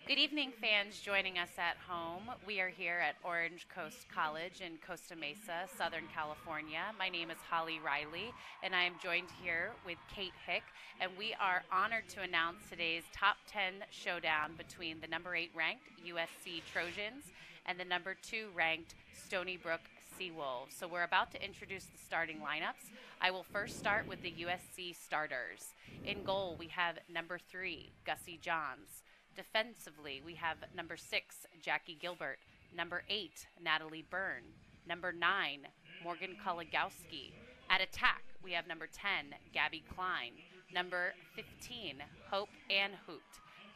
Good evening, fans joining us at home. We are here at Orange Coast College in Costa Mesa, Southern California. My name is Holly Riley, and I am joined here with Kate Hick, and we are honored to announce today's top 10 showdown between the number 8 ranked USC Trojans and the number 2 ranked Stony Brook Seawolves. So we're about to introduce the starting lineups. I will first start with the USC starters. In goal, we have number 3, Gussie Johns. Defensively, we have number 6, Jackie Gilbert, number 8, Natalie Byrne, number 9, Morgan Kuligowski. At attack, we have number 10, Gabby Klein, number 15, Hope Ann Hoot,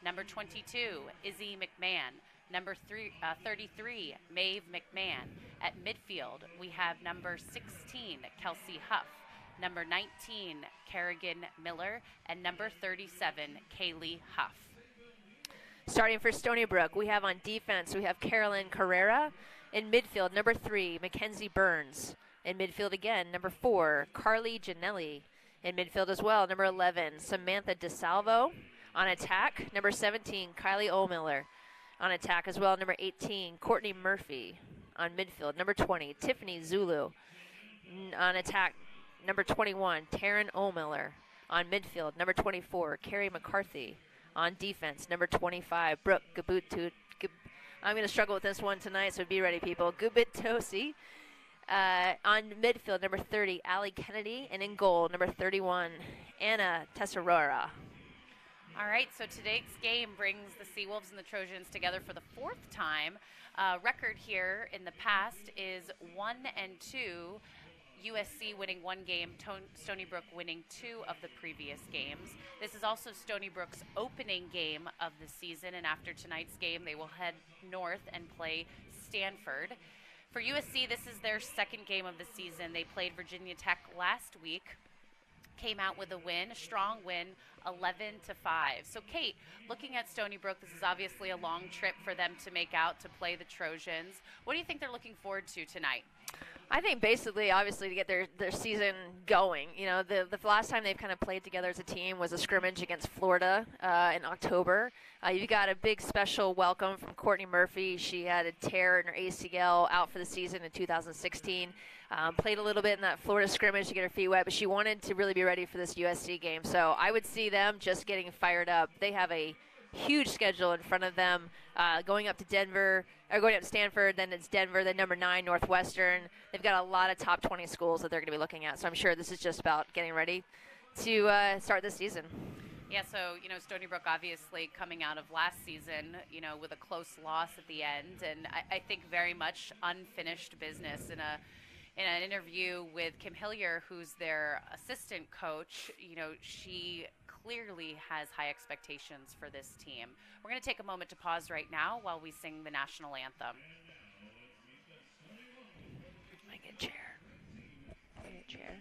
number 22, Izzy McMahon, number 33, Maeve McMahon. At midfield, we have number 16, Kelsey Huff, number 19, Kerrigan Miller, and number 37, Kaylee Huff. Starting for Stony Brook, we have on defense, we have Carolyn Carrera. In midfield, number 3, Mackenzie Burns. In midfield again, number 4, Carly Janelli. In midfield as well, number 11, Samantha Desalvo. On attack, number 17, Kylie O'Miller. On attack as well, number 18, Courtney Murphy. On midfield, number 20, Tiffany Zulu. On attack, number 21, Taryn O'Miller. On midfield, number 24, Carrie McCarthy. On defense, number 25, Brooke Gabutu. I'm going to struggle with this one tonight, so be ready, people. Gubitosi. On midfield, number 30, Allie Kennedy. And in goal, number 31, Anna Tessarora. All right, so today's game brings the Seawolves and the Trojans together for the 4th time. Record here in the past is 1-2. USC winning 1 game, Stony Brook winning 2 of the previous games. This is also Stony Brook's opening game of the season, and after tonight's game, they will head north and play Stanford. For USC, this is their 2nd game of the season. They played Virginia Tech last week, came out with a win, a strong win, 11-5. So Kate, looking at Stony Brook, this is obviously a long trip for them to make out to play the Trojans. What do you think they're looking forward to tonight? I think basically, obviously, to get their season going. You know, the last time they've kind of played together as a team was a scrimmage against Florida in October. You got a big special welcome from Courtney Murphy. She had a tear in her ACL, out for the season in 2016. Played a little bit in that Florida scrimmage to get her feet wet, but she wanted to really be ready for this USC game. So I would see them just getting fired up. They have a huge schedule in front of them, going up to Denver, or going up to Stanford, then it's Denver, then number 9, Northwestern. They've got a lot of top 20 schools that they're going to be looking at, so I'm sure this is just about getting ready to start this season. Yeah, so, Stony Brook obviously coming out of last season, with a close loss at the end, and I think very much unfinished business. In an interview with Kim Hillier, who's their assistant coach, she clearly has high expectations for this team. We're going to take a moment to pause right now while we sing the national anthem. Can I get a chair? Can I get a chair?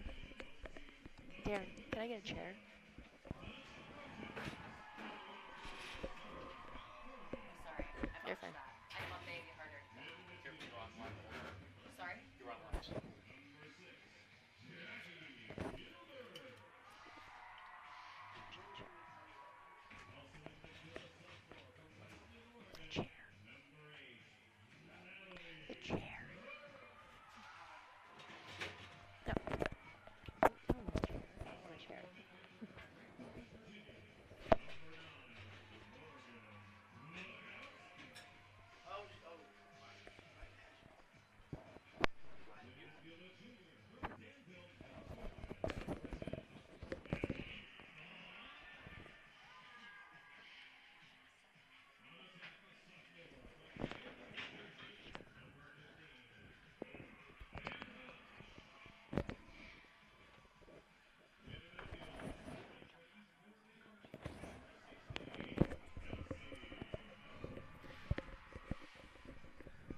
Darren, can I get a chair? Sorry, I'm You're up for fine. that. I know it may be harder. Sorry? You're on lunch. Chair. The chair. No. I want a chair.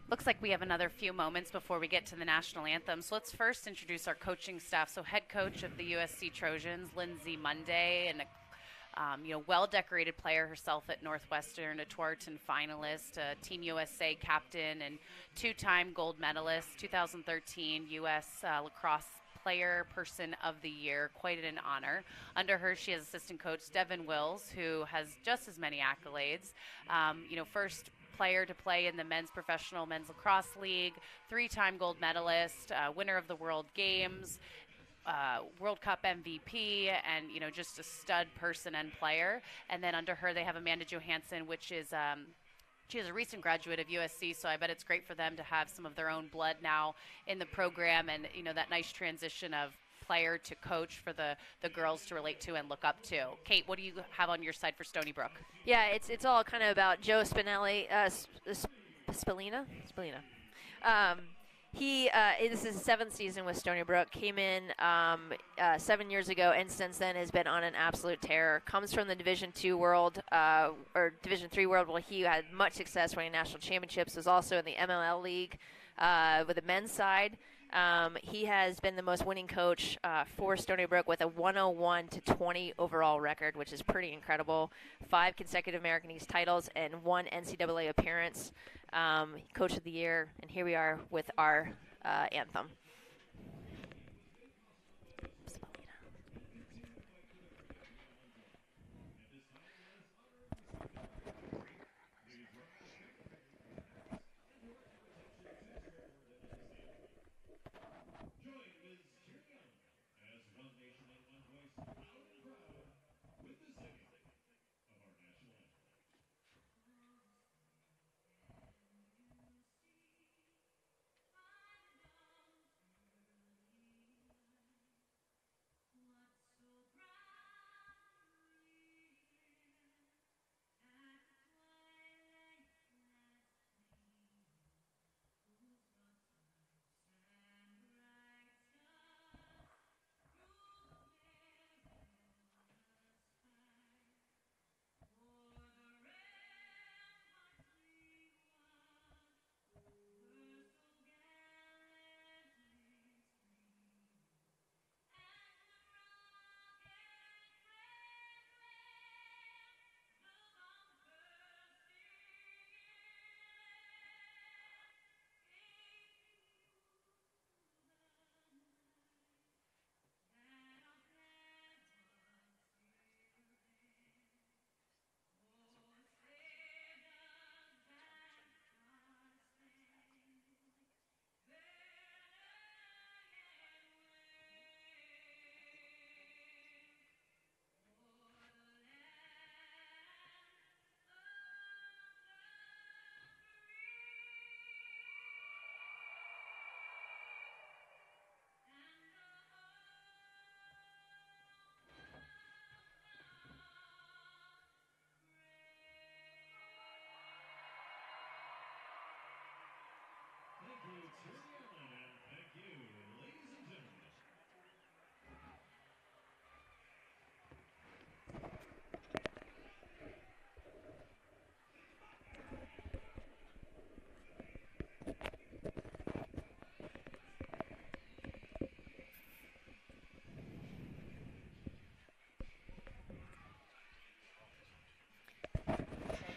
Looks like we have another few moments before we get to the national anthem. So let's first introduce our coaching staff. So head coach of the USC Trojans, Lindsay Monday, and a well-decorated player herself at Northwestern, a Tewaaraton finalist, a Team USA captain, and 2-time gold medalist, 2013 U.S. Lacrosse Player Person of the Year. Quite an honor. Under her, she has assistant coach Devin Wills, who has just as many accolades. First player to play in the men's professional men's lacrosse league, 3-time gold medalist, winner of the World Games, World Cup MVP, and just a stud person and player. And then under her, they have Amanda Johansson, which is she is a recent graduate of USC, so I bet it's great for them to have some of their own blood now in the program, and that nice transition of player to coach for the girls to relate to and look up to. Kate, what do you have on your side for Stony Brook? Yeah, it's all kind of about Joe Spinelli, Spallina. This is his 7th season with Stony Brook. Came in 7 years ago, and since then has been on an absolute tear. Comes from the Division II world, or Division III world, where he had much success winning national championships. Was also in the MLL league with the men's side. He has been the most winning coach for Stony Brook with a 101-20 overall record, which is pretty incredible. 5 consecutive American East titles and 1 NCAA appearance. Coach of the Year, and here we are with our anthem.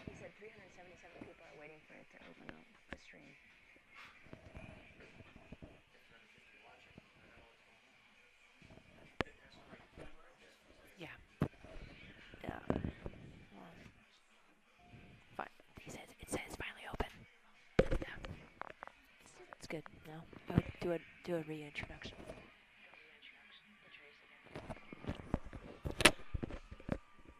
He said 377 people are waiting for it to open up the stream. Yeah. Fine. It says it's finally open. Yeah. It's good. No, I would do a reintroduction.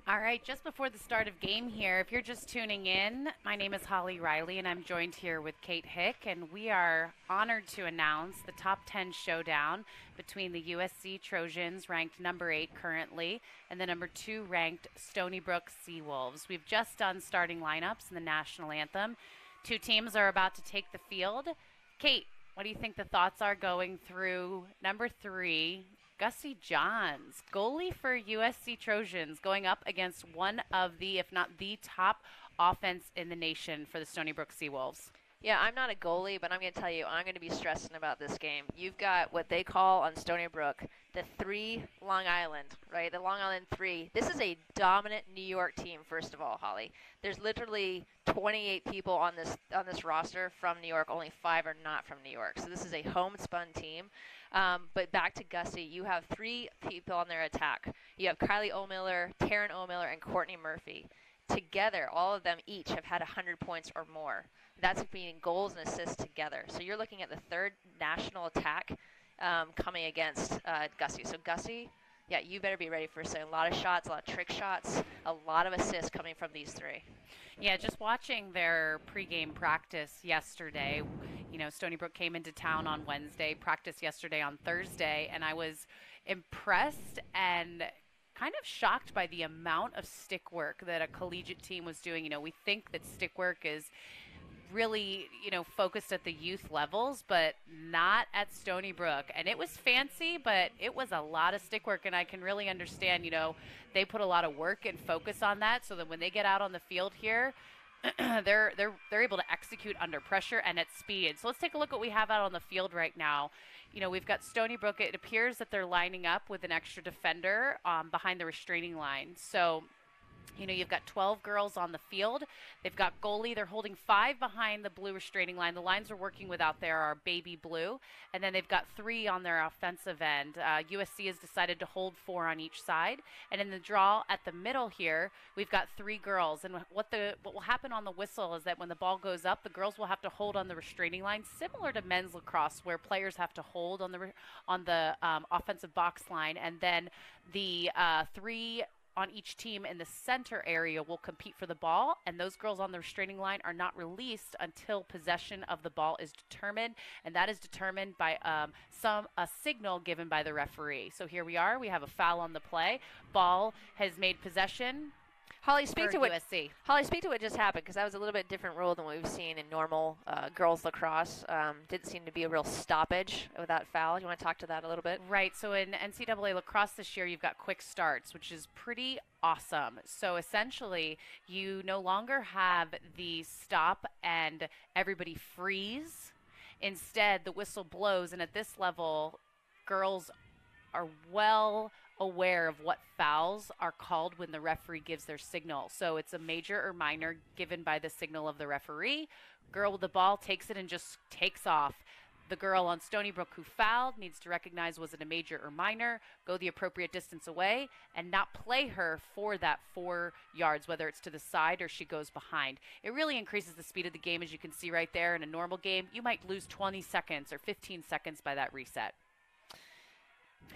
All right, just before the start of game here, if you're just tuning in, my name is Holly Riley, and I'm joined here with Kate Hick, and we are honored to announce the top 10 showdown between the USC Trojans, ranked number 8 currently, and the number 2 ranked Stony Brook Seawolves. We've just done starting lineups in the national anthem. 2 teams are about to take the field. Kate, what do you think the thoughts are going through number 3, Gussie Johns, goalie for USC Trojans, going up against one of the, if not the top offense in the nation for the Stony Brook Seawolves? Yeah, I'm not a goalie, but I'm going to tell you, I'm going to be stressing about this game. You've got what they call on Stony Brook the 3 Long Island, right? The Long Island 3. This is a dominant New York team, first of all, Holly. There's literally 28 people on this roster from New York. Only 5 are not from New York. So this is a homespun team. But back to Gussie, you have 3 people on their attack. You have Kylie O'Miller, Taryn O'Miller, and Courtney Murphy. Together, all of them each have had 100 points or more. That's being goals and assists together. So you're looking at the 3rd national attack coming against Gussie. So Gussie, yeah, you better be ready for a lot of shots, a lot of trick shots, a lot of assists coming from these 3. Yeah, just watching their pregame practice yesterday. Stony Brook came into town on Wednesday, practiced yesterday on Thursday, and I was impressed and kind of shocked by the amount of stick work that a collegiate team was doing. We think that stick work is really, focused at the youth levels, but not at Stony Brook. And it was fancy, but it was a lot of stick work, and I can really understand, they put a lot of work and focus on that so that when they get out on the field here, they're able to execute under pressure and at speed. So let's take a look at what we have out on the field right now. We've got Stony Brook. It appears that they're lining up with an extra defender behind the restraining line. So you've got 12 girls on the field. They've got goalie. They're holding 5 behind the blue restraining line. The lines they're working with out there are baby blue. And then they've got 3 on their offensive end. USC has decided to hold 4 on each side. And in the draw at the middle here, we've got 3 girls. And what will happen on the whistle is that when the ball goes up, the girls will have to hold on the restraining line, similar to men's lacrosse, where players have to hold on the offensive box line. And then the 3 on each team in the center area will compete for the ball, and those girls on the restraining line are not released until possession of the ball is determined, and that is determined by a signal given by the referee. So here we are. We have a foul on the play. Ball has made possession. Holly, speak to USC. Holly, speak to what just happened, because that was a little bit different rule than what we've seen in normal girls lacrosse. Didn't seem to be a real stoppage with that foul. You want to talk to that a little bit? Right. So in NCAA lacrosse this year, you've got quick starts, which is pretty awesome. So essentially, you no longer have the stop and everybody freeze. Instead, the whistle blows, and at this level, girls are well aware of what fouls are called when the referee gives their signal. So it's a major or minor given by the signal of the referee. Girl with the ball takes it and just takes off. The girl on Stony Brook who fouled needs to recognize, was it a major or minor, go the appropriate distance away, and not play her for that 4 yards, whether it's to the side or she goes behind. It really increases the speed of the game, as you can see right there. In a normal game, you might lose 20 seconds or 15 seconds by that reset.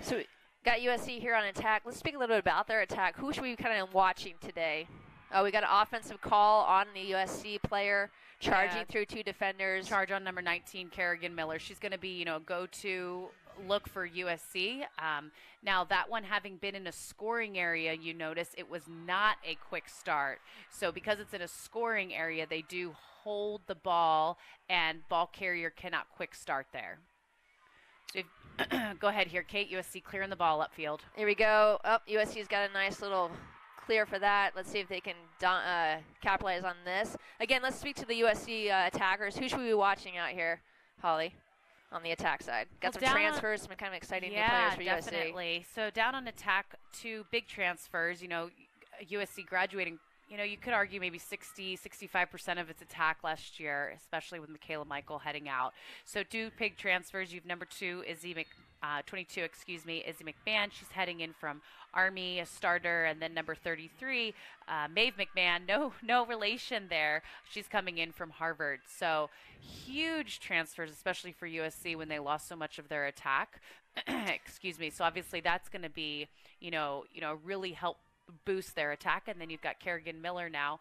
So got USC here on attack. Let's speak a little bit about their attack. Who should we be kind of watching today? Oh, we got an offensive call on the USC player charging through 2 defenders. Charge on number 19, Kerrigan Miller. She's going to be, go-to look for USC. Now, that one having been in a scoring area, you notice it was not a quick start. So because it's in a scoring area, they do hold the ball, and ball carrier cannot quick start there. So go ahead here, Kate. USC clearing the ball upfield. Here we go. Oh, USC's got a nice little clear for that. Let's see if they can capitalize on this. Again, let's speak to the USC attackers. Who should we be watching out here, Holly, on the attack side? Got some transfers, some kind of exciting new players for USC. Yeah, definitely. So down on attack, 2 big transfers. USC graduating. You could argue maybe 65% of its attack last year, especially with Michaela Michael heading out. So 2 big transfers. You've number 2, 22, Izzy McMahon. She's heading in from Army, a starter, and then number 33, Maeve McMahon. No relation there. She's coming in from Harvard. So huge transfers, especially for USC when they lost so much of their attack. So obviously that's going to be, really help boost their attack. And then you've got Kerrigan Miller now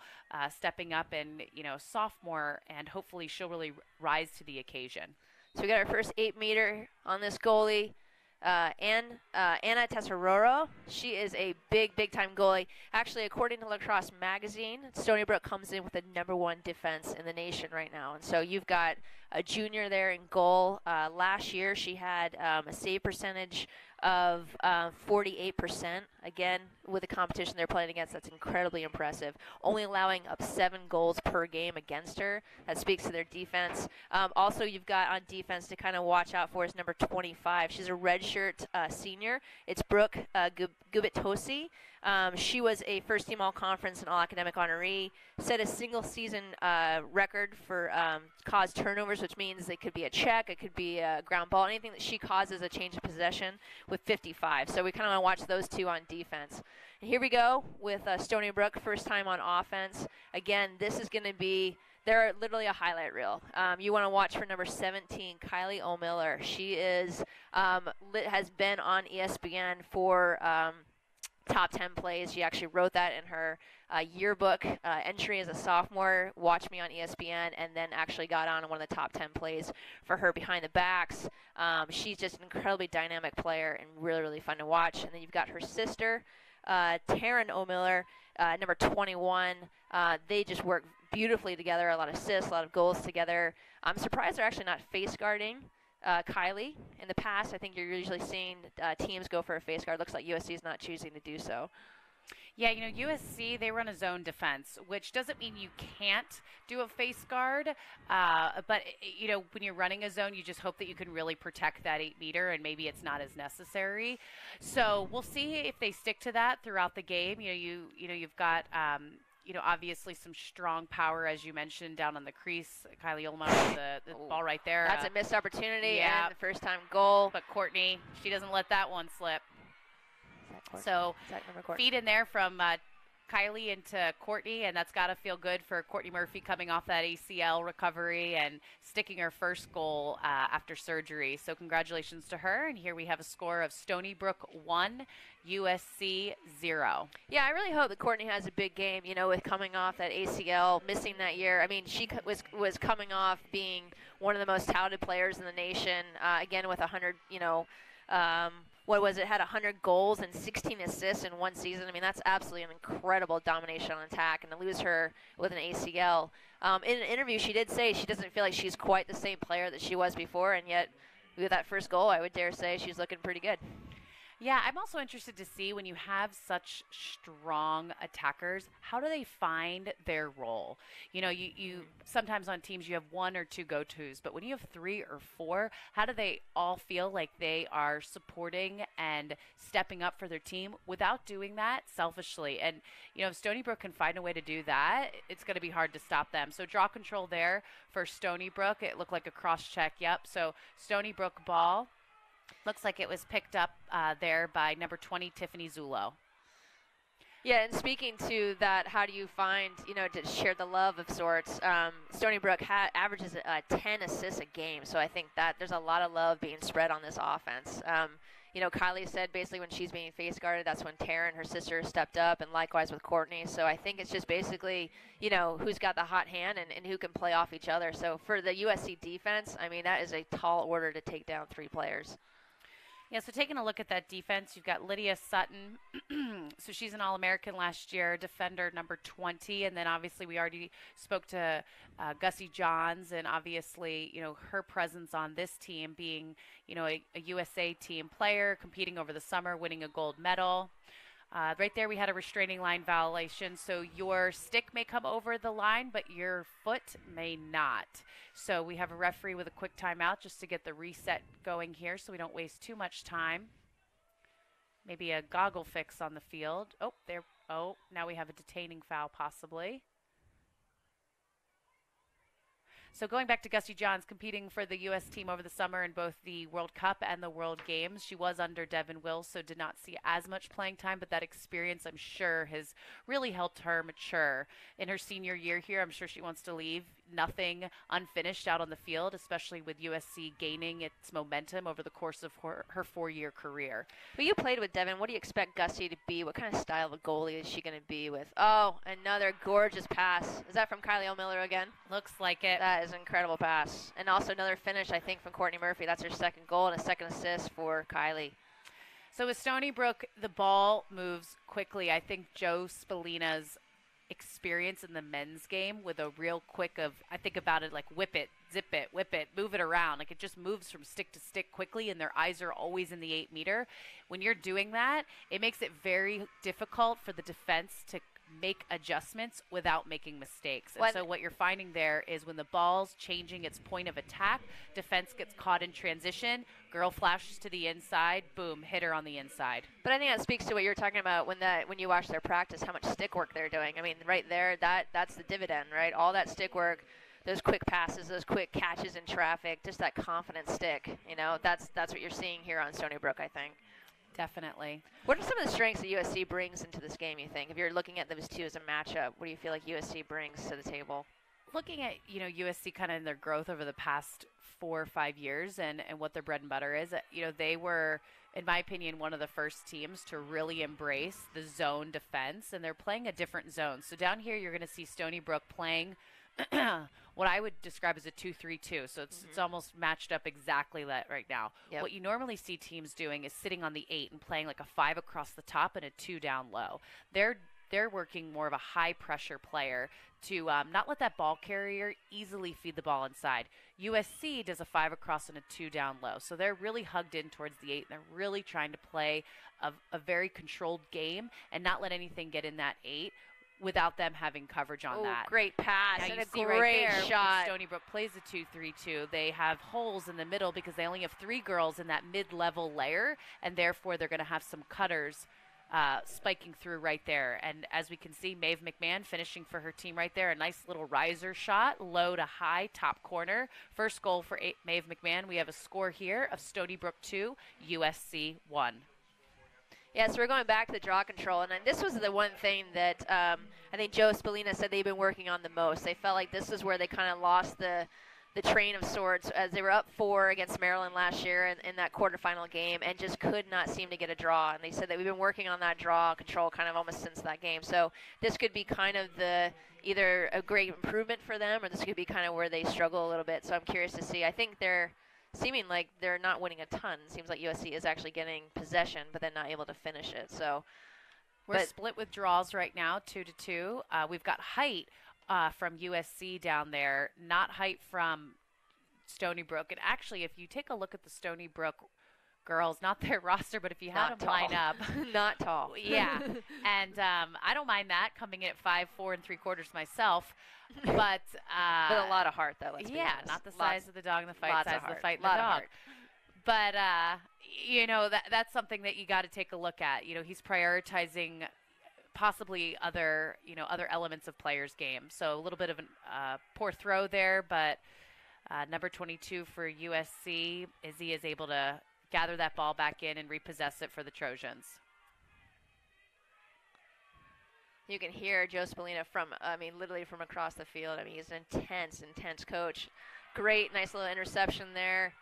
stepping up and, sophomore, and hopefully she'll really rise to the occasion. So we got our first 8-meter on this goalie, Anna Tesaroro. She is a big-time goalie. Actually, according to Lacrosse Magazine, Stony Brook comes in with the #1 defense in the nation right now. And so you've got a junior there in goal. Last year she had a save percentage of 48%. Again, with the competition they're playing against, that's incredibly impressive. Only allowing up 7 goals per game against her. That speaks to their defense. Also, you've got on defense to kind of watch out for is number 25. She's a redshirt senior. It's Brooke Gubitosi. She was a first-team all-conference and all-academic honoree, set a single-season record for caused turnovers, which means it could be a check, it could be a ground ball, anything that she causes a change of possession with 55. So we kind of want to watch those two on defense. And here we go with Stony Brook, first time on offense. Again, this is going to be they're literally a highlight reel. You want to watch for number 17, Kylie O'Miller. She is has been on ESPN for top 10 plays. She actually wrote that in her yearbook entry as a sophomore. Watch me on ESPN, and then actually got on one of the top 10 plays for her behind the backs. She's just an incredibly dynamic player and really, really fun to watch. And then you've got her sister, Taryn O'Miller, number 21. They just work beautifully together. A lot of assists, a lot of goals together. I'm surprised they're actually not face guarding Kylie. In the past, I think you're usually seeing teams go for a face guard. Looks like USC is not choosing to do so. Yeah, USC, they run a zone defense, which doesn't mean you can't do a face guard. But, when you're running a zone, you just hope that you can really protect that 8 meter, and maybe it's not as necessary. So we'll see if they stick to that throughout the game. You've got obviously some strong power, as you mentioned, down on the crease. Kylie Olma with the ball right there. That's a missed opportunity, yeah. And the first-time goal. But Courtney, she doesn't let that one slip. So feed in there from Kylie into Courtney, and that's got to feel good for Courtney Murphy coming off that ACL recovery and sticking her first goal after surgery. So congratulations to her. And here we have a score of Stony Brook 1, USC 0. Yeah, I really hope that Courtney has a big game, with coming off that ACL, missing that year. I mean, she was coming off being one of the most touted players in the nation, again with 100, had 100 goals and 16 assists in one season. I mean, that's absolutely an incredible domination on attack. And to lose her with an ACL. In an interview, she did say she doesn't feel like she's quite the same player that she was before. And yet, with that first goal, I would dare say she's looking pretty good. Yeah, I'm also interested to see when you have such strong attackers, how do they find their role? You sometimes on teams you have 1 or 2 go-tos, but when you have 3 or 4, how do they all feel like they are supporting and stepping up for their team without doing that selfishly? And, if Stony Brook can find a way to do that, it's going to be hard to stop them. So draw control there for Stony Brook. It looked like a cross-check. Yep, so Stony Brook ball. Looks like it was picked up there by number 20, Tiffany Zullo. Yeah, and speaking to that, how do you find, to share the love of sorts? Stony Brook averages 10 assists a game, so I think that there's a lot of love being spread on this offense. Kylie said basically when she's being face guarded, that's when Taryn, her sister, stepped up, and likewise with Courtney. So I think it's just basically, who's got the hot hand and who can play off each other. So for the USC defense, I mean, that is a tall order to take down 3 players. Yeah, so taking a look at that defense, you've got Lydia Sutton. So she's an All-American last year, defender number 20. And then obviously we already spoke to Gussie Johns, and obviously, her presence on this team being, a USA team player, competing over the summer, winning a gold medal. Right there we had a restraining line violation, so your stick may come over the line, but your foot may not. So we have a referee with a quick timeout just to get the reset going here so we don't waste too much time. Maybe a goggle fix on the field. Now we have a detaining foul possibly. So going back to Gussie Johns, competing for the U.S. team over the summer in both the World Cup and the World Games. She was under Devin Wills, so did not see as much playing time, but that experience, I'm sure, has really helped her mature. In her senior year here, I'm sure she wants to leave nothing unfinished out on the field, especially with USC gaining its momentum over the course of her 4-year career. But you played with Devin. What do you expect Gussie to be? What kind of style of a goalie is she going to be with? Oh, another gorgeous pass. Is that from Kylie O'Miller again? Looks like it. That is an incredible pass. And also another finish, I think, from Courtney Murphy. That's her second goal and a second assist for Kylie. So with Stony Brook, the ball moves quickly. I think Joe Spallina's experience in the men's game with a real quick of, I think about it like whip it, zip it, whip it, move it around. Like it just moves from stick to stick quickly, and their eyes are always in the 8 meter. When you're doing that, it makes it very difficult for the defense to make adjustments without making mistakes. And so what you're finding there is when the ball's changing its point of attack, defense gets caught in transition, girl flashes to the inside, boom, hit her on the inside. But I think that speaks to what you were talking about when you watch their practice, how much stick work they're doing. I mean, right there, that's the dividend, right? All that stick work, those quick passes, those quick catches in traffic, just that confident stick. You know, that's what you're seeing here on Stony Brook, I think. Definitely. What are some of the strengths that USC brings into this game, you think? If you're looking at those two as a matchup, what do you feel like USC brings to the table? Looking at, USC kind of in their growth over the past 4 or 5 years and what their bread and butter is, they were, in my opinion, one of the first teams to really embrace the zone defense, and they're playing a different zone. So down here you're going to see Stony Brook playing what I would describe as a 2-3-2. So it's almost matched up exactly that right now. Yep. What you normally see teams doing is sitting on the 8 and playing like a 5 across the top and a 2 down low. They're working more of a high pressure player to not let that ball carrier easily feed the ball inside. USC does a 5 across and a 2 down low. So they're really hugged in towards the 8, and they're really trying to play a very controlled game and not let anything get in that 8 without them having coverage on that. Great pass now and you a see great right there, shot. Stony Brook plays a 2-3-2. They have holes in the middle because they only have 3 girls in that mid-level layer, and therefore they're going to have some cutters spiking through right there. And as we can see, Maeve McMahon finishing for her team right there. A nice little riser shot, low to high, top corner. First goal for Maeve McMahon. We have a score here of Stony Brook 2, USC 1. Yeah, so we're going back to the draw control, and this was the one thing that I think Joe Spallina said they've been working on the most. They felt like this is where they kind of lost the train of sorts as they were up 4 against Maryland last year in that quarterfinal game and just could not seem to get a draw. And they said that we've been working on that draw control kind of almost since that game. So this could be kind of either a great improvement for them, or this could be kind of where they struggle a little bit. So I'm curious to see. I think they're seeming like they're not winning a ton. It seems like USC is actually getting possession, but then not able to finish it. So we're split with draws right now, 2-2. We've got height from USC down there, not height from Stony Brook. And actually, if you take a look at the Stony Brook girls, not their roster, but if you had them line up. Not tall. Yeah. And I don't mind that, coming in at 5'4" 3/4 myself. But with a lot of heart, though. Let's be honest. Not the size of the dog in the fight, size of the fight in the dog. Heart. But that's something that you got to take a look at. He's prioritizing possibly other elements of players' game. So a little bit of a poor throw there, but number 22 for USC, Izzy is able to gather that ball back in and repossess it for the Trojans. You can hear Joe Spallina literally from across the field. He's an intense coach. Great, nice little interception there.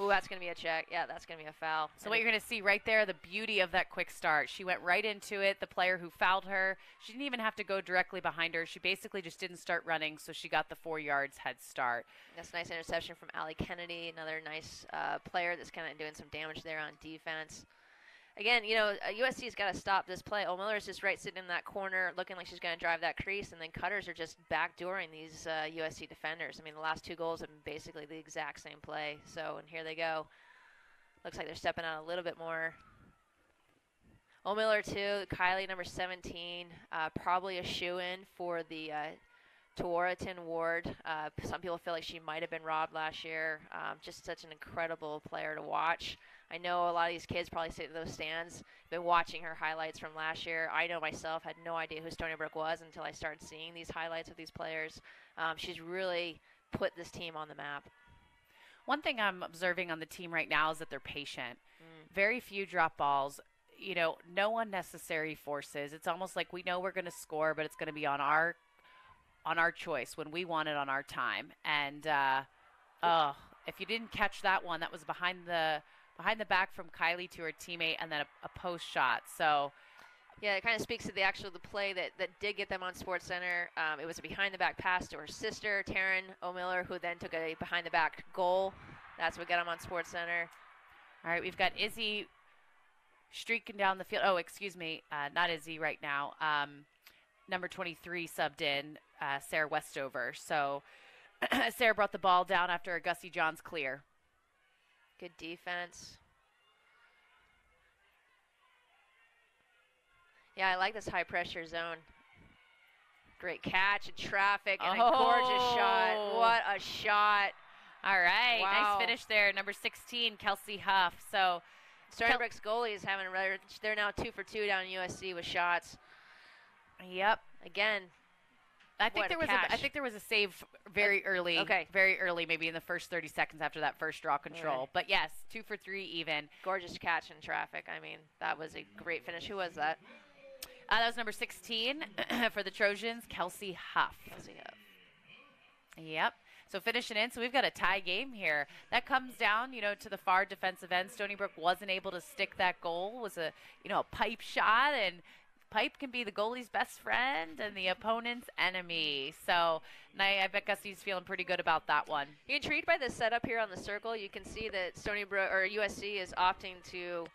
Ooh, that's going to be a check. Yeah, that's going to be a foul. So what you're going to see right there, the beauty of that quick start. She went right into it. The player who fouled her, she didn't even have to go directly behind her. She basically just didn't start running, so she got the 4 yards head start. That's a nice interception from Allie Kennedy, another nice player that's kind of doing some damage there on defense. Again, USC's got to stop this play. O'Miller's just right sitting in that corner looking like she's going to drive that crease, and then cutters are just backdooring these USC defenders. The last 2 goals have been basically the exact same play. So, and here they go. Looks like they're stepping out a little bit more. O'Miller, too. Kylie, number 17, probably a shoo-in for the Tewaaraton Ward. Some people feel like she might have been robbed last year. Just such an incredible player to watch. I know a lot of these kids probably sit in those stands, been watching her highlights from last year. I know myself had no idea who Stony Brook was until I started seeing these highlights of these players. She's really put this team on the map. One thing I'm observing on the team right now is that they're patient. Very few drop balls. No unnecessary forces. It's almost like we know we're going to score, but it's going to be on our choice when we want it on our time. And if you didn't catch that one, that was behind the back from Kylie to her teammate, and then a post shot. So, yeah, it kind of speaks to the play that did get them on SportsCenter. It was a behind-the-back pass to her sister, Taryn O'Miller, who then took a behind-the-back goal. That's what got them on SportsCenter. All right, we've got Izzy streaking down the field. Oh, excuse me, not Izzy right now. number 23 subbed in, Sarah Westover. So Sarah brought the ball down after a Gussie Johns clear. Good defense. Yeah, I like this high-pressure zone. Great catch in traffic and a gorgeous shot. What a shot. All right, wow. Nice finish there. Number 16, Kelsey Huff. So Stony Brook's goalie is having they're now 2 for 2 down in USC with shots. Yep. Again, I think there was a save very early. Okay. Very early, maybe in the first 30 seconds after that first draw control. Right. But yes, 2 for 3 even. Gorgeous catch in traffic. I mean, that was a great finish. Who was that? That was number 16 for the Trojans, Kelsey Huff. Yep. So finishing in, so we've got a tie game here. That comes down, to the far defensive end. Stony Brook wasn't able to stick that goal. It was a pipe shot, and pipe can be the goalie's best friend and the opponent's enemy. So I bet Gussie's feeling pretty good about that one. You intrigued by the setup here on the circle? You can see that Stony Brook or USC is opting to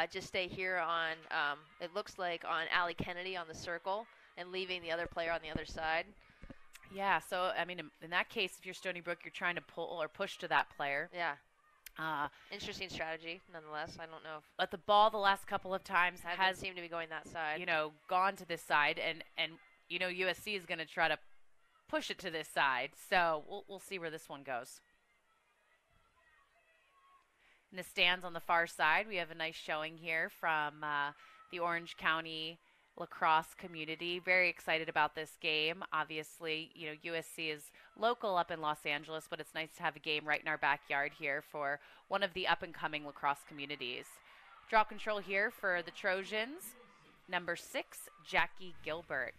just stay here on, it looks like on Allie Kennedy on the circle and leaving the other player on the other side. Yeah, so, I mean, in that case, if you're Stony Brook, you're trying to pull or push to that player. Yeah. Interesting strategy, nonetheless. I don't know if. But the ball the last couple of times has seemed to be going that side. Gone to this side, and USC is going to try to push it to this side. So we'll see where this one goes. In the stands on the far side, we have a nice showing here from the Orange County Lacrosse community. Very excited about this game. Obviously, USC is local up in Los Angeles, but it's nice to have a game right in our backyard here for one of the up-and-coming lacrosse communities. Draw control here for the Trojans. Number 6, Jackie Gilbert.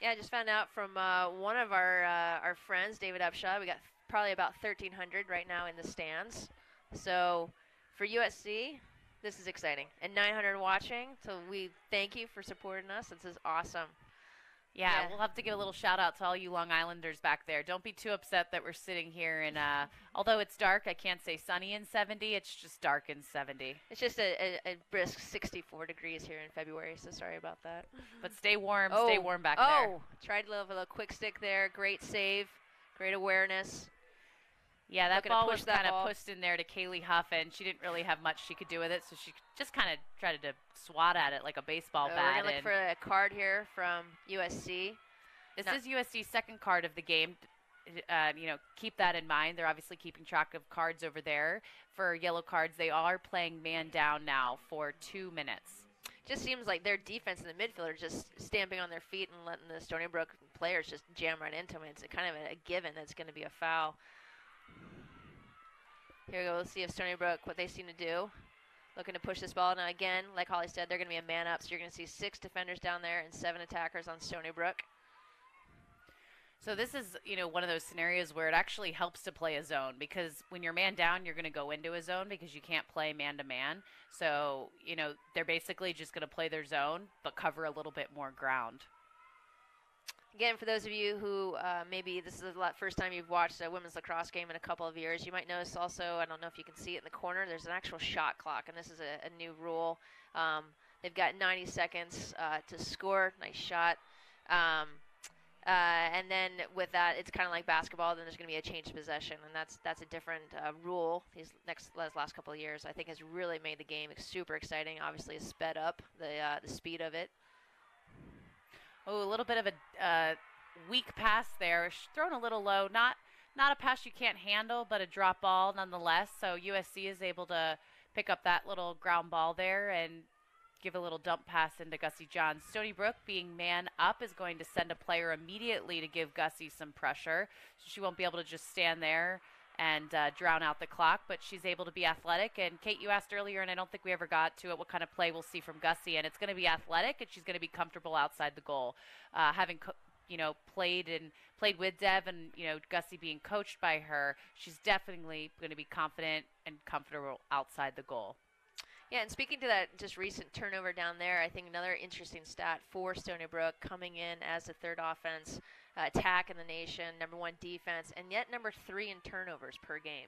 Yeah, I just found out from one of our friends, David Upshaw. We got probably about 1,300 right now in the stands. So for USC, this is exciting. And 900 watching, so we thank you for supporting us. This is awesome. Yeah, we'll have to give a little shout out to all you Long Islanders back there. Don't be too upset that we're sitting here and although it's dark, I can't say sunny in 70. It's just dark in 70. It's just a brisk 64 degrees here in February, so sorry about that. But stay warm. Stay warm back there. Oh, tried a little quick stick there. Great save. Great awareness. Yeah, that ball was kind of pushed in there to Kaylee Huff, and she didn't really have much she could do with it, so she just kind of tried to swat at it like a baseball bat. We're going to look for a card here from USC. This is USC's second card of the game. Keep that in mind. They're obviously keeping track of cards over there. For yellow cards, they are playing man down now for 2 minutes. Just seems like their defense in the midfield are just stamping on their feet and letting the Stony Brook players just jam right into them. It's kind of a given that's going to be a foul. Here we go. Let's see if Stony Brook, what they seem to do. Looking to push this ball. Now, again, like Holly said, they're going to be a man up. So you're going to see 6 defenders down there and 7 attackers on Stony Brook. So this is, one of those scenarios where it actually helps to play a zone because when you're man down, you're going to go into a zone because you can't play man-to-man. So, they're basically just going to play their zone but cover a little bit more ground. Again, for those of you who maybe this is the first time you've watched a women's lacrosse game in a couple of years, you might notice also, I don't know if you can see it in the corner, there's an actual shot clock, and this is a new rule. They've got 90 seconds to score. Nice shot. And then with that, it's kind of like basketball. Then there's going to be a change of possession, and that's a different rule. These last couple of years, I think, has really made the game super exciting. Obviously, it's sped up the speed of it. Oh, a little bit of a weak pass there. Thrown a little low. Not a pass you can't handle, but a drop ball nonetheless. So USC is able to pick up that little ground ball there and give a little dump pass into Gussie Johns. Stony Brook, being man up, is going to send a player immediately to give Gussie some pressure. So she won't be able to just stand there and drown out the clock, but she's able to be athletic. And Kate, you asked earlier, and I don't think we ever got to it, what kind of play we'll see from Gussie, and it's going to be athletic, and she's going to be comfortable outside the goal. Having played with Dev and Gussie being coached by her, she's definitely going to be confident and comfortable outside the goal. Yeah, and speaking to that just recent turnover down there, I think another interesting stat for Stony Brook coming in as the third offense attack in the nation, number 1 defense, and yet number 3 in turnovers per game.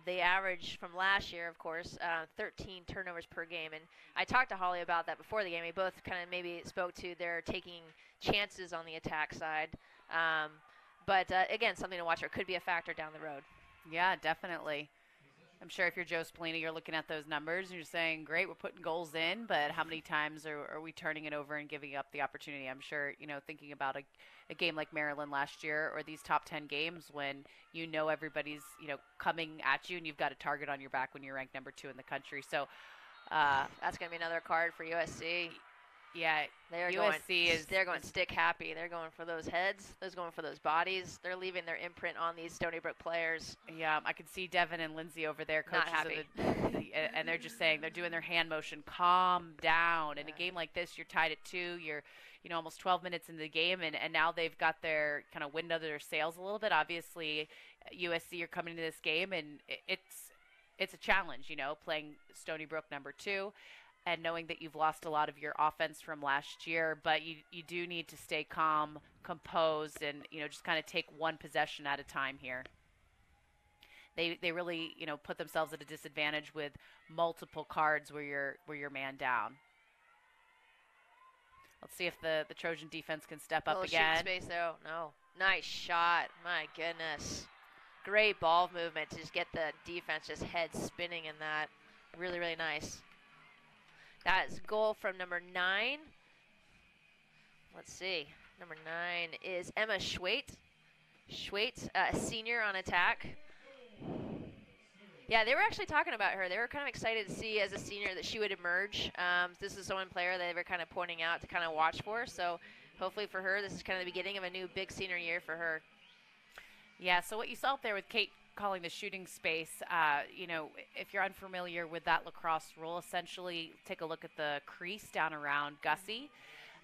They average from last year, of course, 13 turnovers per game. And I talked to Holly about that before the game. We both kind of maybe spoke to their taking chances on the attack side. But again, something to watch. Or could be a factor down the road. Yeah, definitely. I'm sure if you're Joe Spallini, you're looking at those numbers and you're saying, great, we're putting goals in, but how many times are we turning it over and giving up the opportunity? I'm sure, thinking about a game like Maryland last year or these top 10 games when everybody's, coming at you and you've got a target on your back when you're ranked number 2 in the country. So that's going to be another card for USC. Yeah, they're going stick happy. They're going for those heads. They're going for those bodies. They're leaving their imprint on these Stony Brook players. Yeah, I can see Devin and Lindsay over there, coaches not happy. And they're just saying, they're doing their hand motion, calm down. In a game like this, you're tied at 2. You're almost 12 minutes into the game, and now they've got their kind of wind under their sails a little bit. Obviously, USC are coming to this game, and it's a challenge, playing Stony Brook number 2. And knowing that you've lost a lot of your offense from last year, but you do need to stay calm, composed, and just kind of take one possession at a time here. They really put themselves at a disadvantage with multiple cards where you're man down. Let's see if the Trojan defense can step up again. Space though. No, nice shot. My goodness, great ball movement to just get the defense just head spinning in that. Really, really nice. That's goal from number 9. Let's see. Number 9 is Emma Schwait. Schwait, a senior on attack. Yeah, they were actually talking about her. They were kind of excited to see as a senior that she would emerge. This is one player they were kind of pointing out to kind of watch for. So hopefully for her, this is kind of the beginning of a new big senior year for her. Yeah, so what you saw up there with Kate calling the shooting space, if you're unfamiliar with that lacrosse rule, essentially take a look at the crease down around Gussie.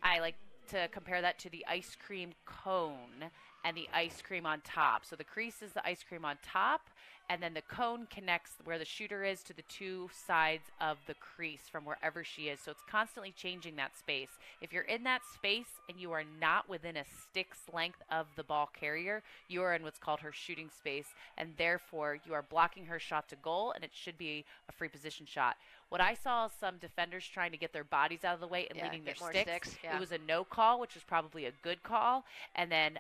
I like to compare that to the ice cream cone and the ice cream on top. So the crease is the ice cream on top, and then the cone connects where the shooter is to the 2 sides of the crease from wherever she is. So it's constantly changing that space. If you're in that space and you are not within a stick's length of the ball carrier, you are in what's called her shooting space, and therefore you are blocking her shot to goal, and it should be a free position shot. What I saw some defenders trying to get their bodies out of the way and leading their sticks. Yeah. It was a no call, which was probably a good call. And then,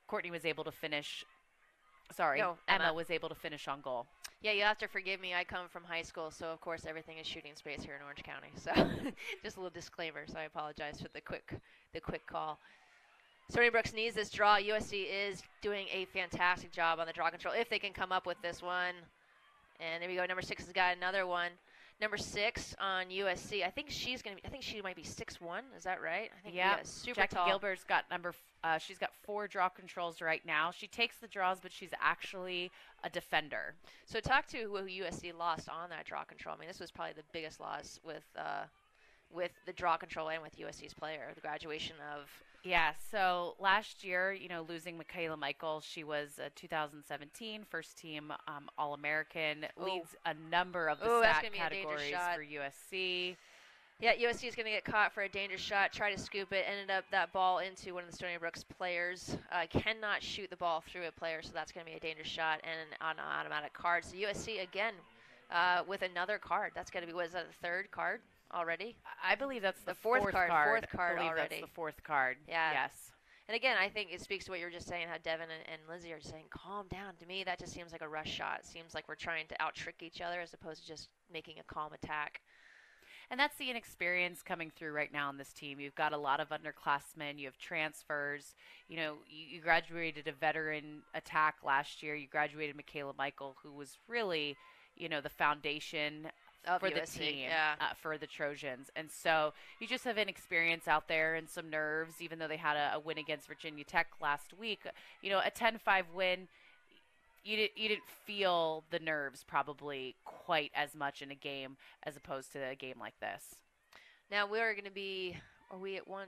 Courtney was able to finish. Emma was able to finish on goal. Yeah, you have to forgive me. I come from high school, so of course everything is shooting space here in Orange County. So just a little disclaimer. So I apologize for the quick call. Stony Brook needs this draw. USC is doing a fantastic job on the draw control if they can come up with this one. And there we go. Number 6 has got another one. Number 6 on USC. I think she might be 6'1". Is that right? I think yeah. Super Jackie tall. Gilbert's got she's got 4 draw controls right now. She takes the draws, but she's actually a defender. So talk to who USC lost on that draw control. I mean, this was probably the biggest loss with the draw control and with USC's player, the graduation of. Yeah, so last year, losing Michaela Michael, she was a 2017 first team All-American, leads a number of the stat categories for USC. Yeah, USC is going to get caught for a dangerous shot, try to scoop it, ended up that ball into one of the Stony Brook's players. Cannot shoot the ball through a player, so that's going to be a dangerous shot and an automatic card. So USC, again, with another card. That's going to be, was that the 3rd card? Already? I believe that's the fourth card. Fourth card already. That's the 4th card. Yeah. Yes. And again, I think it speaks to what you were just saying, how Devin and Lindsay are saying, calm down. To me, that just seems like a rush shot. It seems like we're trying to out-trick each other as opposed to just making a calm attack. And that's the inexperience coming through right now on this team. You've got a lot of underclassmen. You have transfers. You graduated a veteran attack last year. You graduated Michaela Michael, who was really, the foundation for USC, the team, yeah. For the Trojans. And so you just have inexperience out there and some nerves, even though they had a win against Virginia Tech last week. A 10-5 win, you didn't feel the nerves probably quite as much in a game as opposed to a game like this. Now we're going to be, are we at 1?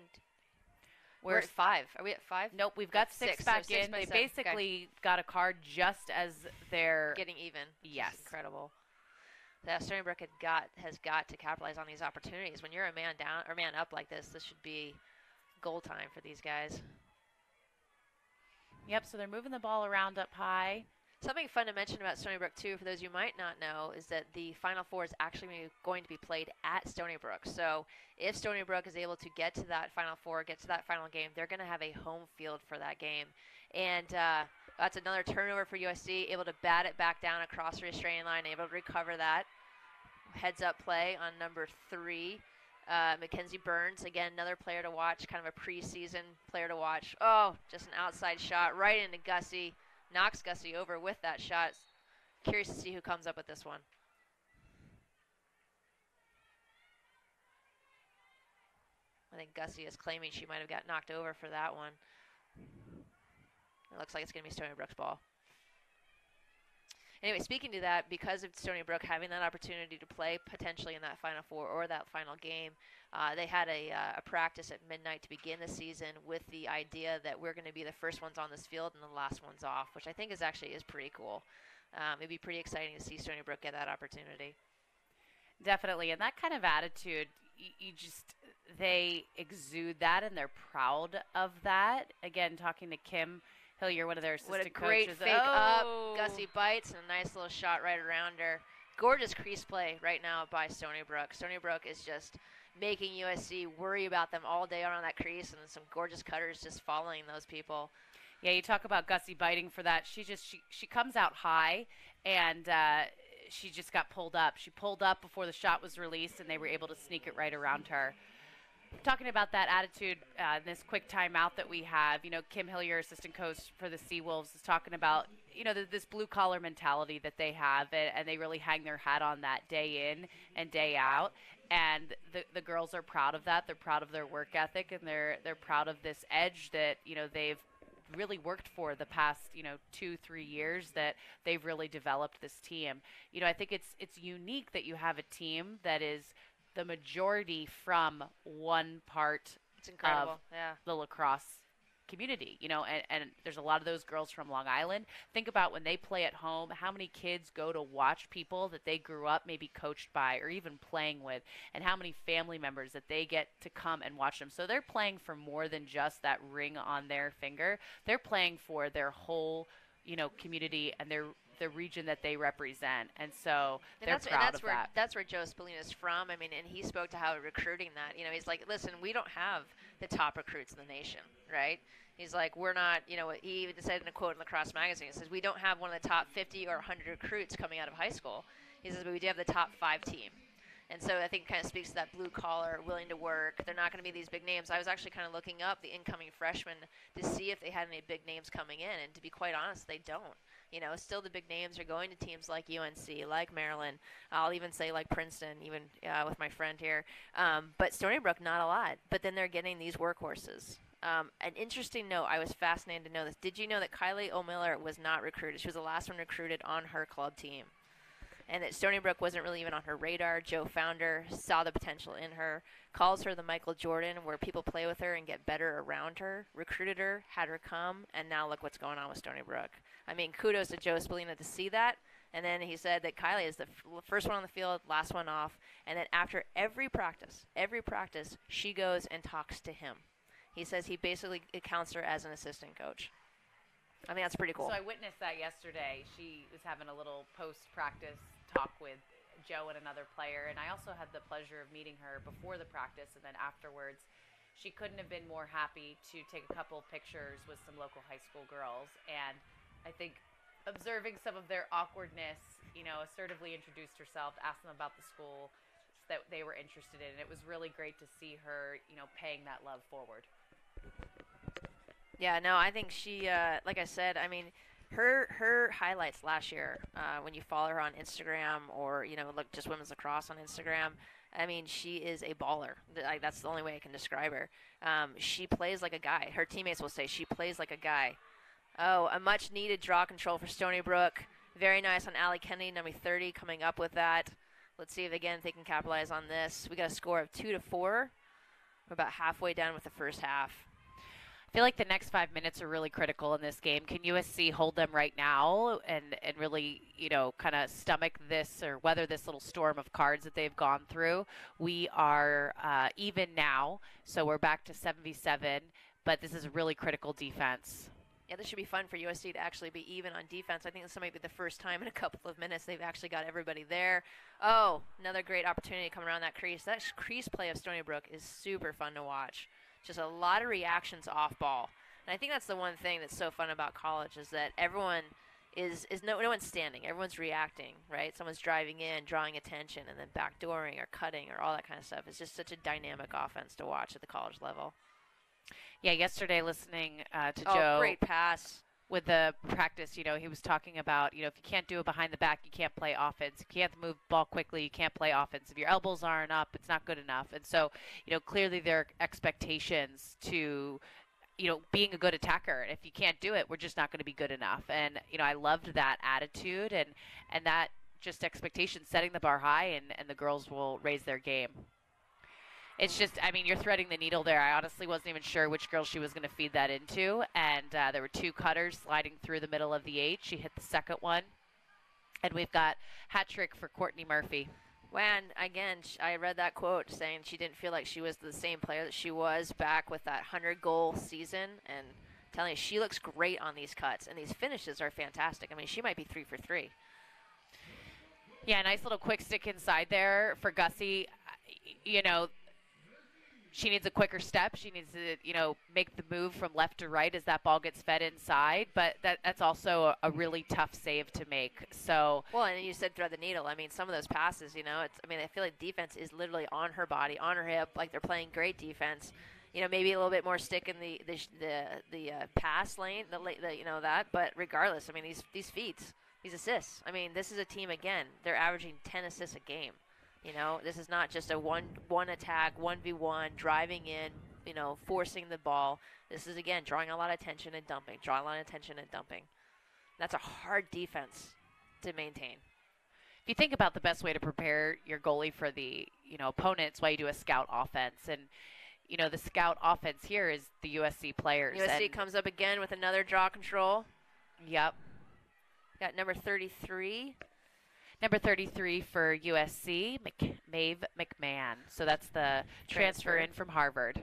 We're at 5. Are we at 5? Nope, we've got 6 back so 6 in. by They 7. basically got a card just as they're getting even. Yes. Incredible. That Stony Brook has got to capitalize on these opportunities. When you're a man down or man up like this should be goal time for these guys. Yep, so they're moving the ball around up high. Something fun to mention about Stony Brook, too, for those you might not know, is that the Final Four is actually going to be played at Stony Brook. So if Stony Brook is able to get to that Final Four, get to that final game, they're going to have a home field for that game. And that's another turnover for USC, able to bat it back down across the restraining line, able to recover that. Heads-up play on number 3. Mackenzie Burns, again, another player to watch, kind of a preseason player to watch. Oh, just an outside shot right into Gussie. Knocks Gussie over with that shot. Curious to see who comes up with this one. I think Gussie is claiming she might have got knocked over for that one. It looks like it's going to be Stony Brook's ball. Anyway, speaking to that, because of Stony Brook having that opportunity to play potentially in that Final Four or that final game, they had a practice at midnight to begin the season with the idea that we're going to be the first ones on this field and the last ones off, which I think is pretty cool. It'd be pretty exciting to see Stony Brook get that opportunity. Definitely, and that kind of attitude, they exude that, and they're proud of that. Again, talking to Kim Hillier, one of their assistant coaches. What a great fake up. Gussie bites and a nice little shot right around her. Gorgeous crease play right now by Stony Brook. Stony Brook is just making USC worry about them all day on that crease, and some gorgeous cutters just following those people. Yeah, you talk about Gussie biting for that. She comes out high, and she just got pulled up. She pulled up before the shot was released, and they were able to sneak it right around her. Talking about that attitude, this quick timeout that we have, Kim Hillier, assistant coach for the Seawolves, is talking about, this blue-collar mentality that they have, and they really hang their hat on that day in and day out. And the girls are proud of that. They're proud of their work ethic, and they're proud of this edge that, they've really worked for the past, 2-3 years, that they've really developed this team. I think it's unique that you have a team that is the majority from one part of the lacrosse community, and there's a lot of those girls from Long Island. Think about when they play at home, how many kids go to watch people that they grew up maybe coached by or even playing with, and how many family members that they get to come and watch them. So they're playing for more than just that ring on their finger. They're playing for their whole, community and the region that they represent, and so they're proud of that. That's where Joe Spallina's from. I mean, and he spoke to how recruiting that. He's like, listen, we don't have the top recruits in the nation, right? He's like, we're not, he even said in a quote in Lacrosse magazine, he says, we don't have one of the top 50 or 100 recruits coming out of high school. He says, but we do have the top 5 team. And so I think it kind of speaks to that blue collar, willing to work. They're not going to be these big names. I was actually kind of looking up the incoming freshmen to see if they had any big names coming in, and to be quite honest, they don't. Still the big names are going to teams like UNC, like Maryland. I'll even say like Princeton, even with my friend here. But Stony Brook, not a lot. But then they're getting these workhorses. An interesting note, I was fascinated to know this. Did you know that Kylie O'Miller was not recruited? She was the last one recruited on her club team. And that Stony Brook wasn't really even on her radar. Joe found her, saw the potential in her, calls her the Michael Jordan, where people play with her and get better around her, recruited her, had her come, and now look what's going on with Stony Brook. I mean, kudos to Joe Spallina to see that. And then he said that Kylie is the first one on the field, last one off, and that after every practice, she goes and talks to him. He says he basically counts her as an assistant coach. I mean, that's pretty cool. So I witnessed that yesterday. She was having a little post-practice talk with Joe and another player, and I also had the pleasure of meeting her before the practice, and then afterwards. She couldn't have been more happy to take a couple of pictures with some local high school girls, and I think observing some of their awkwardness, assertively introduced herself, asked them about the school that they were interested in, and it was really great to see her, paying that love forward. Yeah, no, I think she, like I said, I mean, her highlights last year, when you follow her on Instagram or, look just women's lacrosse on Instagram, I mean, she is a baller. That's the only way I can describe her. She plays like a guy. Her teammates will say she plays like a guy. Oh, a much-needed draw control for Stony Brook. Very nice on Allie Kennedy, number 30, coming up with that. Let's see if, again, they can capitalize on this. We got a score of 2-4. We're about halfway done with the first half. I feel like the next 5 minutes are really critical in this game. Can USC hold them right now and really, kind of stomach this or weather this little storm of cards that they've gone through? We are even now, so we're back to 7v7, but this is a really critical defense. Yeah, this should be fun for USC to actually be even on defense. I think this might be the first time in a couple of minutes they've actually got everybody there. Oh, another great opportunity to come around that crease. That crease play of Stony Brook is super fun to watch. Just a lot of reactions off ball. And I think that's the one thing that's so fun about college is that everyone is no one's standing. Everyone's reacting, right? Someone's driving in, drawing attention, and then backdooring or cutting or all that kind of stuff. It's just such a dynamic offense to watch at the college level. Yeah, yesterday listening to Joe. Great pass. With the practice, he was talking about, if you can't do it behind the back, you can't play offense. If you can't move the ball quickly, you can't play offense. If your elbows aren't up, it's not good enough. And so, clearly there are expectations to, being a good attacker. If you can't do it, we're just not going to be good enough. And, I loved that attitude and that just expectation, setting the bar high, and the girls will raise their game. It's just, you're threading the needle there. I honestly wasn't even sure which girl she was going to feed that into. And there were two cutters sliding through the middle of the 8. She hit the second one. And we've got hat trick for Courtney Murphy. When, again, I read that quote saying she didn't feel like she was the same player that she was back with that 100-goal season. And telling you, she looks great on these cuts. And these finishes are fantastic. She might be 3 for 3. Yeah, nice little quick stick inside there for Gussie. She needs a quicker step. She needs to, make the move from left to right as that ball gets fed inside. But that's also a really tough save to make. So well, and you said thread the needle. Some of those passes, I feel like defense is literally on her body, on her hip, like they're playing great defense. Maybe a little bit more stick in the pass lane, that. But regardless, these feeds, these assists. This is a team again. They're averaging 10 assists a game. This is not just a one attack, 1v1, driving in, forcing the ball. This is, again, drawing a lot of attention and dumping, That's a hard defense to maintain. If you think about the best way to prepare your goalie for the, opponents, why you do a scout offense. And, the scout offense here is the USC players. USC comes up again with another draw control. Yep. Got number 33. Number 33 for USC, Maeve McMahon. So that's the transfer in from Harvard.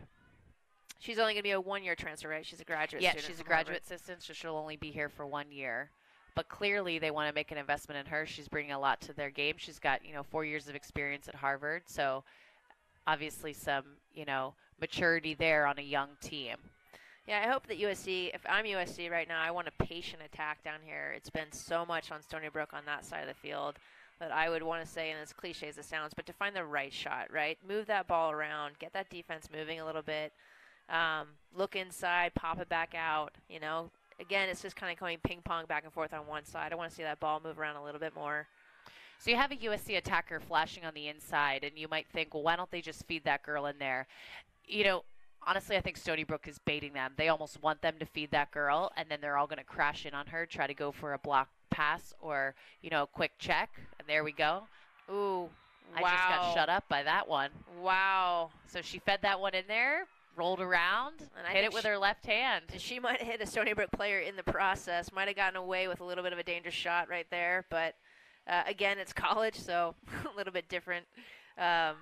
She's only going to be a one-year transfer, right? She's a graduate student. Yeah, she's a graduate assistant, so she'll only be here for 1 year. But clearly they want to make an investment in her. She's bringing a lot to their game. She's got, 4 years of experience at Harvard. So obviously some, maturity there on a young team. Yeah, I hope that USC, if I'm USC right now, I want a patient attack down here. It's been so much on Stony Brook on that side of the field that I would want to say, and as cliche as it sounds, but to find the right shot, right? Move that ball around, get that defense moving a little bit, look inside, pop it back out, Again, it's just kind of going ping pong back and forth on one side. I want to see that ball move around a little bit more. So you have a USC attacker flashing on the inside, and you might think, well, why don't they just feed that girl in there? Honestly, I think Stony Brook is baiting them. They almost want them to feed that girl, and then they're all going to crash in on her, try to go for a block pass or, a quick check. And there we go. Ooh, I just got shut up by that one. Wow. So she fed that one in there, rolled around, and hit it with her left hand. She might have hit a Stony Brook player in the process. Might have gotten away with a little bit of a dangerous shot right there. But, again, it's college, so a little bit different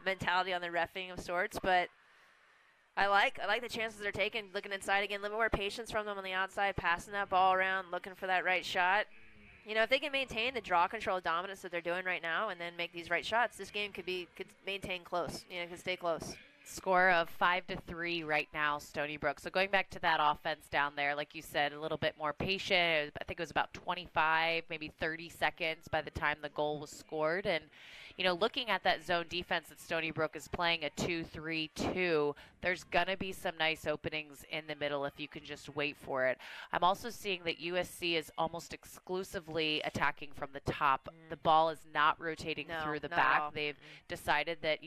mentality on the reffing of sorts. But I like the chances they're taking, looking inside again, a little more patience from them on the outside, passing that ball around, looking for that right shot. If they can maintain the draw control dominance that they're doing right now and then make these right shots, this game could maintain close, could stay close. Score of 5-3 right now, Stony Brook. So going back to that offense down there, like you said, a little bit more patient. I think it was about 25, maybe 30 seconds by the time the goal was scored. And, looking at that zone defense that Stony Brook is playing a 2-3-2, there's going to be some nice openings in the middle if you can just wait for it. I'm also seeing that USC is almost exclusively attacking from the top. The ball is not rotating through the back. They've decided that,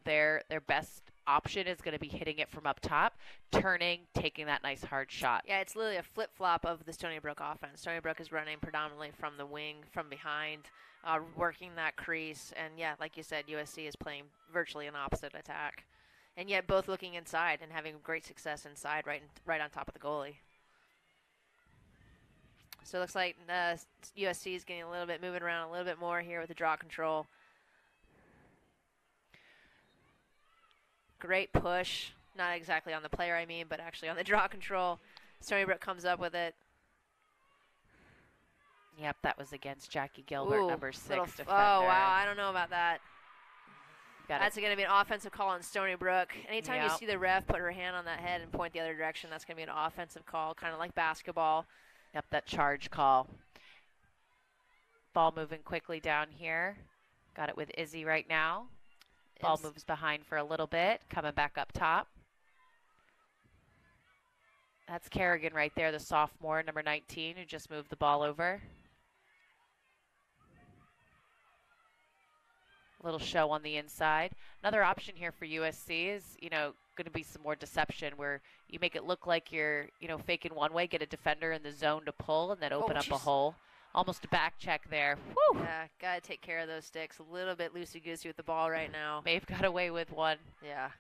their best option is going to be hitting it from up top, turning, taking that nice hard shot. Yeah, it's literally a flip-flop of the Stony Brook offense. Stony Brook is running predominantly from the wing, from behind, working that crease. And, yeah, like you said, USC is playing virtually an opposite attack. And yet both looking inside and having great success inside right on top of the goalie. So it looks like USC is getting a little bit, moving around a little bit more here with the draw control. Great push. Not exactly on the player, but actually on the draw control. Stony Brook comes up with it. Yep, that was against Jackie Gilbert, Ooh, number 6 defender. Oh, wow, I don't know about that. That's going to be an offensive call on Stony Brook. Anytime you Yep. see the ref put her hand on that head and point the other direction, that's going to be an offensive call, kind of like basketball. Yep, that charge call. Ball moving quickly down here. Got it with Izzy right now. Ball moves behind for a little bit, coming back up top. That's Kerrigan right there, the sophomore, number 19, who just moved the ball over. Little show on the inside. Another option here for USC is, going to be some more deception where you make it look like you're, faking one way, get a defender in the zone to pull, and then open up a hole. Almost a back check there. Whew. Yeah, got to take care of those sticks. A little bit loosey-goosey with the ball right now. May have got away with one. Yeah.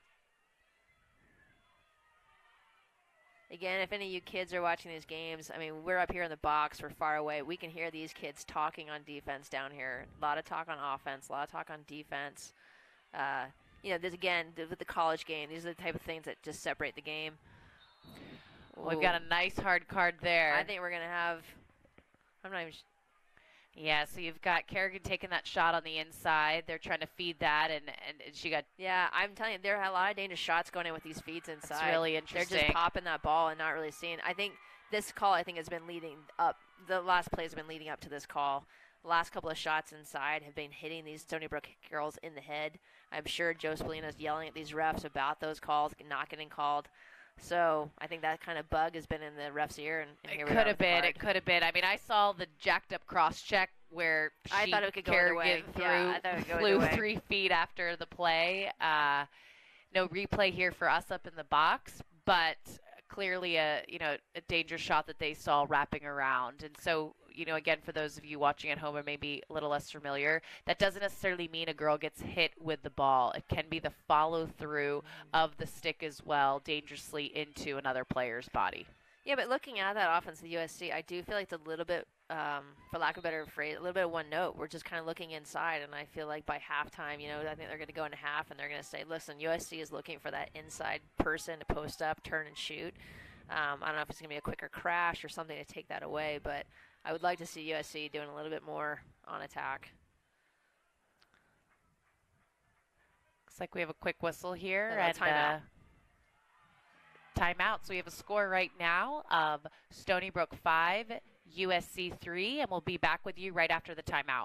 Again, if any of you kids are watching these games, I mean, we're up here in the box. We're far away. We can hear these kids talking on defense down here. A lot of talk on offense, a lot of talk on defense. There's, again, with the college game, these are the type of things that just separate the game. We've got a nice hard card there. I think we're going to have, I'm not even Yeah, so you've got Kerrigan taking that shot on the inside. They're trying to feed that, and she got... Yeah, I'm telling you, there are a lot of dangerous shots going in with these feeds inside. That's really interesting. They're just popping that ball and not really seeing. I think this call, has been leading up. The last play has been leading up to this call. The last couple of shots inside have been hitting these Stony Brook girls in the head. I'm sure Joe Spallina's yelling at these refs about those calls not getting called. So I think that kind of bug has been in the ref's ear. And here it could have been. It could have been. I mean, I saw the jacked up cross check where I thought it could go either way. Flew 3 feet after the play. No replay here for us up in the box, but clearly a dangerous shot that they saw wrapping around. And so, again, for those of you watching at home or maybe a little less familiar, that doesn't necessarily mean a girl gets hit with the ball. It can be the follow through of the stick as well, dangerously into another player's body. Yeah, but looking at that offense of USC, I do feel like it's a little bit, for lack of a better phrase, a little bit of one note. We're just kind of looking inside, and I feel like by halftime, I think they're going to go into half, and they're going to say, listen, USC is looking for that inside person to post up, turn, and shoot. I don't know if it's going to be a quicker crash or something to take that away, but I would like to see USC doing a little bit more on attack. Looks like we have a quick whistle here. And timeout. Timeout. So we have a score right now of Stony Brook 5, USC 3, and we'll be back with you right after the timeout.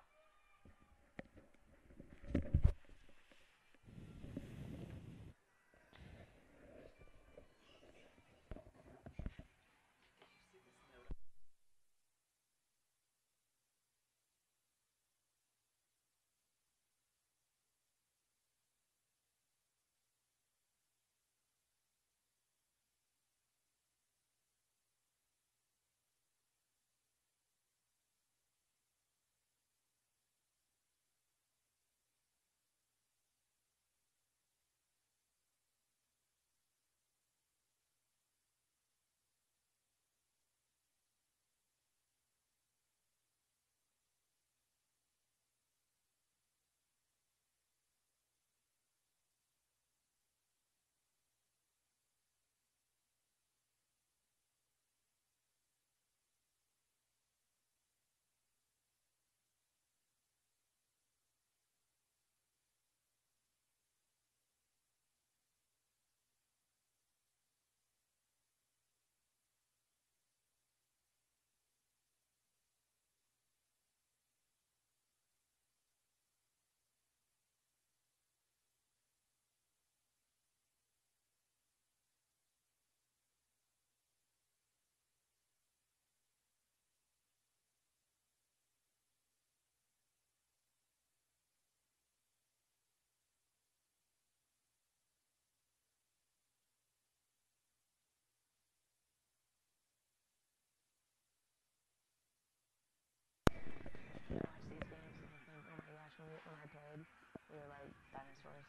We were like dinosaurs.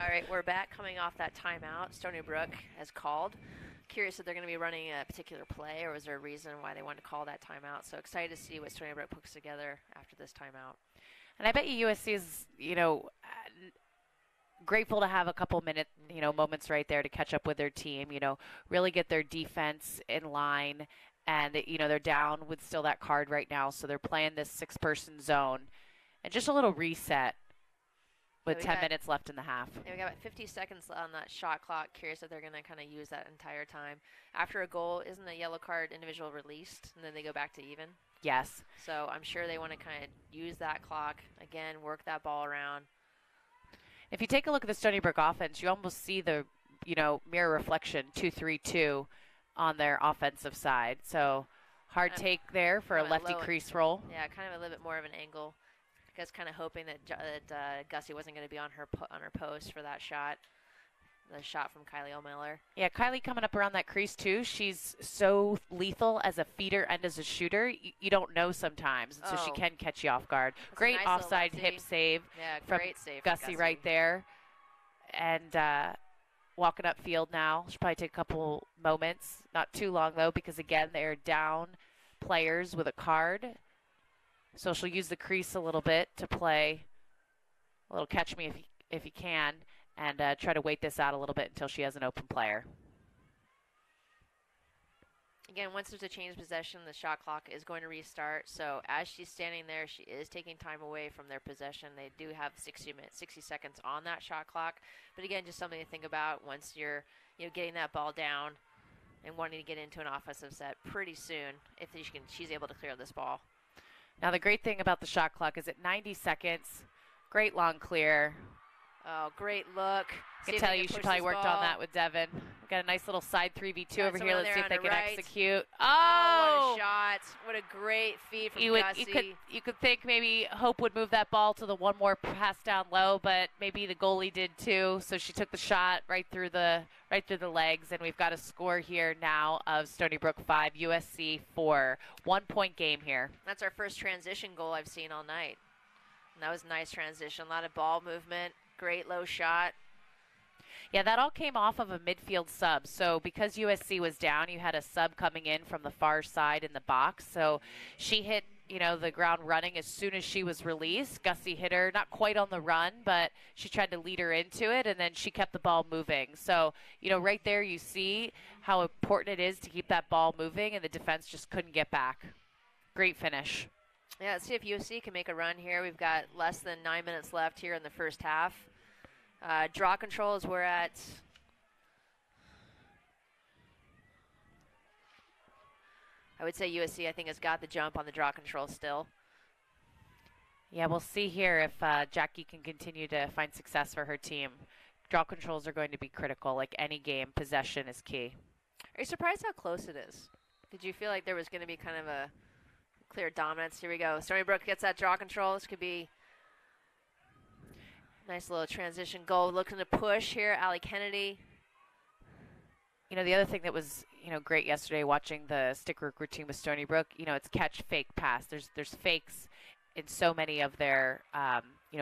All right, we're back coming off that timeout. Stony Brook has called. Curious if they're going to be running a particular play, or was there a reason why they wanted to call that timeout? So excited to see what Stony Brook puts together after this timeout. And I bet you USC is, grateful to have a couple minute, moments right there to catch up with their team, really get their defense in line. And, they're down with still that card right now. So they're playing this 6-person zone. And just a little reset with 10 minutes left in the half. Yeah, we got about 50 seconds on that shot clock. Curious if they're going to kind of use that entire time. After a goal, isn't the yellow card individual released, and then they go back to even? Yes. So I'm sure they want to kind of use that clock, again, work that ball around. If you take a look at the Stony Brook offense, you almost see the, mirror reflection, 2-3-2 on their offensive side. So hard take there for a lefty crease roll. Yeah, kind of a little bit more of an angle. I guess kind of hoping that Gussie wasn't going to be on her post for that shot. The shot from Kylie O'Miller. Yeah, Kylie coming up around that crease too. She's so lethal as a feeder and as a shooter. You don't know sometimes, and so she can catch you off guard. That's great nice offside hip save. Yeah, from great save Gussie right there. And walking up field now. She'll probably take a couple moments. Not too long though, because again they're down players with a card. So she'll use the crease a little bit to play a little catch me if you can, and try to wait this out a little bit until she has an open player. Again, once there's a change of possession, the shot clock is going to restart. So as she's standing there, she is taking time away from their possession. They do have 60 seconds on that shot clock. But again, just something to think about once you're getting that ball down and wanting to get into an offensive set pretty soon if she's able to clear this ball. Now, the great thing about the shot clock is at 90 seconds, great long clear. Oh, great look. I can tell you she probably worked on that with Devin. We got a nice little side 3v2 over here. Let's see if they can execute. Oh, what a shot. What a great feed from Gussie. You could think maybe Hope would move that ball to the one more pass down low, but maybe the goalie did too. So she took the shot right through the legs, and we've got a score here now of Stony Brook 5, USC 4. 1 point game here. That's our first transition goal I've seen all night. And that was a nice transition. A lot of ball movement. Great low shot. Yeah, that all came off of a midfield sub. So because USC was down, you had a sub coming in from the far side in the box. So she hit, the ground running as soon as she was released. Gussie hit her, not quite on the run, but she tried to lead her into it, and then she kept the ball moving. So, right there you see how important it is to keep that ball moving, and the defense just couldn't get back. Great finish. Yeah, let's see if USC can make a run here. We've got less than 9 minutes left here in the first half. Draw controls, we're at I would say USC, I think, has got the jump on the draw control still. Yeah, we'll see here if Jackie can continue to find success for her team. Draw controls are going to be critical. Like any game, possession is key. Are you surprised how close it is? Did you feel like there was going to be kind of a clear dominance? Here we go. Stony Brook gets that draw control. This could be a nice little transition goal. Looking to push here, Allie Kennedy. The other thing that was, great yesterday watching the stick work routine with Stony Brook, it's catch, fake, pass. There's fakes in so many of their,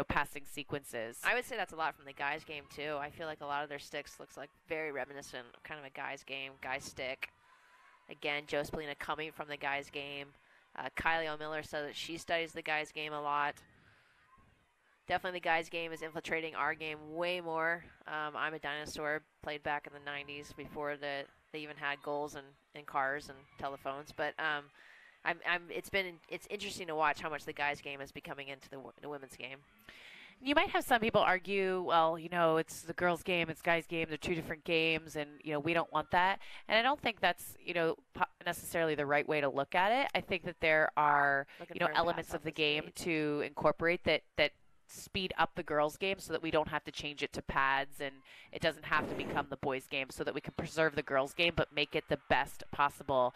passing sequences. I would say that's a lot from the guys' game, too. I feel like a lot of their sticks looks like very reminiscent of kind of a guys' game, guys' stick. Again, Joe Spalina coming from the guys' game. Kylie O'Miller said that she studies the guys' game a lot. Definitely the guys' game is infiltrating our game way more. I'm a Dinosaur, played back in the 90s before they even had goals and cars and telephones. But it's interesting to watch how much the guys' game is becoming into the women's game. You might have some people argue, well, it's the girls' game, it's guys' game, they're two different games, and, we don't want that. And I don't think that's, necessarily the right way to look at it. I think that there are, elements of the game to incorporate that speed up the girls' game so that we don't have to change it to pads, and it doesn't have to become the boys' game, so that we can preserve the girls' game but make it the best possible.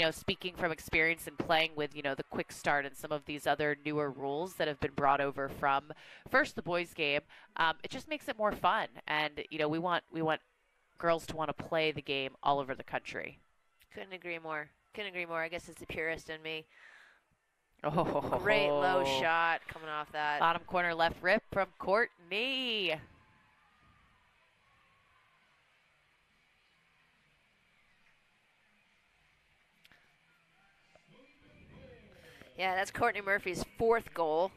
Speaking from experience and playing with, the quick start and some of these other newer rules that have been brought over from first the boys' game, it just makes it more fun. And, we want girls to want to play the game all over the country. Couldn't agree more. I guess it's the purist in me. Oh, great low shot coming off that. Bottom corner left rip from Courtney. Yeah, that's Courtney Murphy's 4th goal.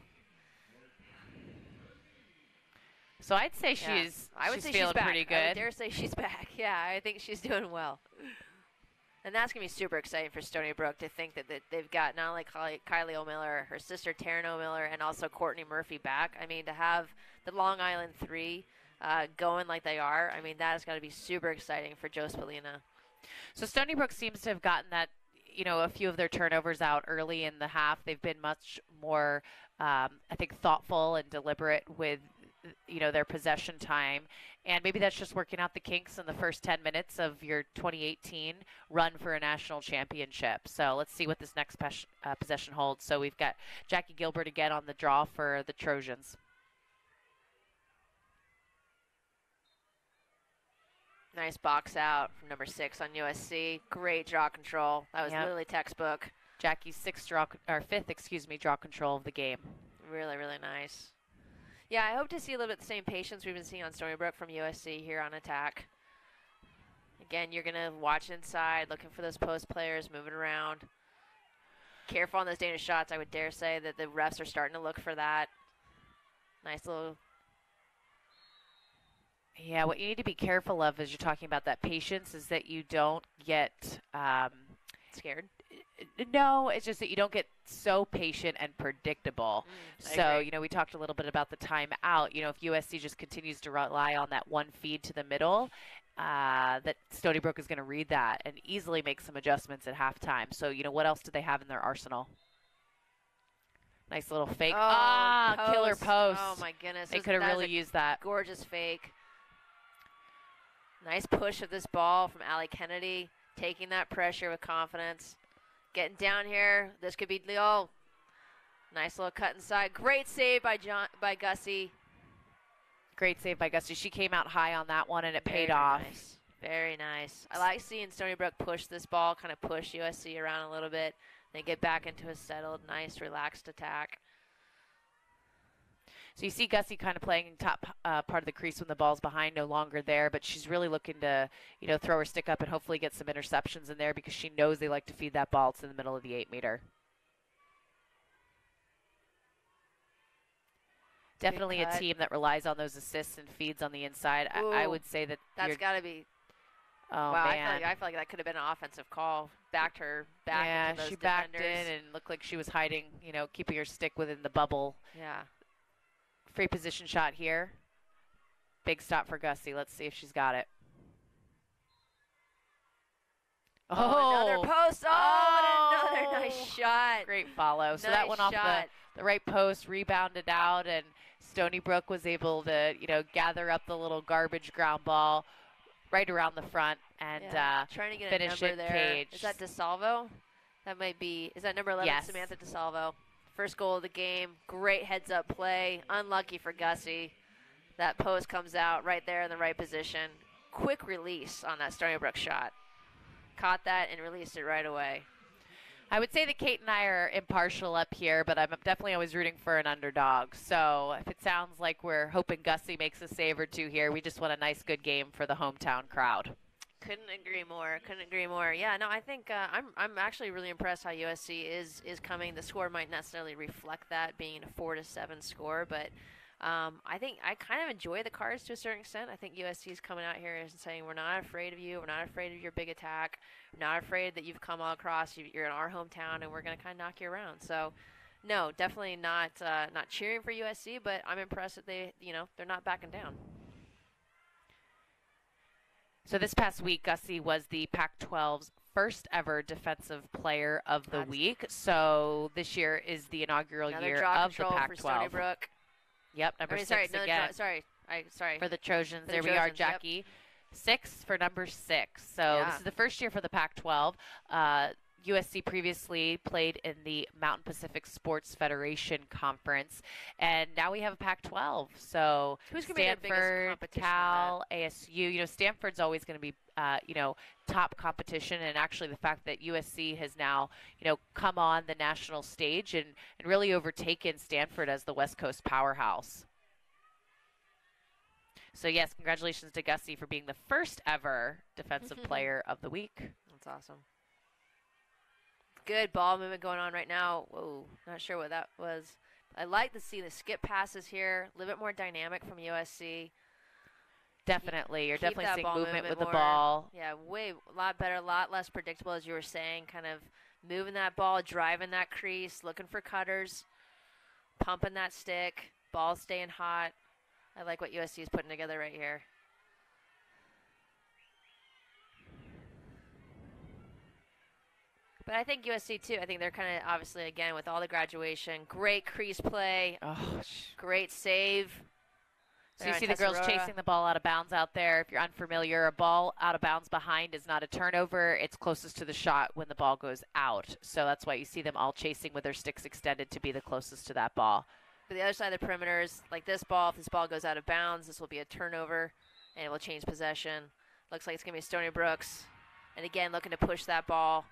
So I'd say Yeah. she's say feeling she's back. pretty good. I would dare say she's back. Yeah, I think she's doing well. And that's going to be super exciting for Stony Brook to think that they've got not only Kylie O'Miller, her sister Taryn O'Miller, and also Courtney Murphy back. I mean, to have the Long Island 3 going like they are, I mean, that has got to be super exciting for Joe Spallina. So Stony Brook seems to have gotten that, a few of their turnovers out early in the half. They've been much more, I think, thoughtful and deliberate with, their possession time. And maybe that's just working out the kinks in the first 10 minutes of your 2018 run for a national championship. So let's see what this next possession holds. So we've got Jackie Gilbert again on the draw for the Trojans. Nice box out from number 6 on USC. Great draw control. That was literally textbook. Jackie's fifth draw control of the game. Really, really nice. Yeah, I hope to see a little bit the same patience we've been seeing on Stony Brook from USC here on attack. Again, you're going to watch inside, looking for those post players, moving around. Careful on those dangerous shots. I would dare say that the refs are starting to look for that. Nice little... Yeah, what you need to be careful of as you're talking about that patience is that you don't get... scared? No, it's just that you don't get so patient and predictable. So, we talked a little bit about the timeout. If USC just continues to rely on that one feed to the middle, that Stony Brook is going to read that and easily make some adjustments at halftime. So, what else do they have in their arsenal? Nice little fake. Killer post. Oh, my goodness. They could have really used that. Gorgeous fake. Nice push of this ball from Allie Kennedy, taking that pressure with confidence. Getting down here. This could be Leo. Nice little cut inside. Great save by Gussie. Great save by Gussie. She came out high on that one, and it paid off. Nice. Very nice. I like seeing Stony Brook push this ball, kind of push USC around a little bit, then get back into a settled, nice, relaxed attack. So you see Gussie kind of playing top part of the crease when the ball's behind, no longer there, but she's really looking to, throw her stick up and hopefully get some interceptions in there because she knows they like to feed that ball to the middle of the 8-meter. Definitely a team that relies on those assists and feeds on the inside. I would say that's got to be. Oh, wow, man. I feel like that could have been an offensive call. Backed her back into those she defenders. backed in and looked like she was hiding, keeping her stick within the bubble. Yeah. Free position shot here. Big stop for Gussie. Let's see if she's got it. Another post. Another nice shot. Great follow. So that went off the right post, rebounded out, and Stony Brook was able to, gather up the little garbage ground ball right around the front and trying to get finish a number it there. cage. Is that Desalvo? That might be. Is that number 11? Yes. Samantha Desalvo. First goal of the game. Great heads-up play. Unlucky for Gussie. That post comes out right there in the right position. Quick release on that Stony Brook shot. Caught that and released it right away. I would say that Kate and I are impartial up here, but I'm definitely always rooting for an underdog. So if it sounds like we're hoping Gussie makes a save or two here, we just want a nice, good game for the hometown crowd. Couldn't agree more. Couldn't agree more. Yeah, no, I think I'm actually really impressed how USC is coming. The score might necessarily reflect that, being a 4-7 score, but I think I kind of enjoy the Cards to a certain extent. I think USC is coming out here and saying we're not afraid of you. We're not afraid of your big attack. We're not afraid that you've come all across. You're in our hometown, and we're going to kind of knock you around. So, no, definitely not cheering for USC, but I'm impressed that they're not backing down. So this past week, Gussie was the Pac-12's first ever Defensive Player of the Week. So this year is the inaugural year of the Pac-12. For Stony Brook. Yep, number 6 again. Sorry. For the Trojans. For the there we are, Jackie. Yep. 6 for number 6. So this is the first year for the Pac-12. USC previously played in the Mountain Pacific Sports Federation Conference, and now we have a Pac-12. So who's going to be their biggest competition? Cal, ASU. Stanford's always going to be, top competition, and actually the fact that USC has now, come on the national stage and really overtaken Stanford as the West Coast powerhouse. So, yes, congratulations to Gussie for being the first ever Defensive Player of the Week. That's awesome. Good ball movement going on right now. Whoa, not sure what that was. I like to see the skip passes here, a little bit more dynamic from USC. Definitely. You're definitely seeing movement with the more. ball. Yeah, a lot better, a lot less predictable, as you were saying, kind of moving that ball, driving that crease, looking for cutters, pumping that stick, ball staying hot. I like what USC is putting together right here. But I think USC, too, I think they're kind of, obviously, again, with all the graduation, great crease play, great save. So you see the girls chasing the ball out of bounds out there. If you're unfamiliar, a ball out of bounds behind is not a turnover. It's closest to the shot when the ball goes out. So that's why you see them all chasing with their sticks extended to be the closest to that ball. But the other side of the perimeter is like this ball. If this ball goes out of bounds, this will be a turnover, and it will change possession. Looks like it's going to be Stony Brooks. And again, looking to push that ball.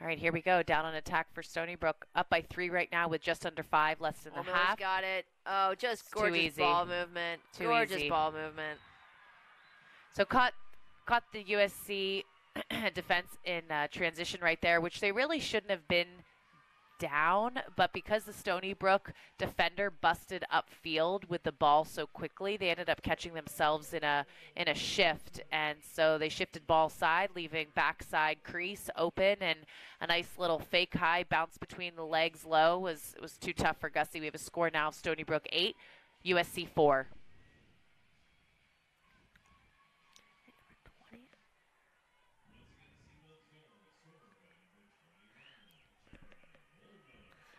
All right, here we go. Down on attack for Stony Brook. Up by 3 right now with just under 5, less than the half. Got it. Oh, just gorgeous ball movement. Gorgeous ball movement. So caught the USC defense in transition right there, which they really shouldn't have been down, but because the Stony Brook defender busted upfield with the ball so quickly, they ended up catching themselves in a shift, and so they shifted ball side, leaving backside crease open, and a nice little fake high bounce between the legs low was too tough for Gussie. We have a score now of Stony Brook 8, USC 4.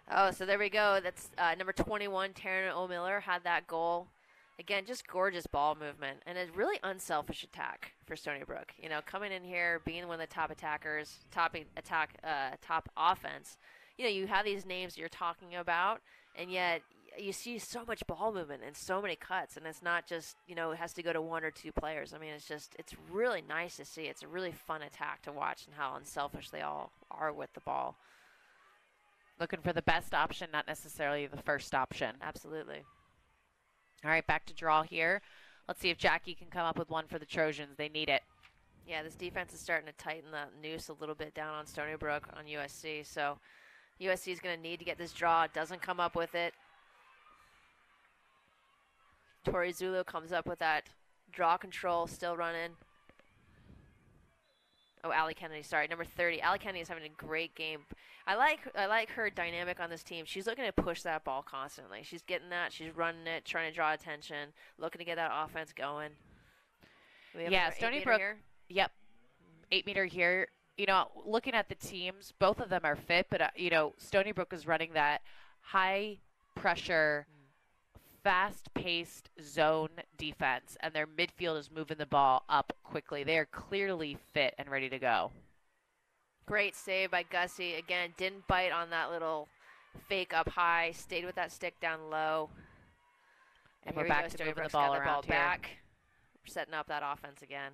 Oh, so there we go. That's number 21, Taryn O'Miller, had that goal. Again, just gorgeous ball movement and a really unselfish attack for Stony Brook. You know, coming in here, being one of the top attackers, top offense. You know, you have these names that you're talking about, and yet you see so much ball movement and so many cuts, and it's not just, you know, it has to go to 1 or 2 players. I mean, it's really nice to see. It's a really fun attack to watch and how unselfish they all are with the ball. Looking for the best option, not necessarily the first option. Absolutely. All right, back to draw here. Let's see if Jackie can come up with one for the Trojans. They need it. Yeah, this defense is starting to tighten the noose a little bit down on Stony Brook on USC. So USC is going to need to get this draw. It doesn't come up with it. Tori Zulu comes up with that draw control, still running. Oh, Allie Kennedy, sorry, number 30. Allie Kennedy is having a great game. I like her dynamic on this team. She's looking to push that ball constantly. She's getting that. She's running it, trying to draw attention, looking to get that offense going. Yeah, Stony Brook. Yep, 8-meter here. You know, looking at the teams, both of them are fit, but, you know, Stony Brook is running that high-pressure, fast-paced zone defense, and their midfield is moving the ball up quickly. They are clearly fit and ready to go. Great save by Gussie. Again, didn't bite on that little fake up high. Stayed with that stick down low. And we're back to moving the ball around here. Back. We're setting up that offense again.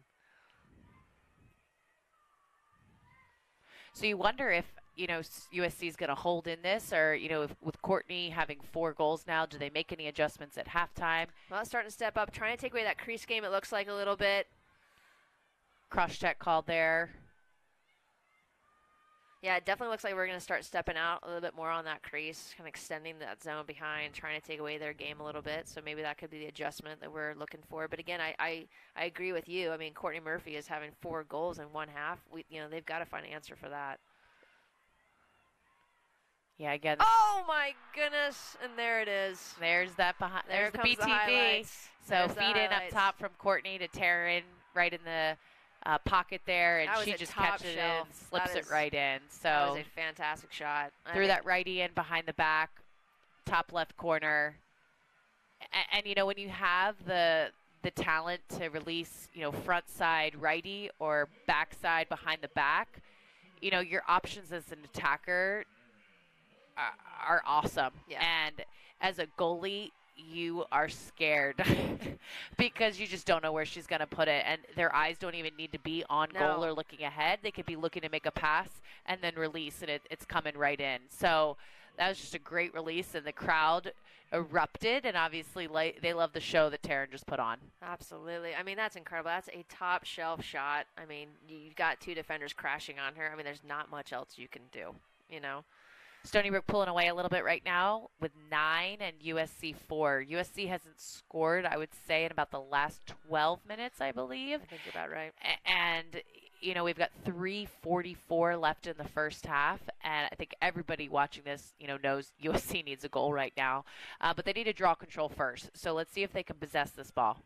So you wonder if, you know, USC is going to hold in this, or, you know, if, with Courtney having 4 goals now, do they make any adjustments at halftime? Well, it's starting to step up, trying to take away that crease game, it looks like a little bit. Cross check called there. Yeah, it definitely looks like we're going to start stepping out a little bit more on that crease, kind of extending that zone behind, trying to take away their game a little bit. So maybe that could be the adjustment that we're looking for. But again, I agree with you. I mean, Courtney Murphy is having 4 goals in 1 half. They've got to find an answer for that. Yeah, again. Oh my goodness! And there it is. There's that behind. There's the BTV. So feed in up top from Courtney to Taryn, right in the pocket there, and she just catches it in, slips it right in. So that was a fantastic shot. Threw that righty in behind the back, top left corner. And you know, when you have the talent to release, you know, front side righty or back side behind the back, you know, your options as an attacker are awesome. Yeah. And as a goalie, you are scared because you just don't know where she's going to put it, and their eyes don't even need to be on goal or looking ahead. They could be looking to make a pass and then release, and it's coming right in. So that was just a great release, and the crowd erupted, and obviously they love the show that Taryn just put on. Absolutely. I mean, that's incredible. That's a top shelf shot. I mean, you've got 2 defenders crashing on her. I mean, there's not much else you can do. Stony Brook pulling away a little bit right now with 9 and USC 4. USC hasn't scored, I would say, in about the last 12 minutes, I believe. I think you're about right. And, we've got 3:44 left in the first half. And I think everybody watching this, knows USC needs a goal right now. But they need to draw control first. So let's see if they can possess this ball.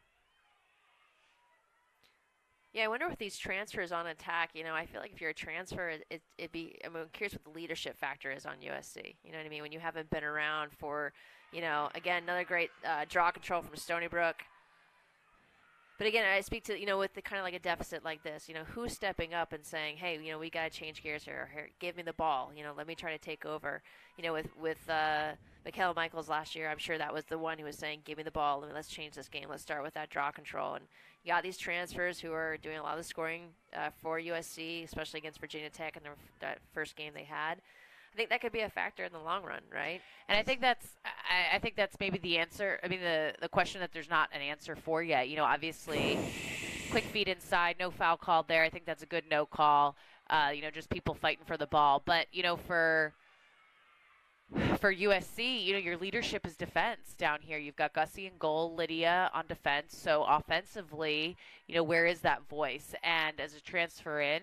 Yeah, I wonder with these transfers on attack, I feel like if you're a transfer, I'm curious what the leadership factor is on USC. You know what I mean? When you haven't been around for, again, another great draw control from Stony Brook. But again, I speak to, with the kind of like a deficit like this, who's stepping up and saying, hey, we got to change gears here. Give me the ball. Let me try to take over. With Michaela Michaels last year, I'm sure that was the one who was saying, give me the ball. Let's change this game. Let's start with that draw control. And you got these transfers who are doing a lot of the scoring for USC, especially against Virginia Tech in that first game they had. I think that could be a factor in the long run, right? And I think that's maybe the answer. I mean, the question that there's not an answer for yet. Obviously, quick feed inside, no foul called there. I think that's a good no call. Just people fighting for the ball. But for USC, your leadership is defense down here. You've got Gussie in goal, Lydia on defense. So offensively, where is that voice? And as a transfer in,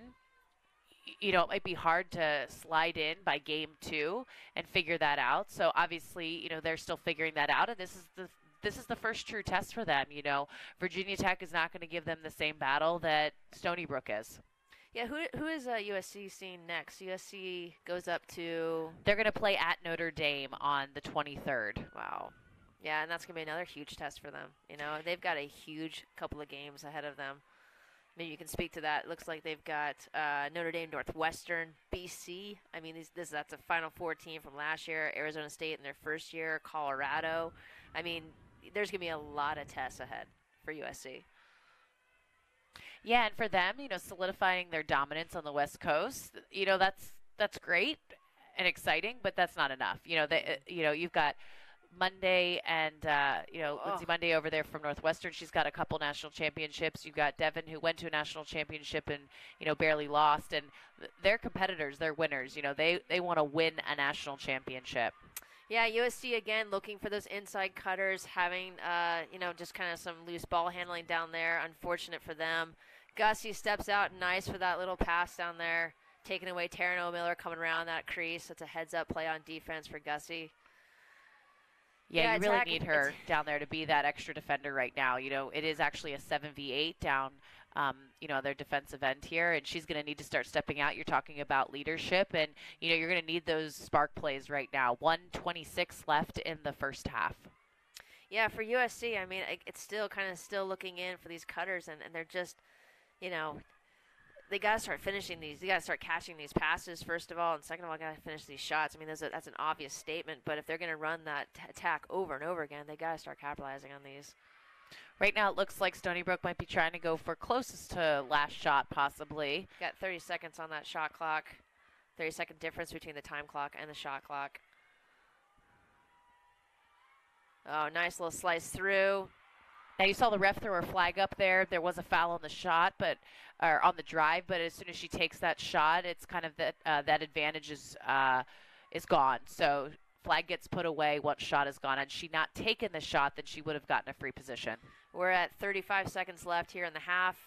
it might be hard to slide in by game 2 and figure that out. So obviously, they're still figuring that out, and this is the first true test for them. Virginia Tech is not going to give them the same battle that Stony Brook is. Yeah, who is USC seeing next? USC goes up to... They're going to play at Notre Dame on the 23rd. Wow. Yeah, and that's going to be another huge test for them. They've got a huge couple of games ahead of them. Maybe you can speak to that. It looks like they've got Notre Dame, Northwestern, BC. I mean, that's a Final Four team from last year. Arizona State in their first year, Colorado. I mean, there's going to be a lot of tests ahead for USC. Yeah, and for them, solidifying their dominance on the West Coast, that's great and exciting, but that's not enough. You've got Monday and Lindsay Monday over there from Northwestern. She's got a couple national championships. You've got Devin, who went to a national championship and barely lost. And they're competitors. They're winners. They want to win a national championship. Yeah, USC again looking for those inside cutters, having just kind of some loose ball handling down there. Unfortunate for them. Gussie steps out nice for that little pass down there, taking away Taryn O'Miller coming around that crease. That's a heads-up play on defense for Gussie. Yeah, you really need her down there to be that extra defender right now. It is actually a 7v8 down, their defensive end here, and she's going to need to start stepping out. You're talking about leadership, and, you're going to need those spark plays right now. 1:26 left in the first half. Yeah, for USC, I mean, it's still looking in for these cutters, and they're just, they got to start finishing these. They got to start catching these passes, first of all, and second of all, got to finish these shots. I mean, that's an obvious statement, but if they're going to run that attack over and over again, they got to start capitalizing on these. Right now, it looks like Stony Brook might be trying to go for closest to last shot, possibly. Got 30 seconds on that shot clock. 30-second difference between the time clock and the shot clock. Oh, nice little slice through. Now you saw the ref throw her flag up there. There was a foul on the shot, or on the drive. But as soon as she takes that shot, it's kind of that advantage is gone. So flag gets put away once shot is gone. Had she not taken the shot, then she would have gotten a free position. We're at 35 seconds left here in the half.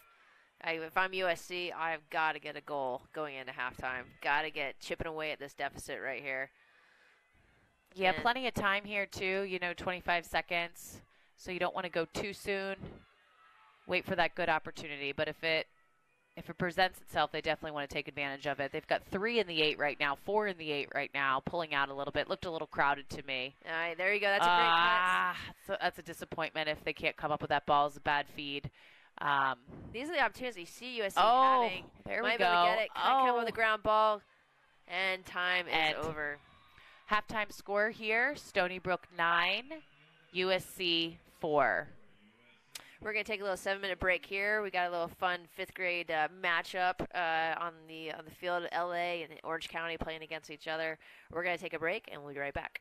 If I'm USC, I've got to get a goal going into halftime. Got to get chipping away at this deficit right here. Yeah, plenty of time here too. 25 seconds. So you don't want to go too soon. Wait for that good opportunity. But if it presents itself, they definitely want to take advantage of it. They've got 3 in the 8 right now, 4 in the 8 right now, pulling out a little bit. Looked a little crowded to me. All right, there you go. That's a great cut. That's a disappointment if they can't come up with that ball. It's a bad feed. These are the opportunities you see USC having. There we Might go. Be able to get it. Come with the ground ball, and time is over. Halftime score here: Stony Brook 9, USC 4. We're going to take a little 7-minute break here. We got a little fun 5th grade matchup on the field. LA and Orange County playing against each other. We're going to take a break, and we'll be right back.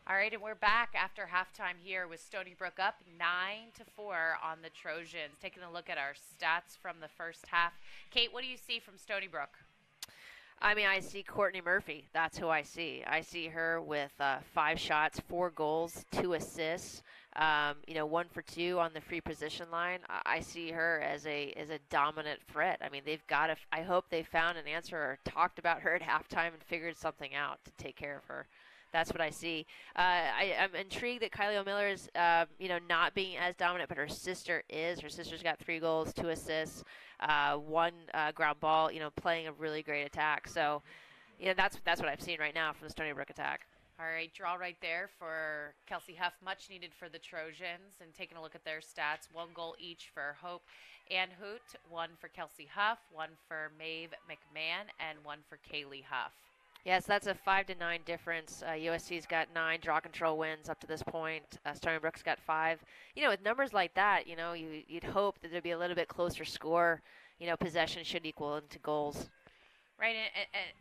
All right, and we're back after halftime here with Stony Brook up 9-4 on the Trojans. Taking a look at our stats from the first half. Kate, what do you see from Stony Brook? I mean, I see Courtney Murphy. That's who I see. I see her with 5 shots, 4 goals, 2 assists. 1 for 2 on the free position line. I see her as a dominant threat. I mean, they've got to. I hope they found an answer or talked about her at halftime and figured something out to take care of her. That's what I see. I'm intrigued that Kylie O'Miller is, not being as dominant, but her sister is. Her sister's got 3 goals, 2 assists, 1 ground ball. Playing a really great attack. So, that's what I've seen right now from the Stony Brook attack. All right, draw right there for Kelsey Huff, much needed for the Trojans. And taking a look at their stats, 1 goal each for Hope and Hoot, 1 for Kelsey Huff, 1 for Maeve McMahon, and 1 for Kaylee Huff. Yes, that's a 5-9 difference. USC's got 9 draw control wins up to this point. Stony Brook's got 5. With numbers like that, you'd hope that there'd be a little bit closer score. Possession should equal into goals. Right,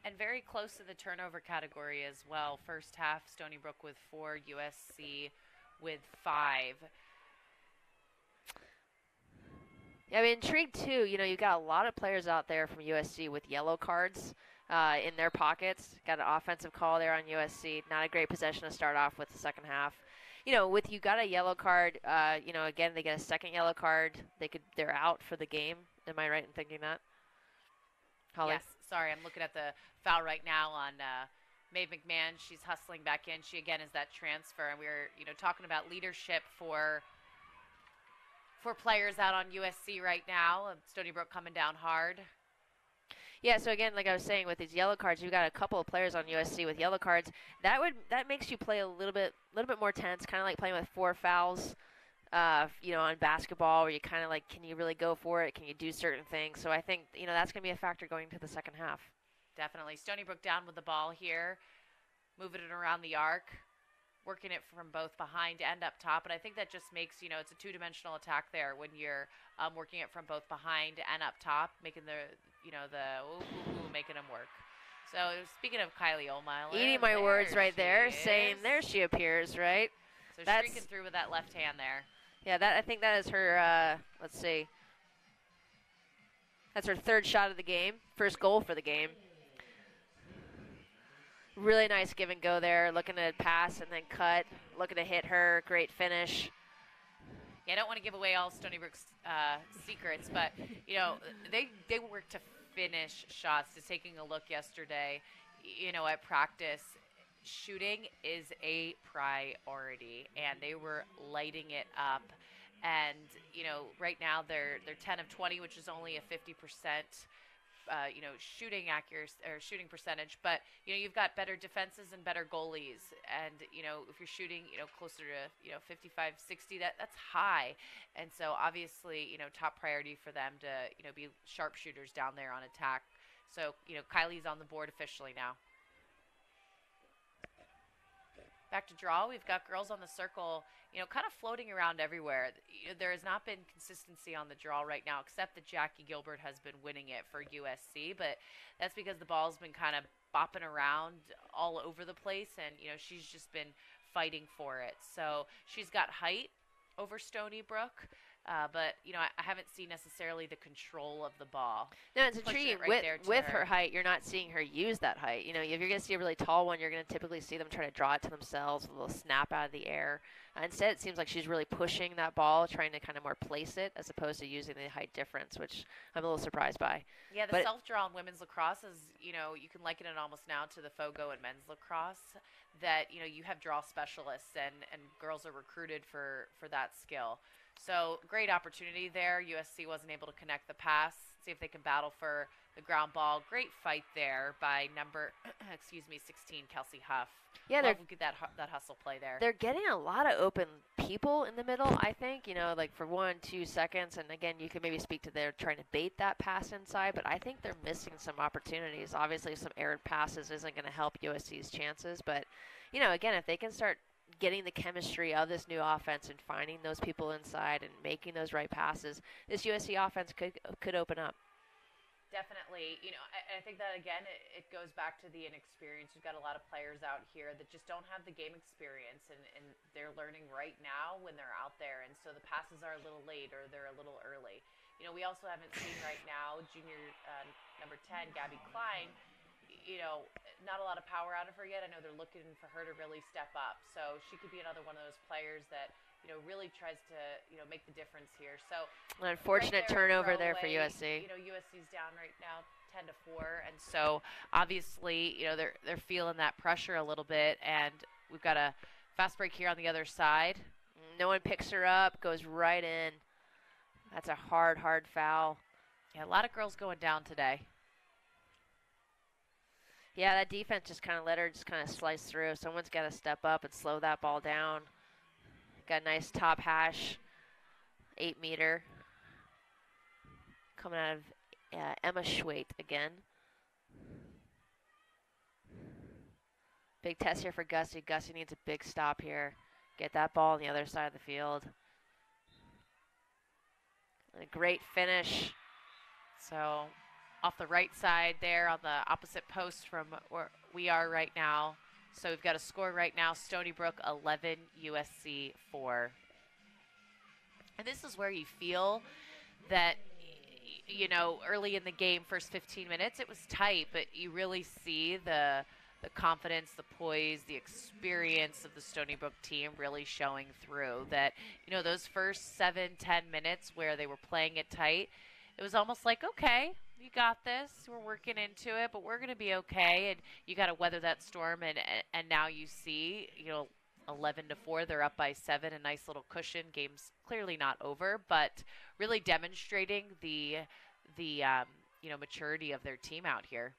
and very close to the turnover category as well. First half, Stony Brook with 4, USC with 5. Yeah, I'm intrigued too. You've got a lot of players out there from USC with yellow cards in their pockets. Got an offensive call there on USC. Not a great possession to start off with the second half. With you got a yellow card, again, they get a second yellow card. They're out for the game. Am I right in thinking that? Holly? Yes. Sorry, I'm looking at the foul right now on Maeve McMahon. She's hustling back in. She, again, is that transfer. And we were, talking about leadership for players out on USC right now. Stony Brook coming down hard. Yeah, so again, like I was saying, with these yellow cards, you've got a couple of players on USC with yellow cards. That makes you play a little bit more tense, kind of like playing with 4 fouls. On basketball, where you kind of like, can you really go for it? Can you do certain things? So I think, that's going to be a factor going to the second half. Definitely. Stony Brook down with the ball here, moving it around the arc, working it from both behind and up top. And I think that just makes, it's a 2-dimensional attack there when you're working it from both behind and up top, making making them work. So speaking of Kylie O'Miller. Eating my words right there, saying there she appears, right? So streaking through with that left hand there. Yeah, I think that is her, let's see. That's her 3rd shot of the game, 1st goal for the game. Really nice give and go there, looking to pass and then cut, looking to hit her, great finish. Yeah, I don't want to give away all Stony Brook's secrets, but, they work to finish shots. Just taking a look yesterday, at practice, shooting is a priority, and they were lighting it up. And right now they're 10 of 20, which is only a 50% shooting accuracy or shooting percentage. But you've got better defenses and better goalies, and if you're shooting closer to 55, 60, that's high. And so obviously top priority for them to be sharpshooters down there on attack. So Kylie's on the board officially now. Back to draw, we've got girls on the circle, kind of floating around everywhere. There has not been consistency on the draw right now, except that Jackie Gilbert has been winning it for USC, but that's because the ball's been kind of bopping around all over the place, and, she's just been fighting for it. So she's got height over Stony Brook, but, I haven't seen necessarily the control of the ball. No, it's intriguing. With her height, you're not seeing her use that height. If you're going to see a really tall one, you're going to typically see them try to draw it to themselves, a little snap out of the air. Instead, it seems like she's really pushing that ball, trying to kind of more place it, as opposed to using the height difference, which I'm a little surprised by. Yeah, the self-draw in women's lacrosse is, you can liken it almost now to the FOGO in men's lacrosse, that, you have draw specialists and girls are recruited for that skill. So great opportunity there. USC wasn't able to connect the pass. See if they can battle for the ground ball. Great fight there by number, 16, Kelsey Huff. Yeah, they're get that hustle play there. They're getting a lot of open people in the middle, I think, like for 1-2 seconds. And again, you can maybe speak to they're trying to bait that pass inside, but I think they're missing some opportunities. Obviously, some errant passes isn't going to help USC's chances, but, again, if they can start getting the chemistry of this new offense and finding those people inside and making those right passes, this USC offense could open up. Definitely. I think that, again, it goes back to the inexperience. We've got a lot of players out here that just don't have the game experience, and they're learning right now when they're out there. And so the passes are a little late or they're a little early. We also haven't seen right now junior number 10, Gabby Klein. Not a lot of power out of her yet. I know they're looking for her to really step up. So she could be another one of those players that, really tries to, make the difference here. So an unfortunate turnover there for USC. USC's down right now 10-4. And so obviously, they're feeling that pressure a little bit. And we've got a fast break here on the other side. No one picks her up, goes right in. That's a hard foul. Yeah, a lot of girls going down today. Yeah, that defense just kind of let her just kind of slice through. Someone's got to step up and slow that ball down. Got a nice top hash, 8-meter. Coming out of Emma Schwait again. Big test here for Gussie. Gussie needs a big stop here. Get that ball on the other side of the field. And a great finish. So off the right side there on the opposite post from where we are right now. So we've got a score right now, Stony Brook 11, USC 4. And this is where you feel that, early in the game, first 15 minutes, it was tight, but you really see the confidence, the poise, the experience of the Stony Brook team really showing through. That, those first 7-10 minutes where they were playing it tight, it was almost like, okay, you got this. We're working into it, but we're going to be okay. And you got to weather that storm. And now you see, 11-4, they're up by 7, a nice little cushion. Game's clearly not over, but really demonstrating the maturity of their team out here.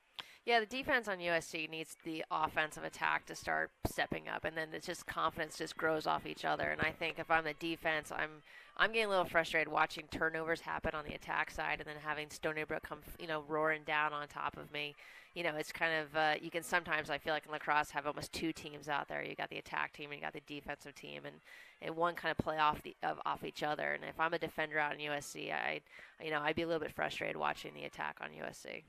Yeah, the defense on USC needs the offensive attack to start stepping up, and then it's just confidence just grows off each other. And I think if I'm the defense, I'm getting a little frustrated watching turnovers happen on the attack side, and then having Stony Brook come, roaring down on top of me. It's kind of you can sometimes, I feel like in lacrosse, have almost two teams out there. You got the attack team and you got the defensive team, and one kind of play off each other. And if I'm a defender out in USC, I'd be a little bit frustrated watching the attack on USC.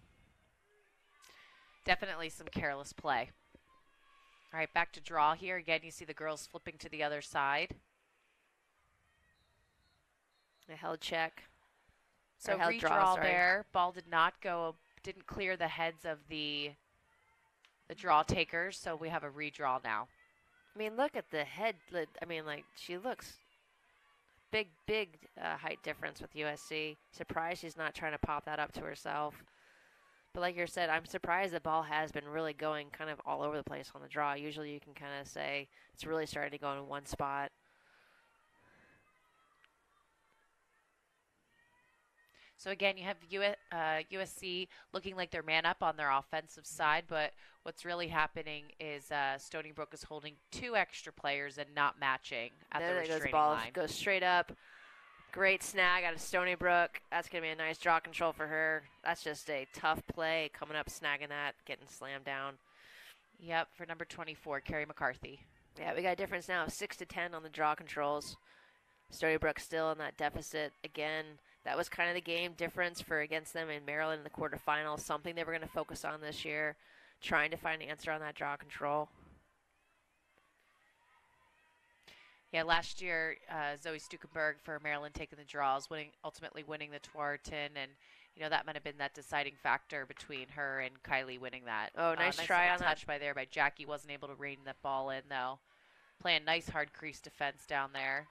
Definitely some careless play. All right, back to draw here. Again, you see the girls flipping to the other side. A held check. So redraw there. Ball didn't clear the heads of the draw takers, so we have a redraw now. I mean, look at the head. I mean, she looks big height difference with USC. Surprised she's not trying to pop that up to herself. But like you said, I'm surprised the ball has been really going kind of all over the place on the draw. Usually you can kind of say it's really starting to go in one spot. So again, you have USC looking like they're man up on their offensive side, but what's really happening is Stony Brook is holding 2 extra players and not matching at the restraining line. Goes straight up. Great snag out of Stony Brook. That's going to be a nice draw control for her. That's just a tough play, coming up, snagging that, getting slammed down. Yep, for number 24, Carrie McCarthy. Yeah, we got a difference now of 6-10 on the draw controls. Stony Brook still in that deficit again. That was kind of the game difference against them in Maryland in the quarterfinals, something they were going to focus on this year, trying to find an answer on that draw control. Yeah, last year, Zoe Stukenberg for Maryland taking the draws, ultimately winning the Tewaaraton, and that might have been that deciding factor between her and Kylie winning that. Oh, nice try on that. Touch by Jackie. Wasn't able to rein that ball in though. Playing nice hard crease defense down there.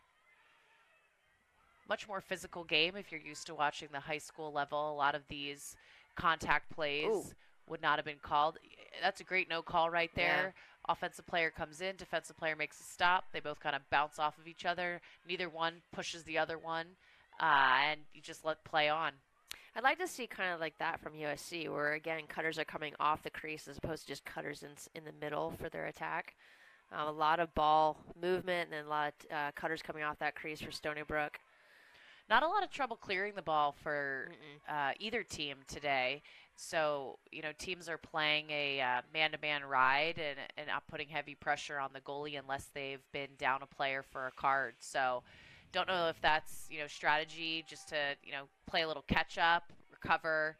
Much more physical game if you're used to watching the high school level. A lot of these contact plays would not have been called. That's a great no call right there. Yeah. Offensive player comes in, defensive player makes a stop. They both kind of bounce off of each other. Neither one pushes the other one, and you just let play on. I'd like to see kind of like that from USC, where, again, cutters are coming off the crease as opposed to just cutters in the middle for their attack. A lot of ball movement and then a lot of cutters coming off that crease for Stony Brook. Not a lot of trouble clearing the ball for either team today. So, teams are playing a man-to-man ride and not putting heavy pressure on the goalie unless they've been down a player for a card. So, don't know if that's, strategy just to, play a little catch-up, recover.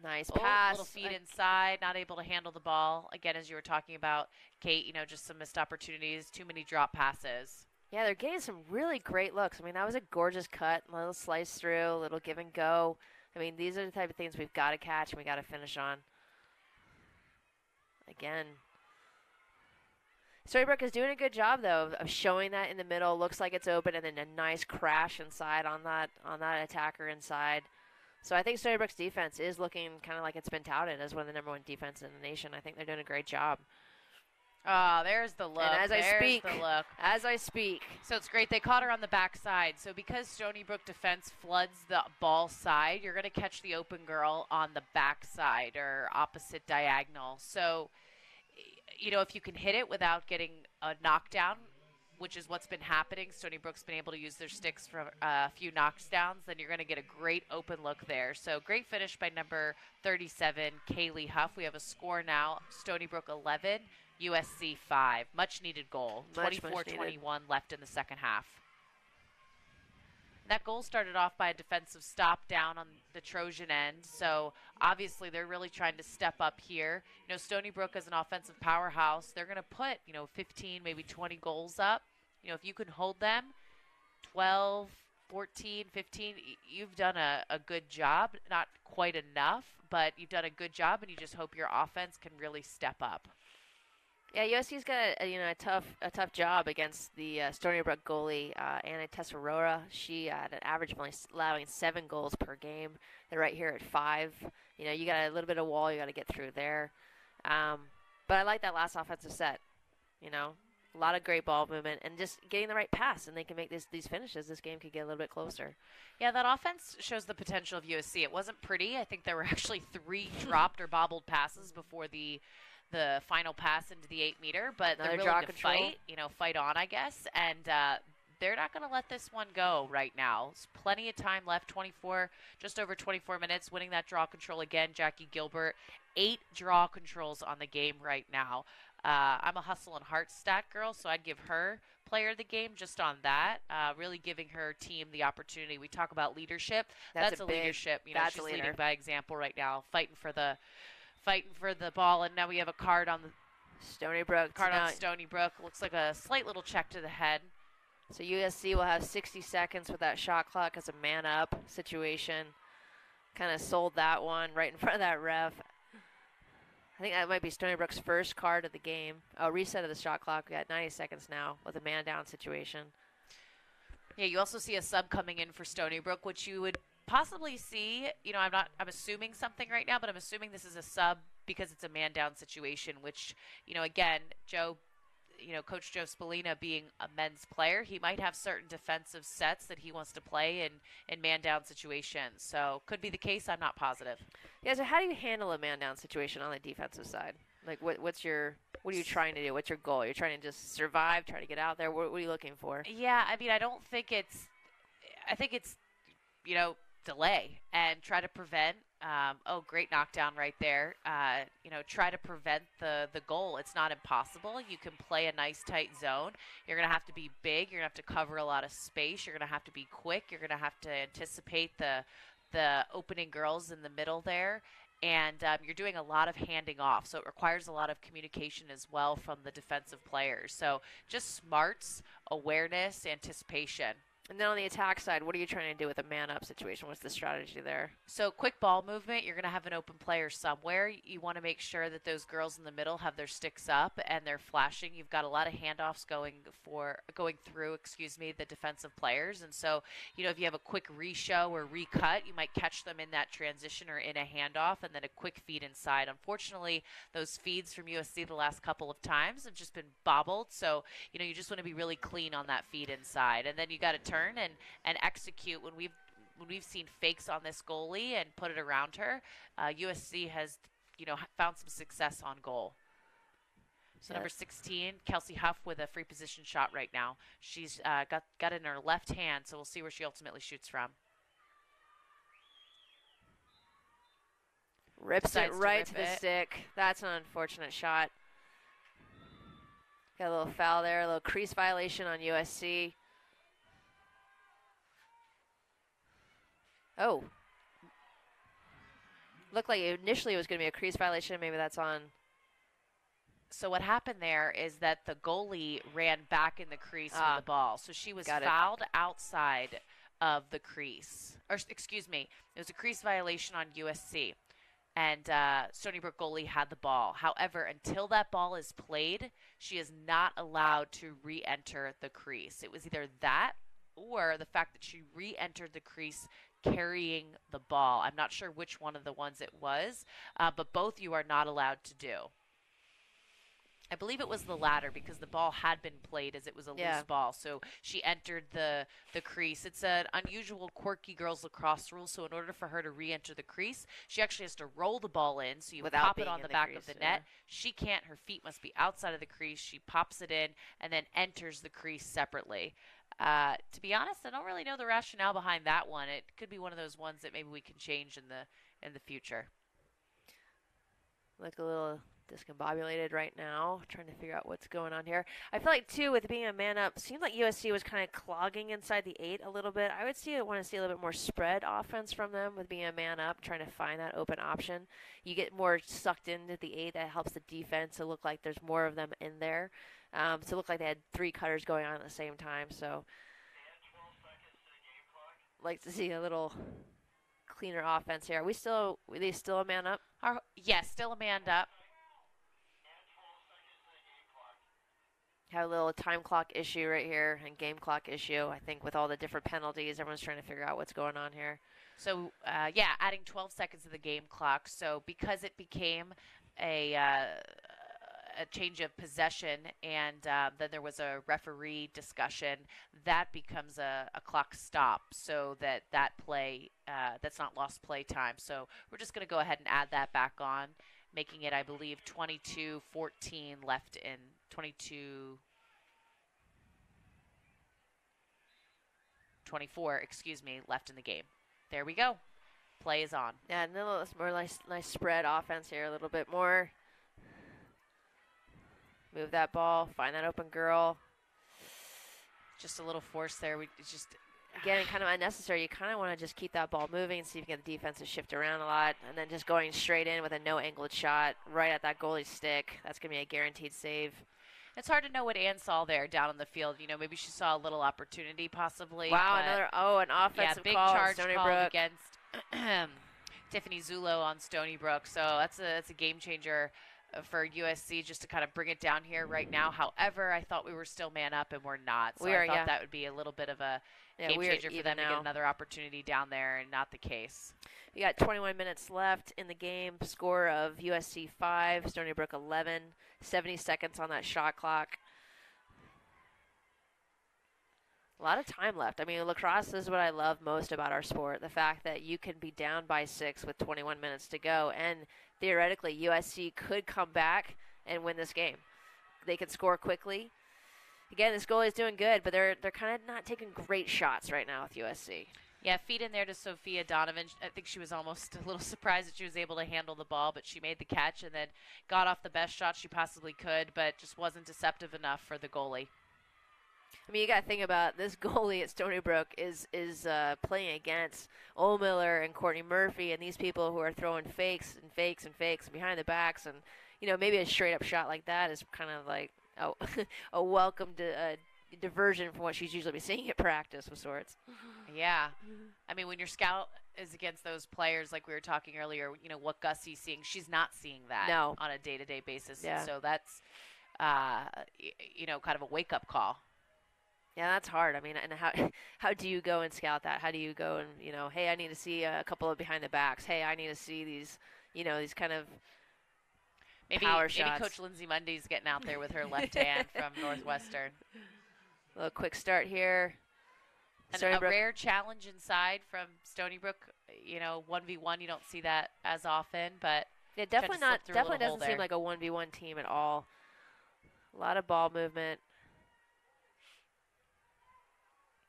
Nice Oh, pass. little feed inside, not able to handle the ball. Again, as you were talking about, Kate, just some missed opportunities, too many drop passes. Yeah, they're getting some really great looks. I mean, that was a gorgeous cut, a little slice through, a little give and go. I mean, these are the type of things we've got to catch and we got to finish on. Again, Stony Brook is doing a good job though of showing that in the middle. Looks like it's open, and then a nice crash inside on that attacker inside. So I think Stony Brook's defense is looking kind of like it's been touted as one of the #1 defense in the nation. I think they're doing a great job. Ah, there's the look. And as I speak. So it's great. They caught her on the backside. So because Stony Brook defense floods the ball side, you're going to catch the open girl on the backside or opposite diagonal. So, if you can hit it without getting a knockdown, which is what's been happening, Stony Brook's been able to use their sticks for a few knockdowns, then you're going to get a great open look there. So great finish by number 37, Kaylee Huff. We have a score now, Stony Brook 11, USC 5. Much needed goal. 24-21 left in the second half. That goal started off by a defensive stop down on the Trojan end, so obviously they're really trying to step up here. Stony Brook is an offensive powerhouse. They're going to put, 15, maybe 20 goals up. If you can hold them 12, 14, 15, you've done a good job. Not quite enough, but you've done a good job, and you just hope your offense can really step up. Yeah, USC's got a tough job against the Stony Brook goalie, Anna Tessarora. She had an average of only allowing 7 goals per game. They're right here at 5. You got a little bit of wall you got to get through there. But I like that last offensive set. A lot of great ball movement and just getting the right pass, and they can make these finishes. This game could get a little bit closer. Yeah, that offense shows the potential of USC. It wasn't pretty. I think there were actually 3 dropped or bobbled passes before the final pass into the 8-meter, but they're willing to fight on, I guess, and they're not going to let this one go right now. There's plenty of time left, just over 24 minutes, winning that draw control again, Jackie Gilbert. 8 draw controls on the game right now. I'm a hustle and heart stat girl, so I'd give her player of the game just on that, really giving her team the opportunity. We talk about leadership. That's a leadership. She's leading by example right now, fighting for the ball, and now we have a card on the Stony Brook. On Stony Brook. Looks like a slight little check to the head. So USC will have 60 seconds with that shot clock as a man-up situation. Kind of sold that one right in front of that ref. I think that might be Stony Brook's first card of the game. Reset of the shot clock. We got 90 seconds now with a man-down situation. Yeah, you also see a sub coming in for Stony Brook, which you would possibly see. I'm assuming something right now, but I'm assuming this is a sub because it's a man-down situation, which, again, Coach Joe Spallina being a men's player, he might have certain defensive sets that he wants to play in man-down situations. So could be the case. I'm not positive. Yeah, so how do you handle a man-down situation on the defensive side? Like, what are you trying to do? What's your goal? You're trying to just survive, try to get out there? What are you looking for? Yeah, I mean, I think it's, delay and try to prevent. Great knockdown right there. Try to prevent the goal. It's not impossible. You can play a nice tight zone. You're going to have to be big. You're going to have to cover a lot of space. You're going to have to be quick. You're going to have to anticipate the opening girls in the middle there. And you're doing a lot of handing off. So it requires a lot of communication as well from the defensive players. So just smarts, awareness, anticipation. And then on the attack side, what are you trying to do with a man-up situation? What's the strategy there? So quick ball movement, you're going to have an open player somewhere. You want to make sure that those girls in the middle have their sticks up and they're flashing. You've got a lot of handoffs going through the defensive players. And so, if you have a quick re-show or recut, you might catch them in that transition or in a handoff and then a quick feed inside. Unfortunately, those feeds from USC the last couple of times have just been bobbled. So, you just want to be really clean on that feed inside. And then you got to turn and execute. When we've seen fakes on this goalie and put it around her, USC has found some success on goal. So number 16, Kelsey Huff with a free position shot right now. She's got it in her left hand, so we'll see where she ultimately shoots from. Rips it right to the stick. That's an unfortunate shot. Got a little foul there, a little crease violation on USC. Oh. Looked like initially it was going to be a crease violation. Maybe that's on. So what happened there is that the goalie ran back in the crease with the ball. So she was fouled outside of the crease. Or, excuse me, it was a crease violation on USC. And Stony Brook goalie had the ball. However, until that ball is played, she is not allowed to re-enter the crease. It was either that or the fact that she re-entered the crease carrying the ball. I'm not sure which one of the ones it was, but both you are not allowed to do. I believe it was the latter because the ball had been played as it was a loose ball. So she entered the crease. It's an unusual, quirky girls lacrosse rule. So in order for her to re-enter the crease, she actually has to roll the ball in. So you pop it on the back of the net. She can't. Her feet must be outside of the crease. She pops it in and then enters the crease separately. To be honest, I don't really know the rationale behind that one. It could be one of those ones that maybe we can change in the future. Like a little discombobulated right now, trying to figure out what's going on here. I feel like, too, with being a man up, seemed like USC was kind of clogging inside the 8 a little bit. I want to see a little bit more spread offense from them with being a man up, trying to find that open option. You get more sucked into the 8. That helps the defense to look like there's more of them in there. So it looked like they had 3 cutters going on at the same time. So like to see a little cleaner offense here. Are they still a man up? Yes, still a man up. Have a little time clock issue right here and game clock issue. I think with all the different penalties, everyone's trying to figure out what's going on here. So, adding 12 seconds to the game clock. So because it became a change of possession and then there was a referee discussion, that becomes a clock stop so that play, that's not lost play time. So we're just going to go ahead and add that back on, making it, I believe, 22-14 left in 24, left in the game. There we go. Play is on. Yeah, and a little more nice spread offense here, a little bit more. Move that ball, find that open girl. Just a little force there. Again, kind of unnecessary. You kind of want to just keep that ball moving, see if you can get the defense to shift around a lot, and then just going straight in with a no-angled shot right at that goalie's stick. That's going to be a guaranteed save. It's hard to know what Ann saw there down on the field. Maybe she saw a little opportunity possibly. Wow, an offensive big call charge Stony call Brook against Tiffany Zulo on Stony Brook. So that's a game changer for USC just to kind of bring it down here right now. However, I thought we were still man up and we're not. So I thought that would be a little bit of a game changer for them to get another opportunity down there, and not the case. We got 21 minutes left in the game. Score of USC 5, Stony Brook 11. 70 seconds on that shot clock. A lot of time left. I mean, lacrosse is what I love most about our sport. The fact that you can be down by 6 with 21 minutes to go, and theoretically USC could come back and win this game. They could score quickly. Again, this goalie is doing good, but they're kind of not taking great shots right now with USC. Yeah, feed in there to Sophia Donovan. I think she was almost a little surprised that she was able to handle the ball, but she made the catch and then got off the best shot she possibly could, but just wasn't deceptive enough for the goalie. I mean, you got to think about this goalie at Stony Brook is playing against Miller and Courtney Murphy and these people who are throwing fakes and fakes and fakes behind the backs, and maybe a straight up shot like that is kind of like a welcome diversion from what she's usually been seeing at practice of sorts. Yeah. I mean, when your scout is against those players, like we were talking earlier, what Gussie's seeing, she's not seeing that on a day-to-day basis. Yeah. And so that's, kind of a wake-up call. Yeah, that's hard. I mean, and how do you go and scout that? How do you go and, hey, I need to see a couple of behind the backs. Hey, I need to see these, these kind of power shots. Maybe Coach Lindsay Mundy's getting out there with her left hand from Northwestern. A little quick start here. And a rare challenge inside from Stony Brook. 1v1, you don't see that as often, but yeah, definitely doesn't seem like a 1v1 team at all. A lot of ball movement.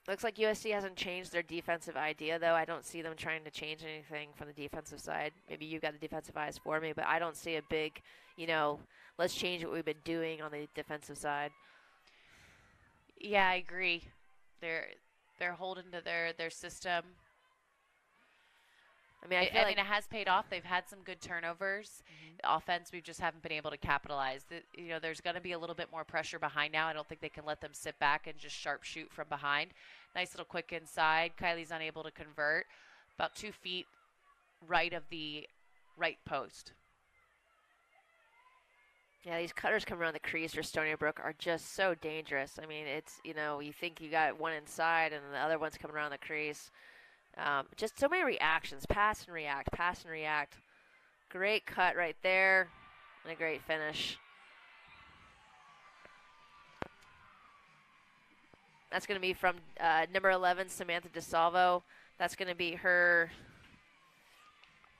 Looks like USC hasn't changed their defensive idea, though. I don't see them trying to change anything from the defensive side. Maybe you've got the defensive eyes for me, but I don't see a big, let's change what we've been doing on the defensive side. Yeah, I agree. They're holding to their system. I mean, I mean, it has paid off. They've had some good turnovers. The offense, we just haven't been able to capitalize. There's going to be a little bit more pressure behind now. I don't think they can let them sit back and just sharp shoot from behind. Nice little quick inside. Kylie's unable to convert. About 2 feet right of the right post. Yeah, these cutters coming around the crease for Stony Brook are just so dangerous. I mean, it's, you think you got one inside and the other one's coming around the crease. Just so many reactions. Pass and react, pass and react. Great cut right there and a great finish. That's going to be from number 11, Samantha Desalvo. That's going to be her.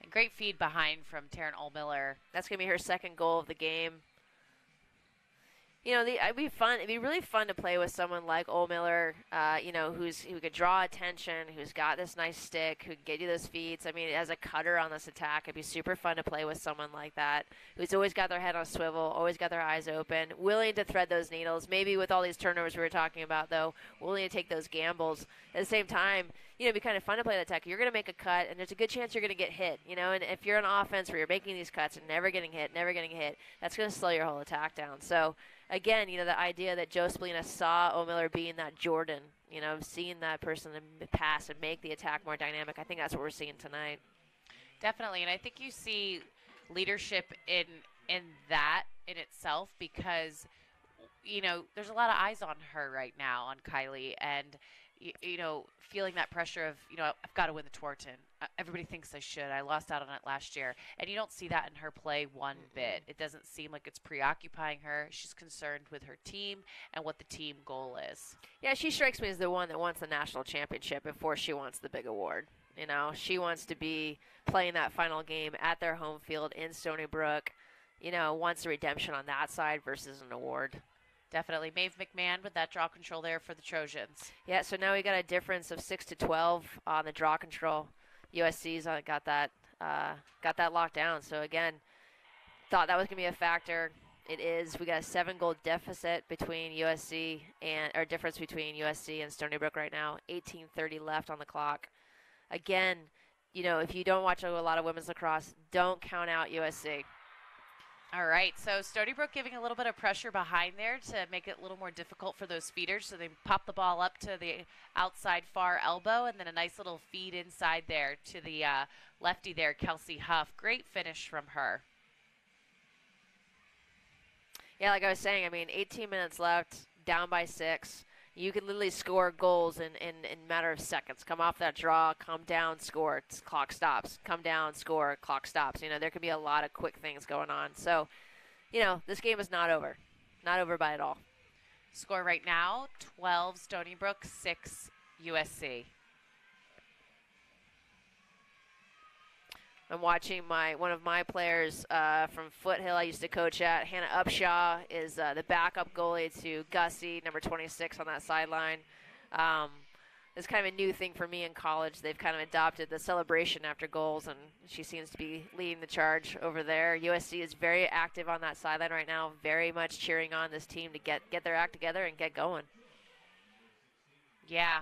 And great feed behind from Taryn Oldmiller. That's going to be her second goal of the game. It'd be fun. It'd be really fun to play with someone like Oldmiller, who could draw attention, who's got this nice stick, who can get you those feeds. I mean, as a cutter on this attack, it'd be super fun to play with someone like that, who's always got their head on a swivel, always got their eyes open, willing to thread those needles. Maybe with all these turnovers we were talking about, though, willing to take those gambles. At the same time, it'd be kind of fun to play that attack. You're going to make a cut, and there's a good chance you're going to get hit. And if you're on offense where you're making these cuts and never getting hit, that's going to slow your whole attack down. So, again, the idea that Joe Spalina saw O'Miller being that Jordan, seeing that person pass and make the attack more dynamic, I think that's what we're seeing tonight. Definitely, and I think you see leadership in that in itself because, there's a lot of eyes on her right now, on Kylie, and feeling that pressure of, I've got to win the Twarton. Everybody thinks I should. I lost out on it last year. And you don't see that in her play one bit. It doesn't seem like it's preoccupying her. She's concerned with her team and what the team goal is. Yeah, she strikes me as the one that wants the national championship before she wants the big award. She wants to be playing that final game at their home field in Stony Brook, wants a redemption on that side versus an award. Definitely. Maeve McMahon with that draw control there for the Trojans. Yeah, so now we got a difference of 6-12 on the draw control. USC's got that locked down. So again, thought that was going to be a factor. It is. We got a 7-goal deficit between USC difference between USC and Stony Brook right now. 18:30 left on the clock. Again, if you don't watch a lot of women's lacrosse, don't count out USC. All right, so Stony Brook giving a little bit of pressure behind there to make it a little more difficult for those feeders. So they pop the ball up to the outside far elbow, and then a nice little feed inside there to the lefty there, Kelsey Huff. Great finish from her. Yeah, like I was saying, 18 minutes left, down by 6. You can literally score goals in a matter of seconds. Come off that draw, come down, score, clock stops. Come down, score, clock stops. There could be a lot of quick things going on. So, this game is not over. Not over by at all. Score right now, 12 Stony Brook, 6 USC. I'm watching one of my players from Foothill I used to coach at. Hannah Upshaw is the backup goalie to Gussie, number 26 on that sideline. It's kind of a new thing for me in college. They've kind of adopted the celebration after goals, and she seems to be leading the charge over there. USC is very active on that sideline right now, very much cheering on this team to get their act together and get going. Yeah.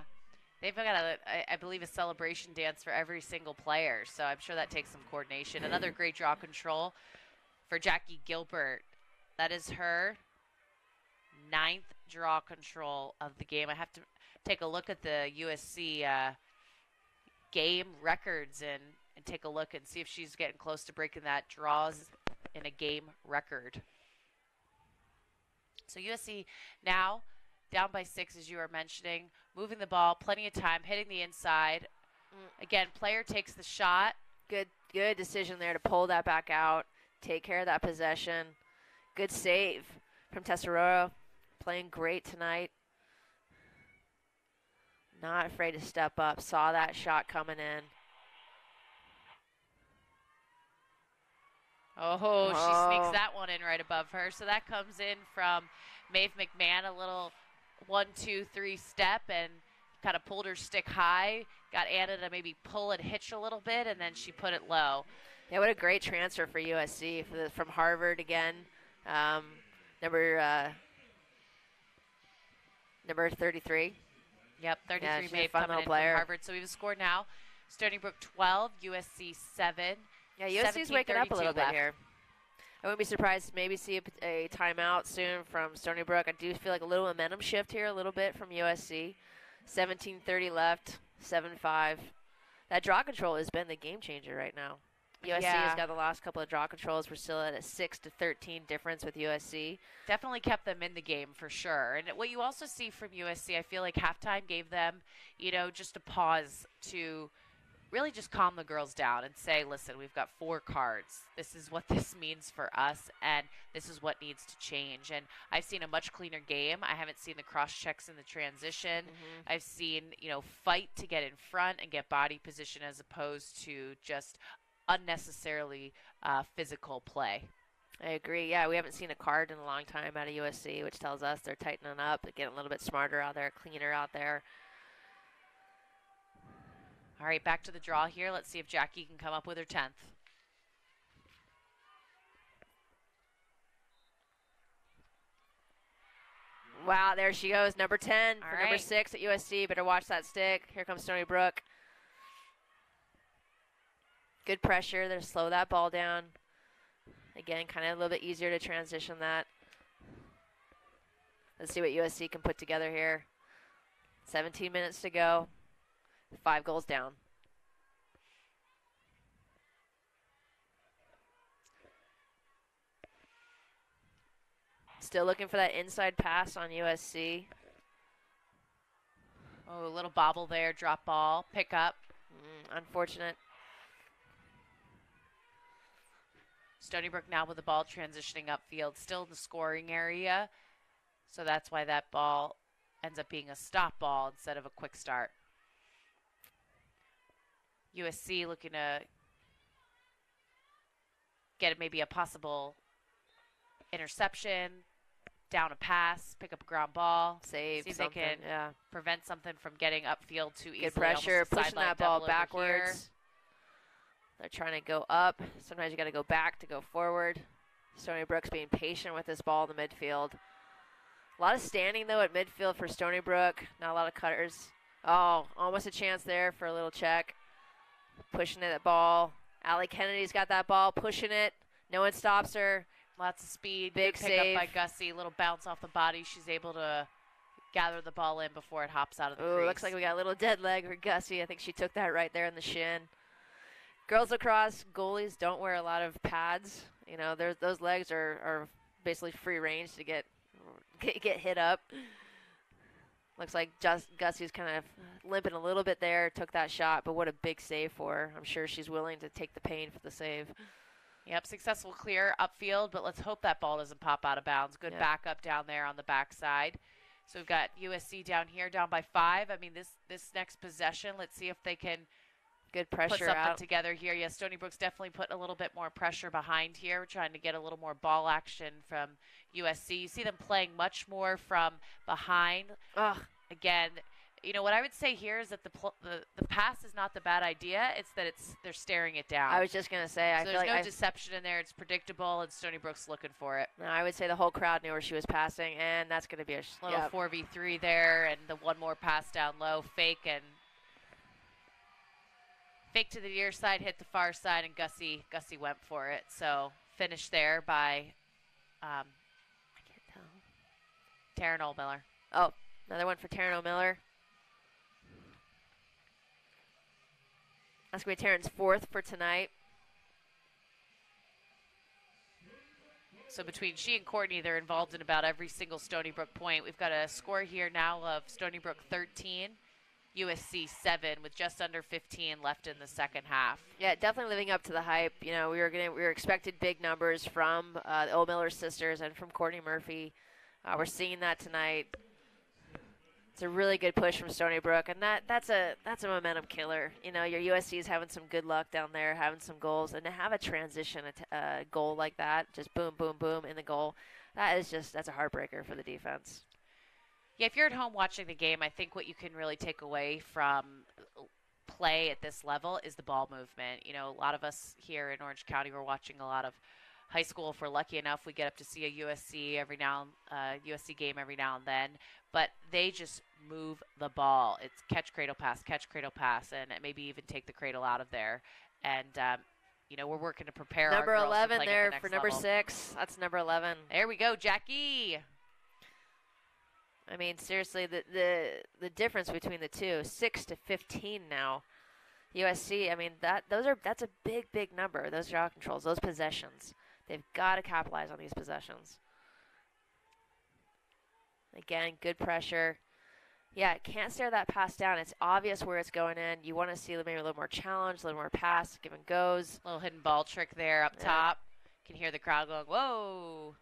They've got, I believe, a celebration dance for every single player, so I'm sure that takes some coordination. Another great draw control for Jackie Gilbert. That is her 9th draw control of the game. I have to take a look at the USC game records and take a look and see if she's getting close to breaking that draws in a game record. So USC now down by 6, as you were mentioning, moving the ball, plenty of time, hitting the inside. Again, player takes the shot. Good decision there to pull that back out, take care of that possession. Good save from Tesseroro, playing great tonight. Not afraid to step up, saw that shot coming in. Oh, she sneaks that one in right above her. So that comes in from Maeve McMahon, a little 1-2-3 step, and kind of pulled her stick high, got Anna to maybe pull and hitch a little bit, and then she put it low. Yeah, what a great transfer for USC from Harvard again. Number 33. Yep, 33 yeah, Maeve coming in from Harvard. So we've scored now Stony Brook 12, USC 7. Yeah, USC's waking up a little bit left. here. I wouldn't be surprised to maybe see a timeout soon from Stony Brook. I do feel like a little momentum shift here a little bit from USC. 17:30 left, 7-5. That draw control has been the game changer right now. USC has got the last couple of draw controls. We're still at a 6-13 difference with USC. Definitely kept them in the game for sure. And what you also see from USC, I feel like halftime gave them, just a pause to really just calm the girls down and say, listen, we've got 4 cards. This is what this means for us, and this is what needs to change. And I've seen a much cleaner game. I haven't seen the cross checks in the transition. I've seen, fight to get in front and get body position as opposed to just unnecessarily physical play. I agree. Yeah, we haven't seen a card in a long time out of USC, which tells us they're tightening up, they're getting a little bit smarter out there, cleaner out there. All right, back to the draw here. Let's see if Jackie can come up with her 10th. Wow, there she goes. Number 10 for number 6 at USC. Better watch that stick. Here comes Stony Brook. Good pressure. They're slow that ball down. Again, kind of a little bit easier to transition that. Let's see what USC can put together here. 17 minutes to go. 5 goals down. Still looking for that inside pass on USC. Oh, a little bobble there. Drop ball. Pick up. Unfortunate. Stony Brook now with the ball transitioning upfield. Still in the scoring area. So that's why that ball ends up being a stop ball instead of a quick start. USC looking to get maybe a possible interception, down a pass, pick up a ground ball, save see if something. they can prevent something from getting upfield too easily. Good pressure, pushing that ball backwards. They're trying to go up. Sometimes you got to go back to go forward. Stony Brook's being patient with this ball in the midfield. A lot of standing, though, at midfield for Stony Brook. Not a lot of cutters. Oh, almost a chance there for a little check. Pushing it at ball. Allie Kennedy's got that ball, pushing it. No one stops her. Lots of speed. Big pick save. up by Gussie. Little bounce off the body. She's able to gather the ball in before it hops out of the crease. Looks like we got a little dead leg for Gussie. I think she took that right there in the shin. Girls lacrosse goalies don't wear a lot of pads. Those legs are basically free range to get hit up. Looks like Gussie's kind of limping a little bit there, took that shot, but what a big save for her. I'm sure she's willing to take the pain for the save. Yep, successful clear upfield, but let's hope that ball doesn't pop out of bounds. Good backup down there on the backside. So we've got USC down here, down by 5. I mean, this next possession, let's see if they can good pressure put something out together here. Yes, Stony Brook's definitely put a little bit more pressure behind here. We're trying to get a little more ball action from USC. You see them playing much more from behind. Again, what I would say here is that the pass is not the bad idea. It's that they're staring it down. I was just going to say, I feel like there's no deception in there. It's predictable, and Stony Brook's looking for it. No, I would say the whole crowd knew where she was passing, and that's going to be a little 4v3 there, and the one more pass down low, fake to the near side, hit the far side, and Gussie went for it. So finished there by I can't tell. Taryn Oldmiller. Oh, another one for Taryn O'Miller. That's going to be Taryn's 4th for tonight. So between she and Courtney, they're involved in about every single Stony Brook point. We've got a score here now of Stony Brook 13. USC 7 with just under 15 left in the second half. Yeah, definitely living up to the hype. We were expected big numbers from the Old Miller sisters and from Courtney Murphy. We're seeing that tonight. It's a really good push from Stony Brook, and that's a momentum killer. Your USC is having some good luck down there, having some goals, and to have a transition goal like that, just boom, boom, boom in the goal, that's a heartbreaker for the defense. Yeah, if you're at home watching the game, I think what you can really take away from play at this level is the ball movement. A lot of us here in Orange County were watching a lot of high school, if we're lucky enough, we get up to see a USC game every now and then. But they just move the ball. It's catch, cradle, pass, and maybe even take the cradle out of there. And we're working to prepare number our girls 11 to play there at the next for number level. 6. That's number 11. There we go, Jackie. I mean, seriously, the difference between the two, 6 to 15 now. USC, I mean, that's a big number, those draw controls, those possessions. They've got to capitalize on these possessions. Again, good pressure. Yeah, can't stare that pass down. It's obvious where it's going in. You want to see maybe a little more challenge, a little more pass, give and goes. Little hidden ball trick there up top. Can hear the crowd going, whoa.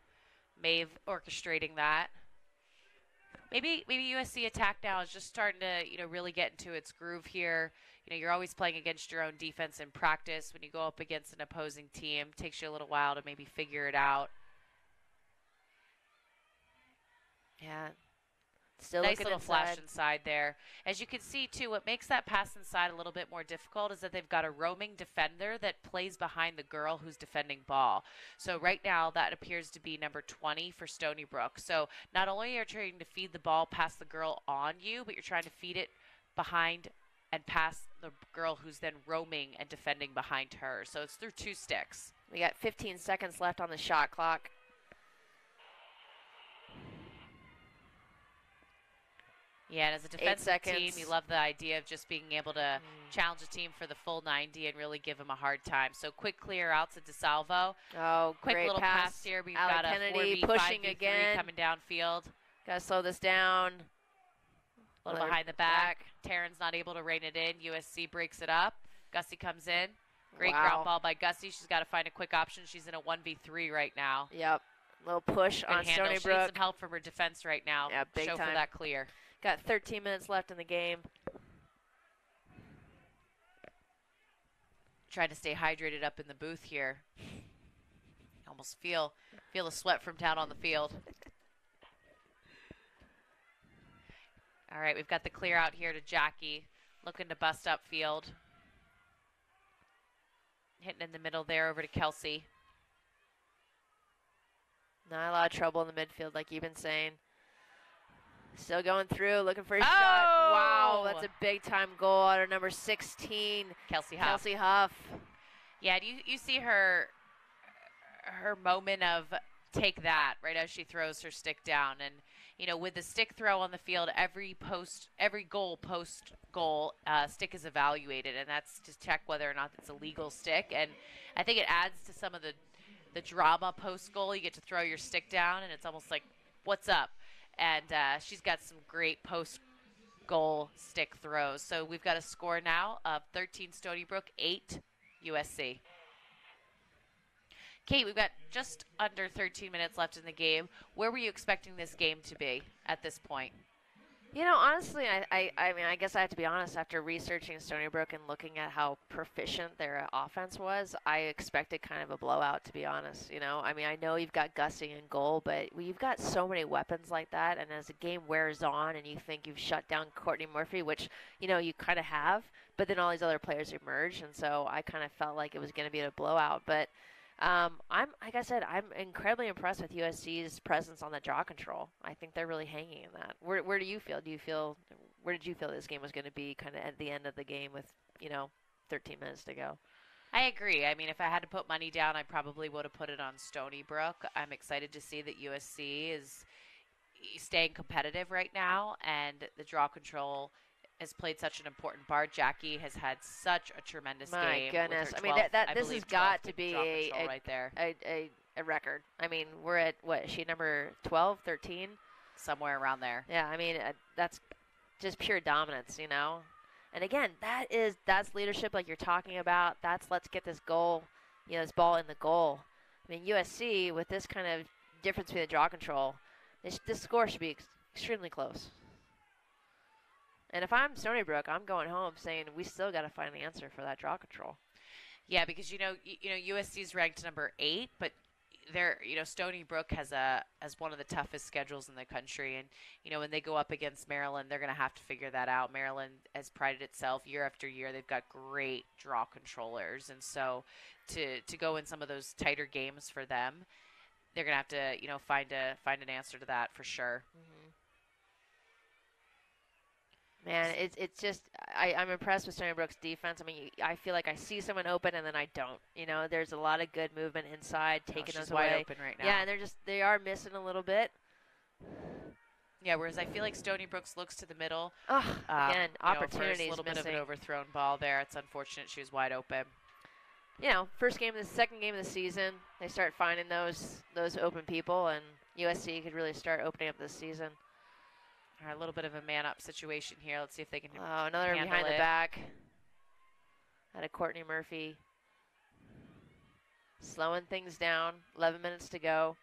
Maeve orchestrating that. Maybe USC attack now is just starting to, really get into its groove here. You're always playing against your own defense in practice. When you go up against an opposing team, it takes you a little while to maybe figure it out. Yeah. Still nice little inside. Flash inside there. As you can see, too, what makes that pass inside a little bit more difficult is that they've got a roaming defender that plays behind the girl who's defending ball. So right now, that appears to be number 20 for Stony Brook. So not only are you trying to feed the ball past the girl on you, but you're trying to feed it behind and past the girl who's then roaming and defending behind her. So it's through 2 sticks. We got 15 seconds left on the shot clock. Yeah, and as a defensive team, you love the idea of just being able to challenge a team for the full 90 and really give them a hard time. So quick clear out to Desalvo. Oh, quick great little pass here. We've got a Kennedy 4v, pushing 5v3 again. coming downfield. Got to slow this down. A little behind the back. Terran's not able to rein it in. USC breaks it up. Gussie comes in. Great ground ball by Gussie. She's got to find a quick option. She's in a 1v3 right now. Yep. Little push on Stony Brook. She needs some help from her defense right now. Yeah, big time. For that clear. Got 13 minutes left in the game. Trying to stay hydrated up in the booth here. Almost feel the sweat from down on the field. All right, we've got the clear out here to Jackie. Looking to bust up field. Hitting in the middle there over to Kelsey. Not a lot of trouble in the midfield like you've been saying. Still going through, looking for a shot. Wow, that's a big-time goal out of number 16. Kelsey Huff. Kelsey Huff. Yeah, you see her moment of take that, right as she throws her stick down. And, with the stick throw on the field, every goal, post-goal, stick is evaluated. And that's to check whether or not it's a legal stick. And I think it adds to some of the drama post-goal. You get to throw your stick down, and it's almost like, what's up? And she's got some great post-goal stick throws. So we've got a score now of 13 Stony Brook, 8 USC. Kate, we've got just under 13 minutes left in the game. Where were you expecting this game to be at this point? Honestly, I mean, I guess I have to be honest. After researching Stony Brook and looking at how proficient their offense was, I expected kind of a blowout, to be honest. I mean, I know you've got Gussie in goal, but you've got so many weapons like that, and as the game wears on and you think you've shut down Courtney Murphy, which, you kind of have, but then all these other players emerge, and so I kind of felt like it was going to be a blowout. But like I said, I'm incredibly impressed with USC's presence on the draw control. I think they're really hanging in that. Where do you feel? Where did you feel this game was going to be kind of at the end of the game with, 13 minutes to go? I agree. I mean, if I had to put money down, I probably would have put it on Stony Brook. I'm excited to see that USC is staying competitive right now, and the draw control has played such an important part. Jackie has had such a tremendous game. My goodness. I mean, this has got to be a record. I mean, we're at, what, is she number 12, 13? Somewhere around there. Yeah, I mean, that's just pure dominance, And again, that's leadership like you're talking about. That's let's get this goal, this ball in the goal. I mean, USC, with this kind of difference between the draw control, this score should be extremely close. And if I'm Stony Brook, I'm going home saying we still got to find the answer for that draw control. Yeah, because USC's ranked number 8, but Stony Brook has one of the toughest schedules in the country, and when they go up against Maryland, they're going to have to figure that out. Maryland has prided itself year after year. They've got great draw controllers, and so to go in some of those tighter games for them, they're going to have to find an answer to that for sure. Man, it's just I'm impressed with Stony Brook's defense. I mean, I feel like I see someone open and then I don't. There's a lot of good movement inside, taking those away. Wide open right now. Yeah, and they are missing a little bit. Yeah, whereas I feel like Stony Brook's looks to the middle. Again, opportunities a little missing. bit of an overthrown ball there. It's unfortunate she was wide open. Second game of the season, they start finding those open people, and USC could really start opening up this season. All right, a little bit of a man-up situation here. Let's see if they can another behind the back. Out of Courtney Murphy. Slowing things down. 11 minutes to go.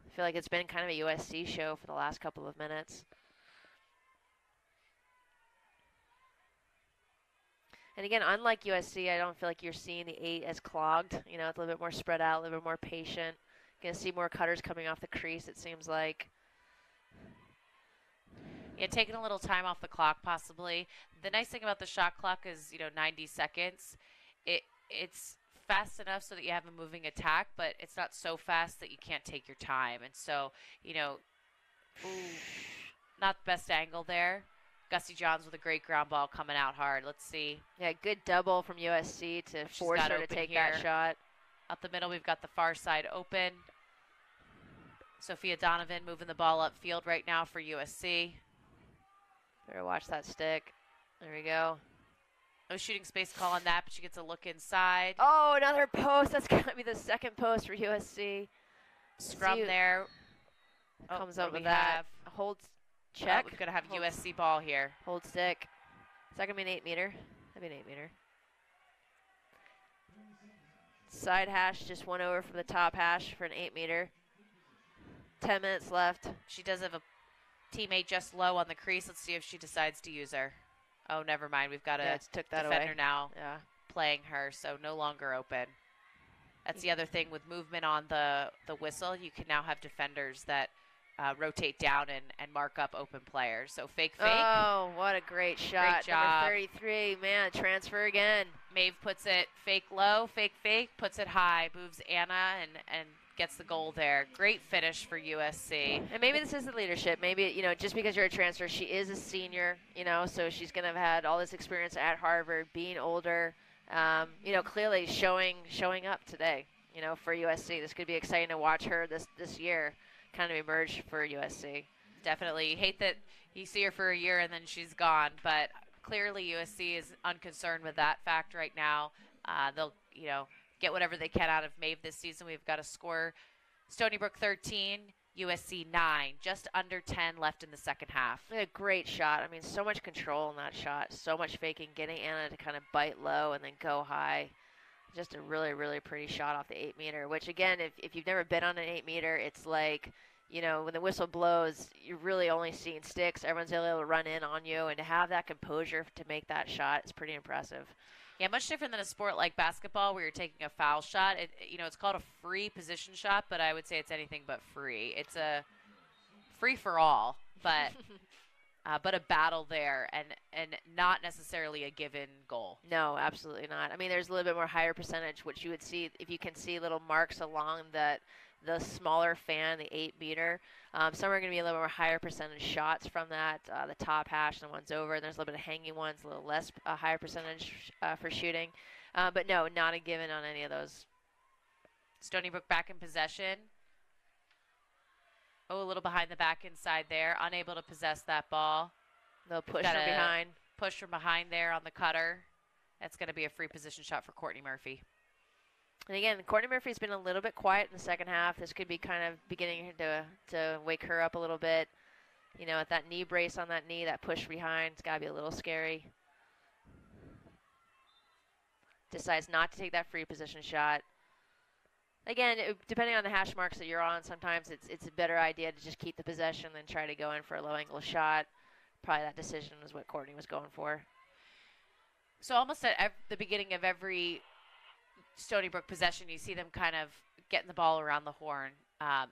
I feel like it's been kind of a USC show for the last couple of minutes. And again, unlike USC, I don't feel like you're seeing the 8 as clogged. It's a little bit more spread out, a little bit more patient. Going to see more cutters coming off the crease, it seems like. Yeah, taking a little time off the clock possibly. The nice thing about the shot clock is, 90 seconds. It's fast enough so that you have a moving attack, but it's not so fast that you can't take your time. And so, not the best angle there. Gussie Johns with a great ground ball coming out hard. Let's see. Yeah, good double from USC to force her to take that shot. Up the middle, we've got the far side open. Sophia Donovan moving the ball upfield right now for USC. Better watch that stick. There we go. No shooting space call on that, but she gets a look inside. Oh, another post. That's going to be the second post for USC. Scrum there. Comes up with that. Hold check. We're going to have USC ball here. Hold stick. Is that going to be an 8-meter? That'd be an 8-meter. Side hash just went over from the top hash for an 8-meter. 10 minutes left. She does have a teammate just low on the crease. Let's see if she decides to use her. Oh, never mind. We've got a defender now playing her, so no longer open. That's the other thing with movement on the whistle. You can now have defenders that rotate down and mark up open players. So fake. Oh, what a great shot. Great job. Number 33, man, transfer again. Maeve puts it fake low, fake, puts it high, moves Anna and gets the goal there. Great finish for USC. And maybe this is the leadership. Maybe, just because you're a transfer, she is a senior, so she's going to have had all this experience at Harvard, being older, clearly showing up today, for USC. This could be exciting to watch her this year kind of emerge for USC. Definitely. You hate that you see her for a year and then she's gone, but clearly USC is unconcerned with that fact right now. They'll, get whatever they can out of Maeve this season. We've got a score: Stony Brook 13, USC 9. Just under 10 left in the second half. A great shot. I mean, so much control in that shot. So much faking, getting Anna to kind of bite low and then go high. Just a really, really pretty shot off the 8-meter, which, again, if you've never been on an 8-meter, it's like, when the whistle blows, you're really only seeing sticks. Everyone's able to run in on you, and to have that composure to make that shot is pretty impressive. Yeah, much different than a sport like basketball where you're taking a foul shot. It's called a free position shot, but I would say it's anything but free. It's a free for all, but a battle there and not necessarily a given goal. No, absolutely not. I mean, there's a little bit more higher percentage, which you would see if you can see little marks along the smaller fan, the 8-meter. Some are going to be a little more higher percentage shots from that, the top hash and the ones over. And there's a little bit of hanging ones, a little less higher percentage for shooting. But no, not a given on any of those. Stony Brook back in possession. Oh, a little behind the back inside there. Unable to possess that ball. They'll push from behind. Push from behind there on the cutter. That's going to be a free position shot for Courtney Murphy. And again, Courtney Murphy's been a little bit quiet in the second half. This could be kind of beginning to wake her up a little bit. With that knee brace on that knee, that push behind, it's got to be a little scary. Decides not to take that free position shot. Again, depending on the hash marks that you're on, sometimes it's a better idea to just keep the possession than try to go in for a low angle shot. Probably that decision was what Courtney was going for. So almost at the beginning of every Stony Brook possession, you see them kind of getting the ball around the horn.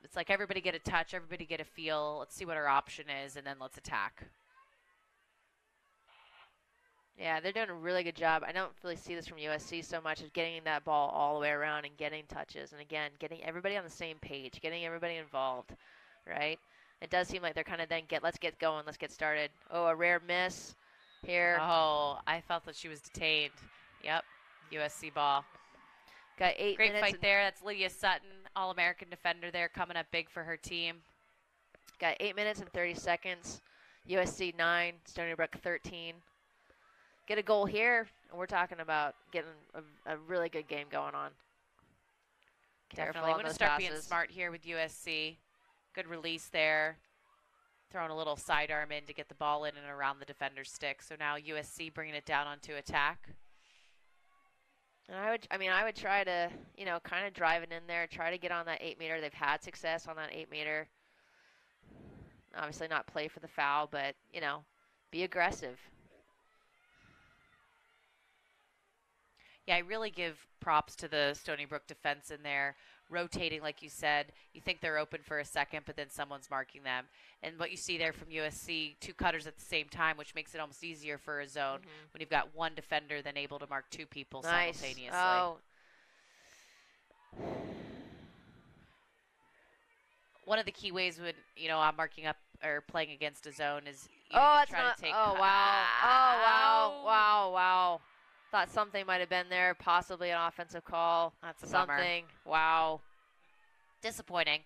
It's like everybody get a touch, everybody get a feel. Let's see what our option is, and then let's attack. Yeah, they're doing a really good job. I don't really see this from USC so much as getting that ball all the way around and getting touches. And again, getting everybody on the same page, getting everybody involved, right? It does seem like they're kind of then let's get going, let's get started. Oh, a rare miss here. Oh, I felt that she was detained. Yep, USC ball. Got 8 Great minutes. fight there. That's Lydia Sutton, All-American defender there, coming up big for her team. Got 8 minutes and 30 seconds. USC 9, Stony Brook 13. Get a goal here, and we're talking about getting a really good game going on. Definitely. We're going to start being smart here with USC. Good release there. Throwing a little sidearm in to get the ball in and around the defender's stick. So now USC bringing it down onto attack. And I would try to, kind of drive it in there, try to get on that 8 meter. They've had success on that 8 meter. Obviously not play for the foul, but, be aggressive. Yeah, I really give props to the Stony Brook defense in there, rotating like you said. You think they're open for a second, but then someone's marking them. And what you see there from USC, 2 cutters at the same time, which makes it almost easier for a zone when you've got 1 defender then able to mark 2 people simultaneously. Oh. One of the key ways when, I'm marking up or playing against a zone is try to take. Oh, wow. Oh, wow. Thought something might have been there, possibly an offensive call. That's a something. Bummer. Wow. Disappointing.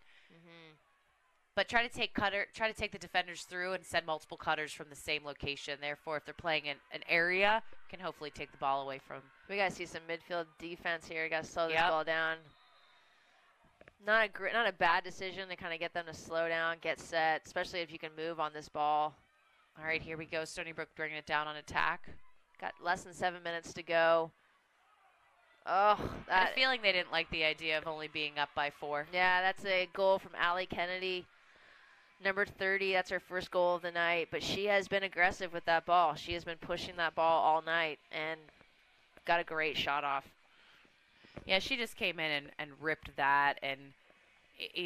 But try to take the defenders through and send multiple cutters from the same location. Therefore, if they're playing in an area, can hopefully take the ball away from. We got to see some midfield defense here. Got to slow this ball down. Not a bad decision to kind of get them to slow down, get set, especially if you can move on this ball. All right, here we go. Stony Brook bringing it down on attack. Got less than 7 minutes to go. Oh, I have a feeling they didn't like the idea of only being up by 4. Yeah, that's a goal from Allie Kennedy, number 30. That's her first goal of the night. But she has been aggressive with that ball. She has been pushing that ball all night and got a great shot off. Yeah, she just came in and ripped that. And,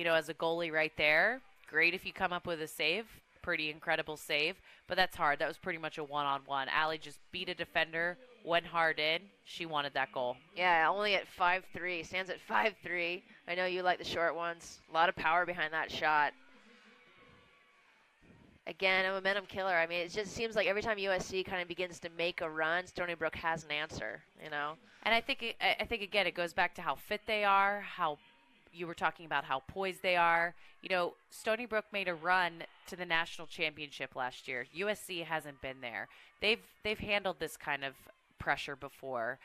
as a goalie right there, great if you come up with a save. Pretty incredible save, but that's hard. That was pretty much a one-on-one. Allie just beat a defender, went hard in. She wanted that goal. Yeah, only at 5'3". Stands at 5'3". I know you like the short ones. A lot of power behind that shot. Again, a momentum killer. I mean, it just seems like every time USC kind of begins to make a run, Stony Brook has an answer, And I think again, it goes back to how fit they are, how you were talking about how poised they are. Stony Brook made a run to the national championship last year. USC hasn't been there. They've handled this kind of pressure before,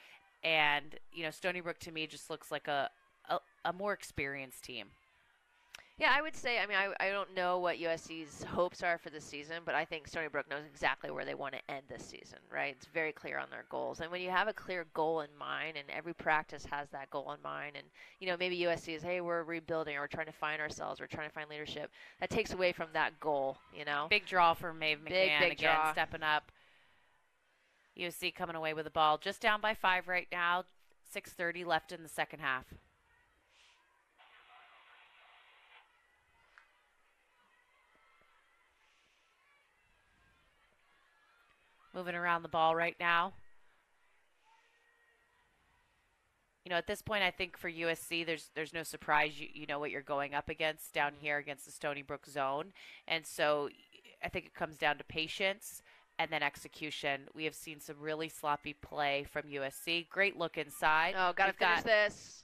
and Stony Brook to me just looks like a more experienced team. Yeah, I would say, I don't know what USC's hopes are for this season, but I think Stony Brook knows exactly where they want to end this season, right? It's very clear on their goals. And when you have a clear goal in mind, and every practice has that goal in mind, and, maybe USC is, hey, we're rebuilding, or we're trying to find ourselves, we're trying to find leadership, that takes away from that goal, Big draw for Maeve McCann big again, draw. Stepping up. USC coming away with the ball. Just down by 5 right now, 6:30 left in the second half. Moving around the ball right now. At this point, I think for USC, there's no surprise. You know what you're going up against down here against the Stony Brook zone. And so I think it comes down to patience and then execution. We have seen some really sloppy play from USC. Great look inside. Oh, got to finish this.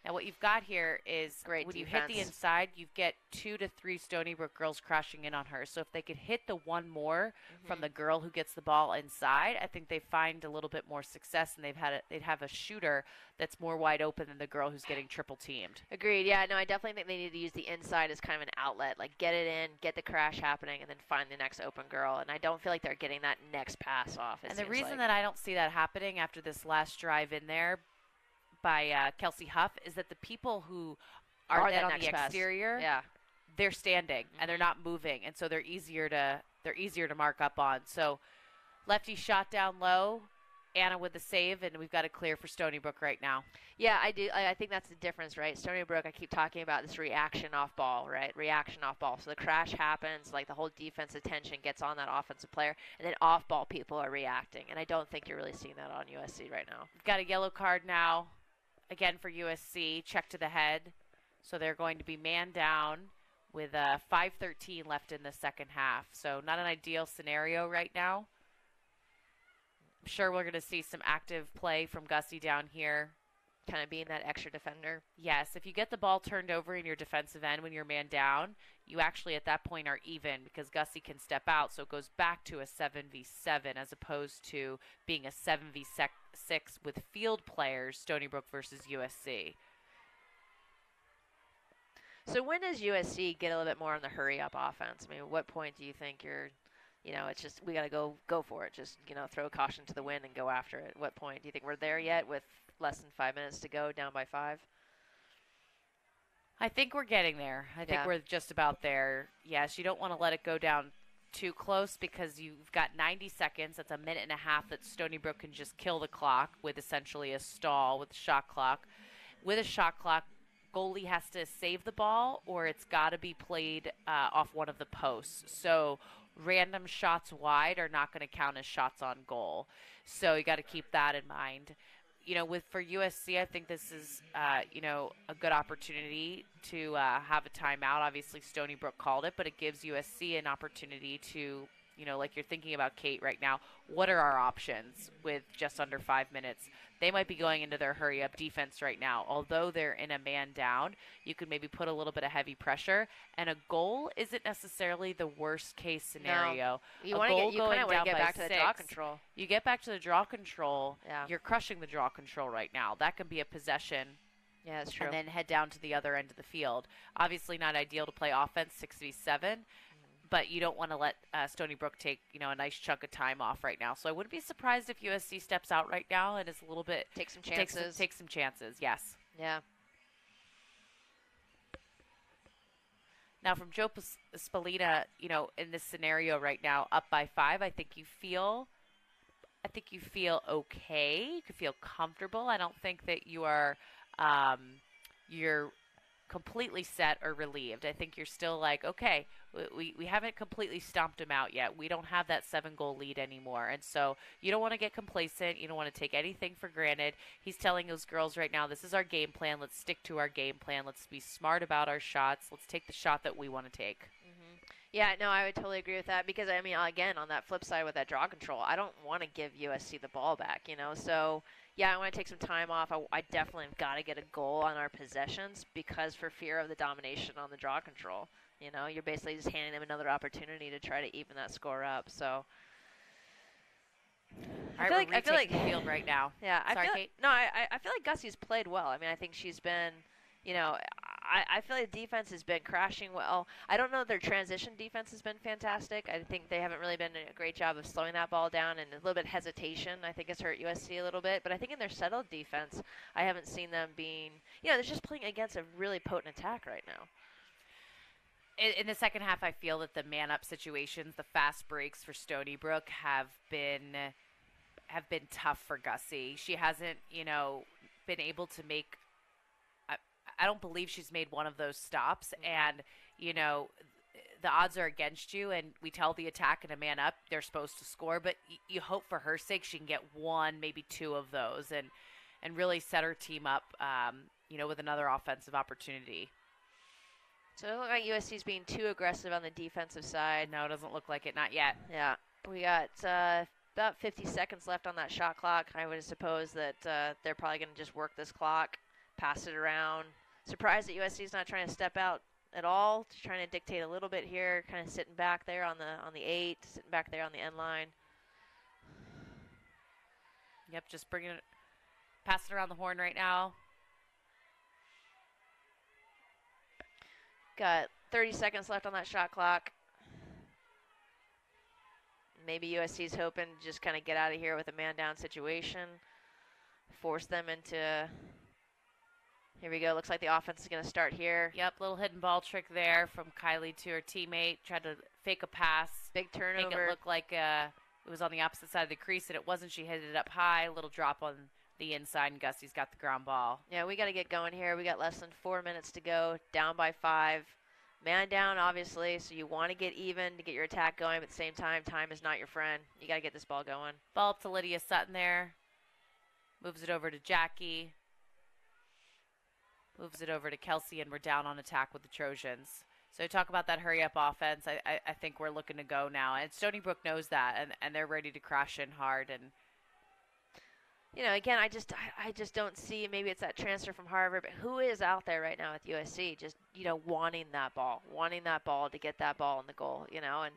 Now what you've got here is great when defense. You hit the inside, you get 2 to 3 Stony Brook girls crashing in on her. So if they could hit the one more from the girl who gets the ball inside, I think they find a little bit more success, and they'd have a shooter that's more wide open than the girl who's getting triple teamed. Agreed. Yeah, no, I definitely think they need to use the inside as kind of an outlet, like get it in, get the crash happening, and then find the next open girl. And I don't feel like they're getting that next pass off. And the reason that I don't see that happening after this last drive in there by Kelsey Huff is that the people who are then on the exterior, they're standing and they're not moving, and so they're easier to mark up on. So lefty shot down low, Anna with the save, and we've got a clear for Stony Brook right now. Yeah, I do. I think that's the difference, right? Stony Brook, I keep talking about this reaction off ball, right? Reaction off ball. So the crash happens, like the whole defense attention gets on that offensive player, and then off ball people are reacting. And I don't think you're really seeing that on USC right now. We've got a yellow card now, again for USC, check to the head. So they're going to be man down with 5:13 left in the second half. So not an ideal scenario right now. I'm sure we're going to see some active play from Gussie down here. Kind of being that extra defender. Yes, if you get the ball turned over in your defensive end when you're man down, you actually at that point are even because Gussie can step out. So it goes back to a 7v7 as opposed to being a 7v6 with field players, Stony Brook versus USC. So when does USC get a little bit more on the hurry-up offense? I mean, at what point do you think you're, it's just we got to go for it. Just, throw caution to the wind and go after it. At what point? Do you think we're there yet with less than 5 minutes to go, down by 5? I think we're getting there. I think we're just about there. Yes, you don't want to let it go down too close because you've got 90 seconds. That's a minute and a half that Stony Brook can just kill the clock with essentially a stall with the shot clock. With a shot clock, goalie has to save the ball or it's got to be played off one of the posts. So random shots wide are not going to count as shots on goal. So you got to keep that in mind. For USC, I think this is, a good opportunity to have a timeout. Obviously, Stony Brook called it, but it gives USC an opportunity to, like you're thinking about, Kate, right now, what are our options with just under 5 minutes? They might be going into their hurry-up defense right now. Although they're in a man down, you could maybe put a little bit of heavy pressure, and a goal isn't necessarily the worst-case scenario. No. You kind of want to get back to the draw control. You get back to the draw control, yeah. You're crushing the draw control right now. That can be a possession. Yeah, that's true. And then head down to the other end of the field. Obviously not ideal to play offense 6v7. But you don't want to let Stony Brook take, a nice chunk of time off right now. So I wouldn't be surprised if USC steps out right now and is a little bit take some chances. Take some chances. Yes. Yeah. Now from Joe Spallina, in this scenario right now, up by 5, I think you feel okay. You could feel comfortable. I don't think that you are you're completely set or relieved. I think you're still like, okay, we haven't completely stomped him out yet. We don't have that 7-goal lead anymore. And so you don't want to get complacent. You don't want to take anything for granted. He's telling those girls right now, this is our game plan. Let's stick to our game plan. Let's be smart about our shots. Let's take the shot that we want to take. Mm-hmm. Yeah, no, I would totally agree with that because, again, on that flip side with that draw control, I don't want to give USC the ball back, So, yeah, I want to take some time off. I definitely have got to get a goal on our possessions because for fear of the domination on the draw control. You're basically just handing them another opportunity to try to even that score up. So, I feel like the field right now. Yeah, Sorry, Kate. I feel like Gussie's played well. I think she's been, I feel like the defense has been crashing well. I don't know if their transition defense has been fantastic. I think they haven't really been a great job of slowing that ball down, and a little bit of hesitation I think has hurt USC a little bit. But I think in their settled defense, I haven't seen them being, they're just playing against a really potent attack right now. In the second half, I feel that the man-up situations, the fast breaks for Stony Brook have been tough for Gussie. She hasn't, been able to make. I don't believe she's made one of those stops, and the odds are against you. And we tell the attack and a man-up they're supposed to score, but you hope for her sake she can get one, maybe two of those, and really set her team up, with another offensive opportunity. So it doesn't look like USC's being too aggressive on the defensive side. No, it doesn't look like it. Not yet. Yeah. We got about 50 seconds left on that shot clock. I would suppose that they're probably going to just work this clock, pass it around. Surprised that USC's not trying to step out at all. Just trying to dictate a little bit here, kind of sitting back there on the 8, sitting back there on the end line. Yep, just passing around the horn right now. Got 30 seconds left on that shot clock. Maybe USC's hoping to just kind of get out of here with a man-down situation. Force them into... Here we go. Looks like the offense is going to start here. Yep, little hidden ball trick there from Kylie to her teammate. Tried to fake a pass. Big turnover. Make it look like it was on the opposite side of the crease, and it wasn't. She hit it up high, a little drop on the inside, and Gussie's got the ground ball. Yeah, we got to get going here. We got less than 4 minutes to go, down by 5. Man down, obviously, so you want to get even to get your attack going, but at the same time is not your friend. You got to get this ball going. Ball up to Lydia Sutton there. Moves it over to Jackie. Moves it over to Kelsey, and we're down on attack with the Trojans. So talk about that hurry-up offense. I think we're looking to go now. And Stony Brook knows that, and they're ready to crash in hard. And again, I just don't see, maybe it's that transfer from Harvard, but who is out there right now with USC just, wanting that ball to get that ball in the goal, and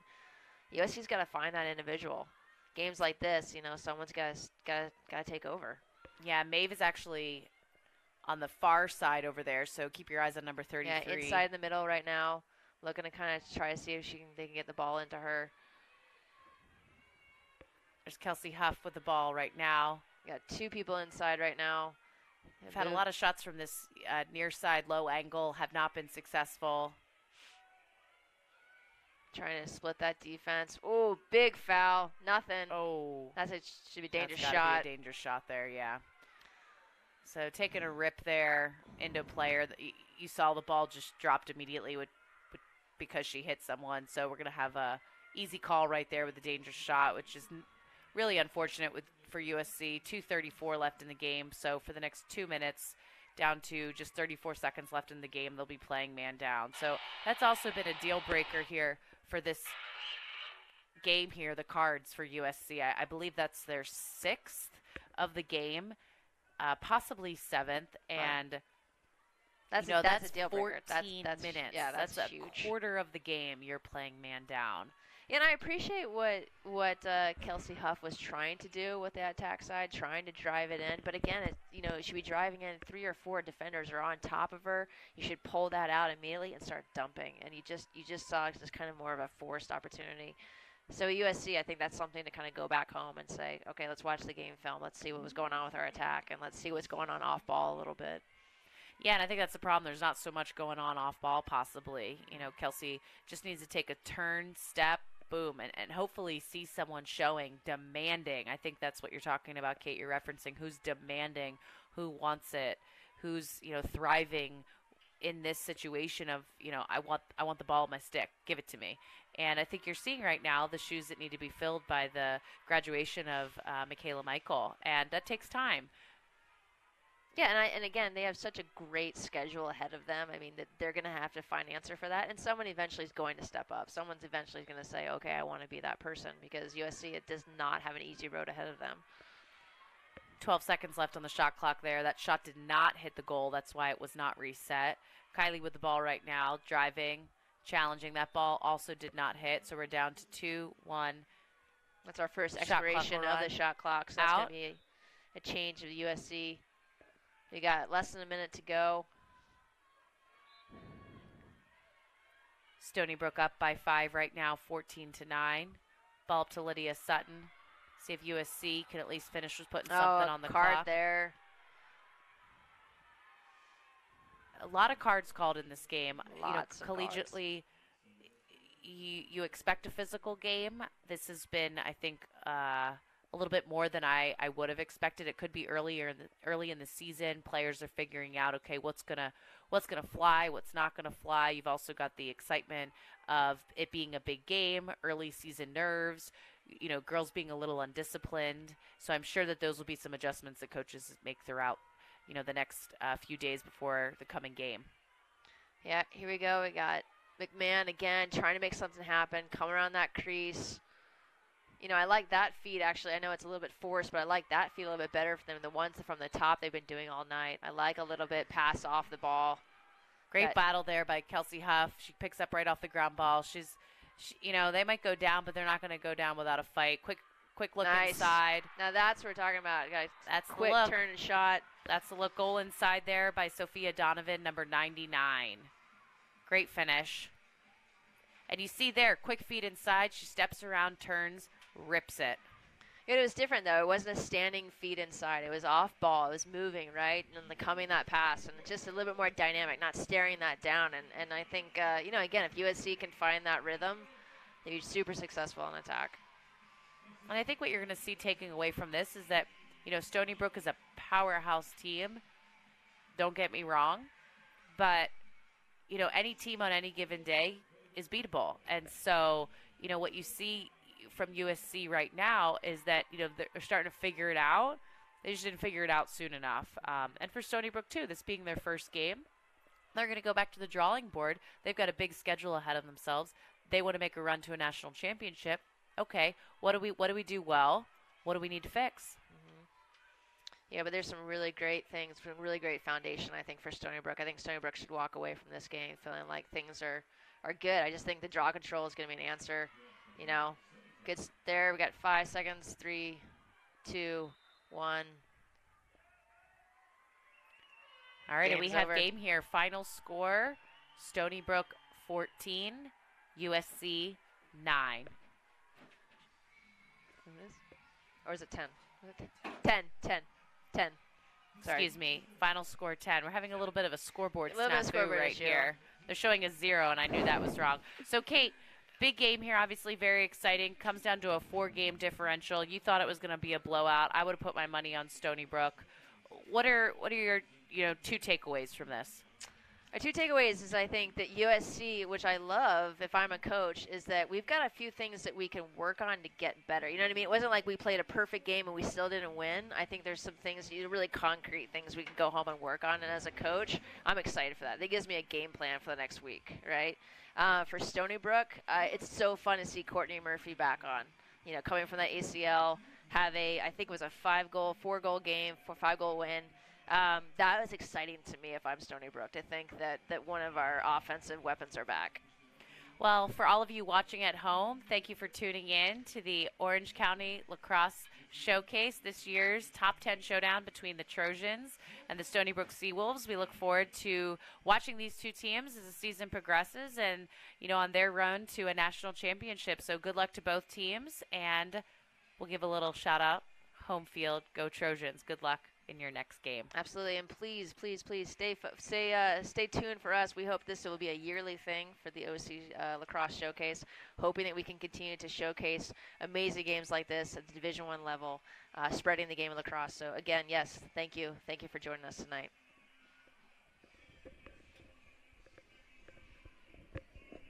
USC's got to find that individual. Games like this, someone's got to take over. Yeah, Maeve is actually on the far side over there, so keep your eyes on number 33. Yeah, inside in the middle right now, looking to kind of try to see if they can get the ball into her. There's Kelsey Huff with the ball right now. Got 2 people inside right now. We've had a lot of shots from this near side low angle, have not been successful. Trying to split that defense. Oh, big foul. Nothing. Oh. Should be a dangerous shot. shot. Be a dangerous shot there, yeah. So taking a rip there into a player. You saw the ball just dropped immediately because she hit someone. So we're going to have a easy call right there with a dangerous shot, which is really unfortunate for USC. 2:34 left in the game. So for the next 2 minutes, down to just 34 seconds left in the game, they'll be playing man down. So that's also been a deal breaker here for this game here, the Cards for USC. I believe that's their 6th of the game. Possibly 7th, and that's a deal breaker. 14 minutes. Yeah, that's huge. A quarter of the game you're playing man down. And I appreciate what Kelsey Huff was trying to do with the attack side, trying to drive it in. But again, she should be driving in. 3 or 4 defenders are on top of her. You should pull that out immediately and start dumping. And you just saw just kind of more of a forced opportunity. So USC, I think that's something to kind of go back home and say, okay, let's watch the game film. Let's see what was going on with our attack, and let's see what's going on off ball a little bit. Yeah, and I think that's the problem. There's not so much going on off ball possibly. Kelsey just needs to take a turn, step, boom, and hopefully see someone showing, demanding. I think that's what you're talking about, Kate. You're referencing who's demanding, who wants it, who's, thriving in this situation of, I want the ball on my stick. Give it to me. And I think you're seeing right now the shoes that need to be filled by the graduation of Michaela Michael, and that takes time. Yeah, and again, they have such a great schedule ahead of them. I mean, they're going to have to find an answer for that, and someone eventually is going to step up. Someone's eventually going to say, okay, I want to be that person, because USC, it does not have an easy road ahead of them. 12 seconds left on the shot clock there. That shot did not hit the goal. That's why it was not reset. Kylie with the ball right now, driving, challenging. That ball also did not hit, so we're down to 2-1. That's our first expiration of the shot clock, so that's going to be a change of the USC. We got less than a minute to go. Stony Brook up by 5 right now, 14-9. Ball up to Lydia Sutton. See if USC can at least finish with putting something on the card clock. There. A lot of cards called in this game. Lots of collegiately, you expect a physical game. This has been, I think, a little bit more than I would have expected. It could be early in the season. Players are figuring out, okay, what's gonna fly, what's not gonna fly. You've also got the excitement of it being a big game, early season nerves. Girls being a little undisciplined. So I'm sure that those will be some adjustments that coaches make throughout, the next few days before the coming game. Yeah, here we go. We got McMahon again trying to make something happen, come around that crease. I like that feed, actually. I know it's a little bit forced, but I like that feed a little bit better than the ones from the top they've been doing all night. I like a little bit pass off the ball. Great battle there by Kelsey Huff. She picks up right off the ground ball. They might go down, but they're not going to go down without a fight. Quick look inside. Now that's what we're talking about, guys. That's quick the look. Turn and shot. That's the look. Goal inside there by Sophia Donovan, number 99. Great finish. And you see there, quick feed inside. She steps around, turns, rips it. It was different, though. It wasn't a standing feed inside. It was off ball. It was moving, right? And coming that pass. And just a little bit more dynamic, not staring that down. And I think, again, if USC can find that rhythm, they'd be super successful in attack. And I think what you're going to see taking away from this is that, Stony Brook is a powerhouse team. Don't get me wrong. But, any team on any given day is beatable. And so, what you see from USC right now is that, they're starting to figure it out. They just didn't figure it out soon enough. And for Stony Brook, too, this being their first game, they're going to go back to the drawing board. They've got a big schedule ahead of themselves. They want to make a run to a national championship. Okay, what do we do well? What do we need to fix? Yeah, but there's some really great things, some really great foundation, I think, for Stony Brook. I think Stony Brook should walk away from this game feeling like things are good. I just think the draw control is going to be an answer. Good there. We got 5 seconds. 3, 2, 1. All right, and we have over. Game here. Final score, Stony Brook 14, USC 9. Or is it 10? 10. Sorry. Excuse me. Final score 10. We're having a little bit of a scoreboard snafu right issue. here. They're showing a 0, and I knew that was wrong. So, Kate, big game here, obviously very exciting. Comes down to a 4-game differential. You thought it was going to be a blowout. I would have put my money on Stony Brook. What are your 2 takeaways from this? Our 2 takeaways is I think that USC, which I love if I'm a coach, is that we've got a few things that we can work on to get better. You know what I mean? It wasn't like we played a perfect game and we still didn't win. I think there's some things, really concrete things we can go home and work on. And as a coach, I'm excited for that. That gives me a game plan for the next week, right? For Stony Brook, it's so fun to see Courtney Murphy back on. Coming from that ACL, have I think it was a 4-goal game, 5-goal win. That was exciting to me if I'm Stony Brook to think that one of our offensive weapons are back. Well, for all of you watching at home, thank you for tuning in to the Orange County Lacrosse Showcase, this year's top 10 showdown between the Trojans and the Stony Brook Seawolves. We look forward to watching these 2 teams as the season progresses and, on their run to a national championship. So good luck to both teams, and we'll give a little shout out. Home field, go Trojans. Good luck in your next game. Absolutely, and please stay tuned for us. We hope this will be a yearly thing for the OC Lacrosse Showcase, hoping that we can continue to showcase amazing games like this at the Division I level, spreading the game of lacrosse. So again, yes, thank you for joining us tonight.